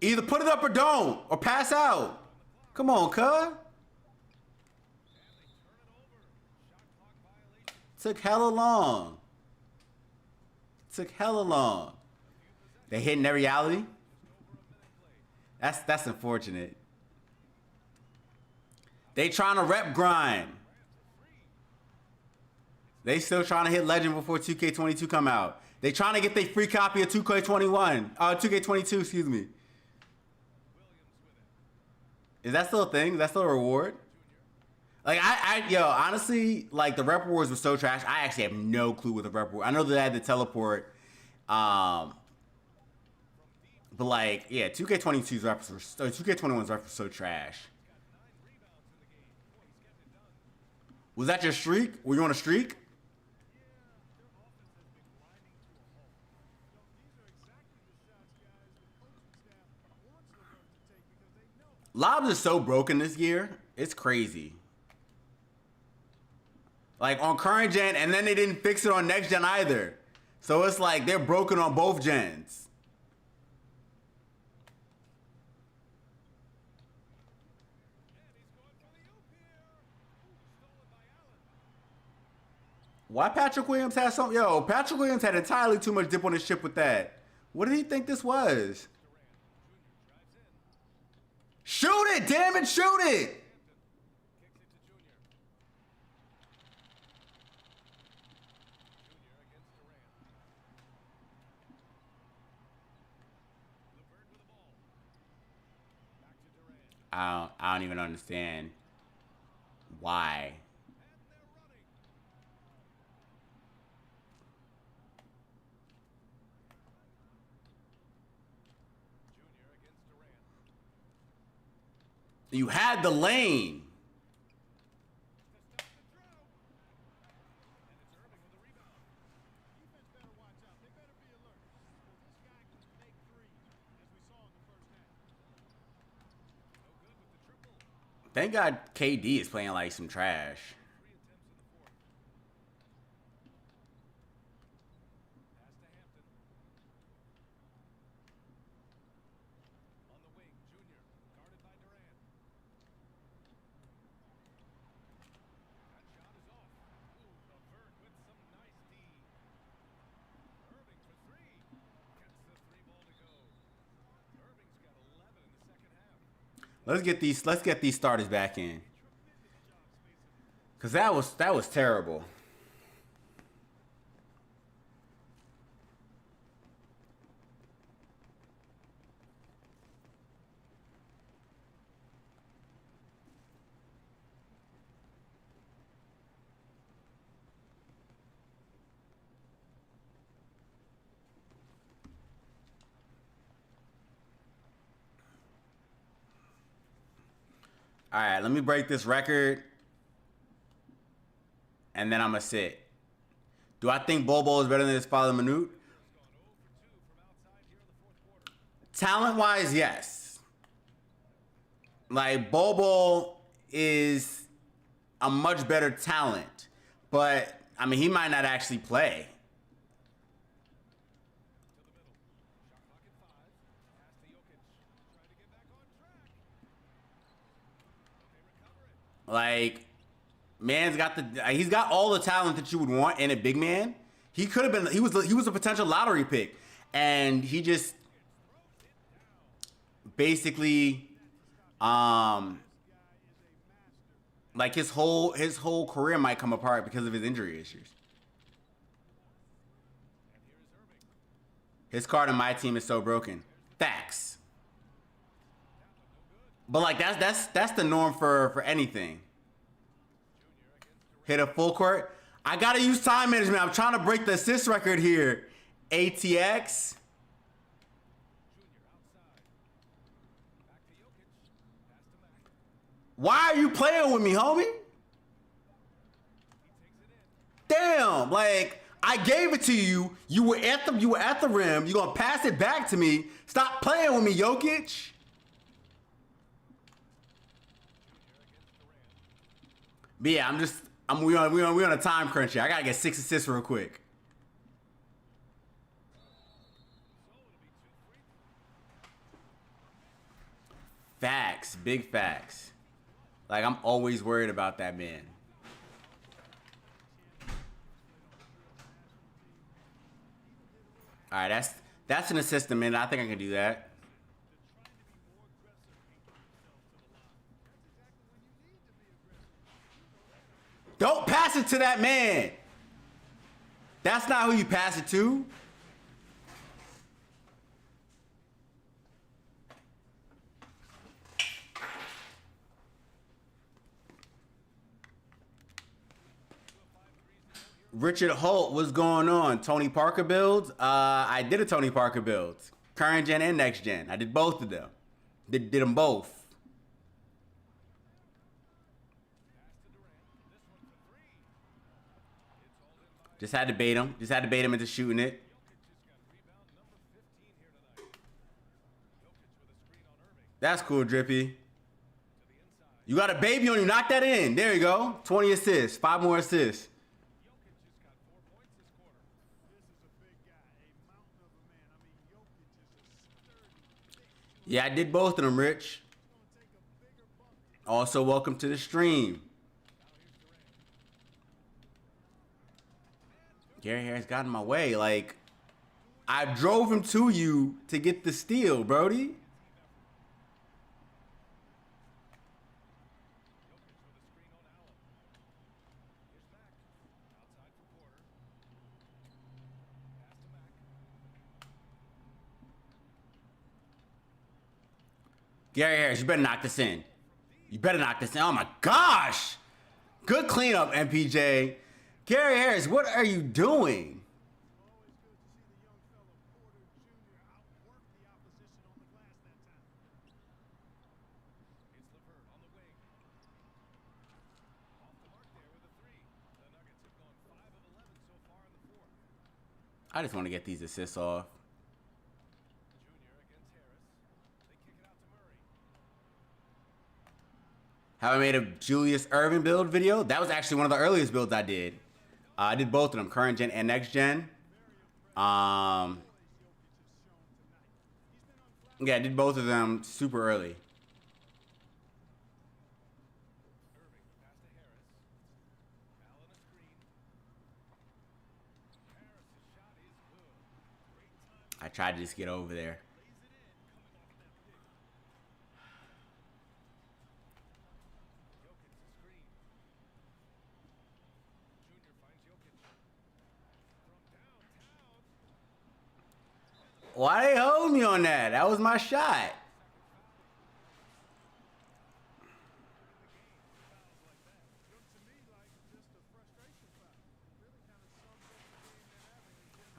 Either put it up or don't, or pass out. Come on, cuz. Took hella long. Took hella long. They hitting their reality. That's unfortunate. They trying to rep grind. They still trying to hit legend before 2K22 come out. They trying to get their free copy of 2K22, excuse me. Is that still a thing? Is that still a reward? Like, yo, honestly, like, the rep rewards were so trash. I actually have no clue what the rep reward. I know that they had the teleport. But, like, yeah, 2K22's reps were, 2K21's reps were so trash. Was that your streak? Were you on a streak? Lobs is so broken this year. It's crazy. Like on current gen, and then they didn't fix it on next gen either. So it's like they're broken on both gens. Why Patrick Williams has some? Yo, Patrick Williams had entirely too much dip on his ship with that. What did he think this was? Shoot it, damn it, shoot it! I don't even understand why. You had the lane. Thank God KD is playing like some trash. Let's get these starters back in. Cause that was terrible. All right, let me break this record, and then I'm gonna sit. Do I think Bobo is better than his father Manute? Talent-wise, yes. Like Bobo is a much better talent, but I mean he might not actually play. Like, man's got he's got all the talent that you would want in a big man. He could have been, he was a potential lottery pick, and he just basically, like his whole career might come apart because of his injury issues. His card on my team is so broken. Facts. But like that's the norm for anything. Hit a full court. I gotta use time management. I'm trying to break the assist record here. ATX. Why are you playing with me, homie? Damn, like I gave it to you. You were at the rim. You gonna pass it back to me? Stop playing with me, Jokic. But yeah, we on a time crunch here. I gotta get 6 assists real quick. Facts, big facts. Like I'm always worried about that man. All right, that's an assist a minute. I think I can do that. Don't pass it to that man. That's not who you pass it to. Richard Holt, what's going on? Tony Parker builds? I did a Tony Parker build. Current gen and next gen. I did both of them. Did them both. Just had to bait him. Just had to bait him into shooting it. That's cool, Drippy. You got a baby on you. Knock that in. There you go. 20 assists. 5 more assists. Yeah, I did both of them, Rich. Also, welcome to the stream. Gary Harris got in my way. Like, I drove him to you to get the steal, Brody. Gary Harris, you better knock this in. You better knock this in. Oh my gosh! Good cleanup, MPJ. Gary Harris, what are you doing? I just want to get these assists off. Have I made a Julius Erving build video? That was actually one of the earliest builds I did. I did both of them, current gen and next gen. Yeah, I did both of them super early. I tried to just get over there. Why they hold me on that? That was my shot.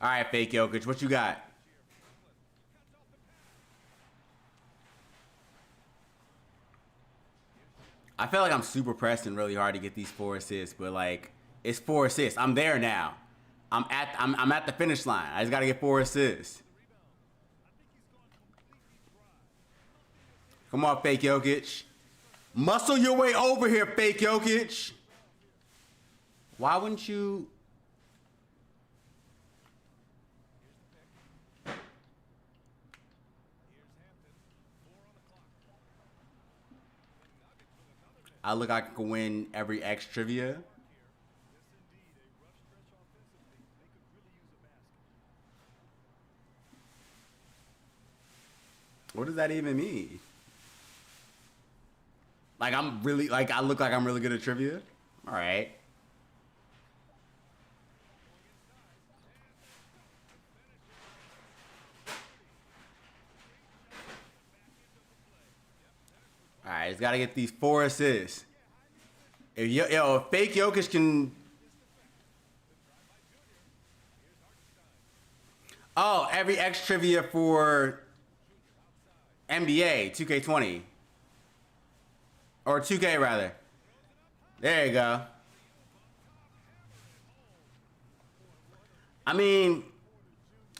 All right, fake Jokic, what you got? I feel like I'm super pressing really hard to get these 4 assists, but like it's 4 assists. I'm there now. I'm at the finish line. I just gotta get 4 assists. Come on, fake Jokic. Muscle your way over here, fake Jokic. Why wouldn't you? I look like I can win every X trivia. What does that even mean? Like I'm really, like I look like I'm really good at trivia? All right. All right, it's got to get these 4 assists. If fake Jokic can... Oh, every X trivia for NBA 2K20. Or 2K rather. There you go. I mean,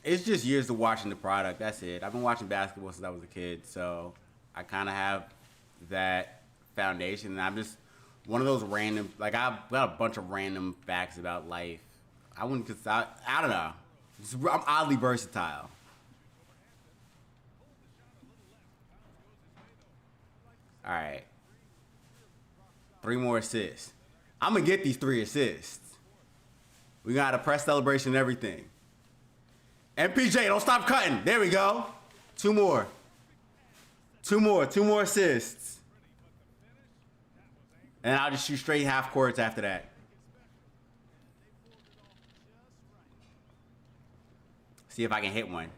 it's just years of watching the product. That's it. I've been watching basketball since I was a kid, so I kind of have that foundation. And I'm just one of those random, like I've got a bunch of random facts about life. I wouldn't, cause I don't know. I'm oddly versatile. All right. 3 more assists. I'm gonna get these 3 assists. We got a press celebration and everything. MPJ, don't stop cutting. There we go. 2 more. 2 more assists. And I'll just shoot straight half courts after that. See if I can hit one.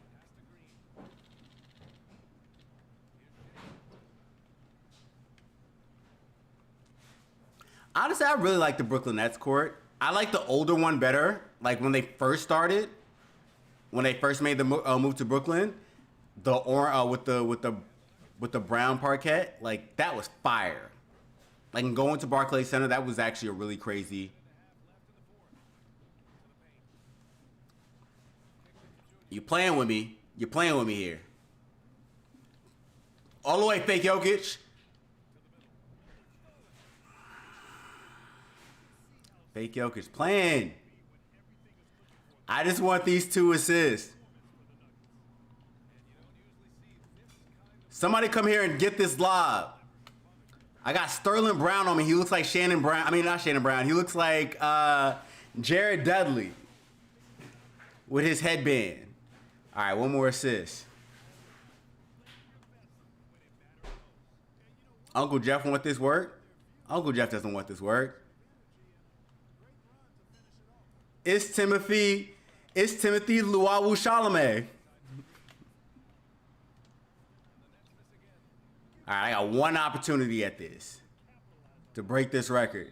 Honestly, I really like the Brooklyn Nets court. I like the older one better. Like when they first started, when they first made the move to Brooklyn, with the brown parquet, like that was fire. Like going to Barclays Center, that was actually a really crazy. You playing with me? You're playing with me here. All the way, fake Jokic. Fake Jokic playing. I just want these 2 assists. Somebody come here and get this lob. I got Sterling Brown on me. He looks like Shannon Brown. I mean, not Shannon Brown. He looks like Jared Dudley with his headband. All right, 1 more assist. Uncle Jeff want this work? Uncle Jeff doesn't want this work. It's Timothy Luawu Chalamet. All right, I got one opportunity at this to break this record.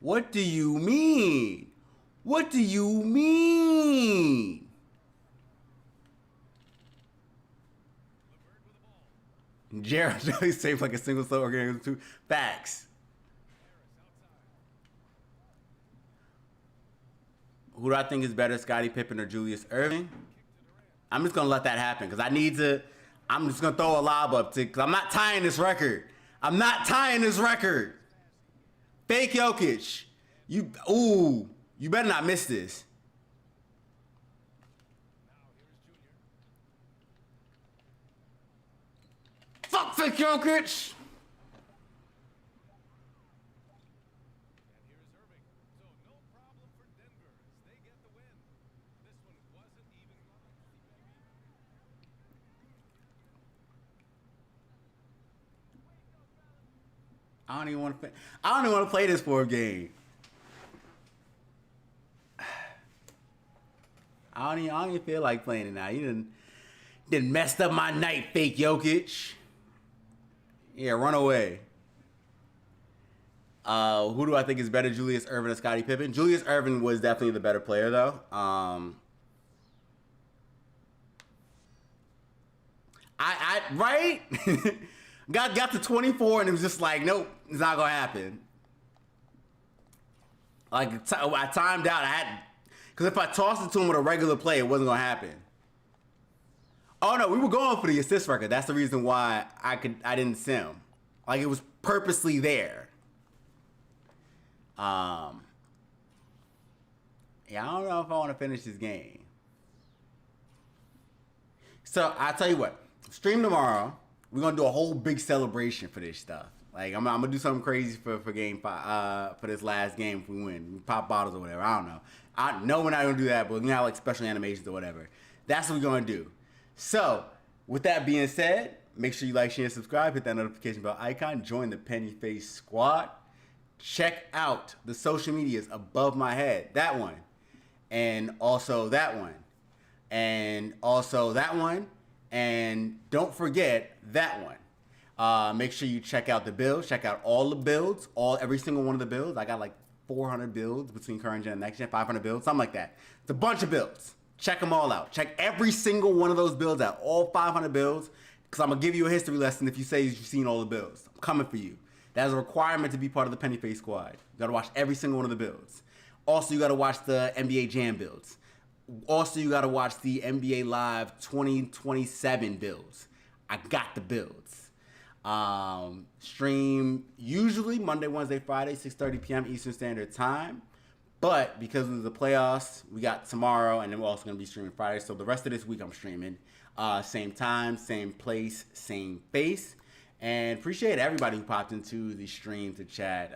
What do you mean? What do you mean? Jared really saved like a single slow organism too. Facts. Who do I think is better, Scottie Pippen or Julius Erving? I'm just gonna let that happen because I need to. I'm just gonna throw a lob up to because I'm not tying this record. I'm not tying this record. Fake Jokic. You better not miss this. Fuck fake Jokic. I don't even want to. I don't even want to play this for a game. I don't even feel like playing it now. You didn't messed up my night, fake Jokic. Yeah, run away. Who do I think is better, Julius Erving or Scottie Pippen? Julius Erving was definitely the better player, though. Right? got to 24 and it was just like, nope, it's not gonna happen. Like I timed out. Because if I tossed it to him with a regular play, it wasn't gonna happen. Oh no, we were going for the assist record. That's the reason why I didn't sim. Like it was purposely there. Yeah, I don't know if I want to finish this game. So I tell you what, stream tomorrow. We're gonna do a whole big celebration for this stuff. Like I'm gonna do something crazy for game 5, for this last game if we win. We pop bottles or whatever. I don't know. I know we're not gonna do that, but we're gonna have like special animations or whatever. That's what we're gonna do. So with that being said, make sure you like, share, and subscribe. Hit that notification bell icon. Join the Penny Face Squad. Check out the social medias above my head. That one, and also that one, and also that one. And don't forget that one. Make sure you check out the builds. Check out all the builds, every single one of the builds. I got like 400 builds between current gen and next gen, 500 builds, something like that. It's a bunch of builds. Check them all out. Check every single one of those builds out, all 500 builds, because I'm going to give you a history lesson if you say you've seen all the builds. I'm coming for you. That is a requirement to be part of the Penny Face Squad. You got to watch every single one of the builds. Also, you got to watch the NBA Jam builds. Also, you got to watch the NBA Live 2027 builds. I got the builds. Stream usually Monday, Wednesday, Friday, 6:30 p.m. Eastern Standard Time. But because of the playoffs, we got tomorrow, and then we're also going to be streaming Friday. So the rest of this week, I'm streaming. Same time, same place, same face. And appreciate everybody who popped into the stream to chat.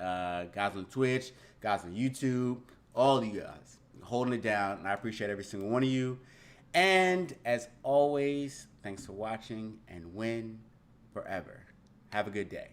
Guys on Twitch, guys on YouTube, all of you guys holding it down, and I appreciate every single one of you. And as always, thanks for watching, and win forever. Have a good day.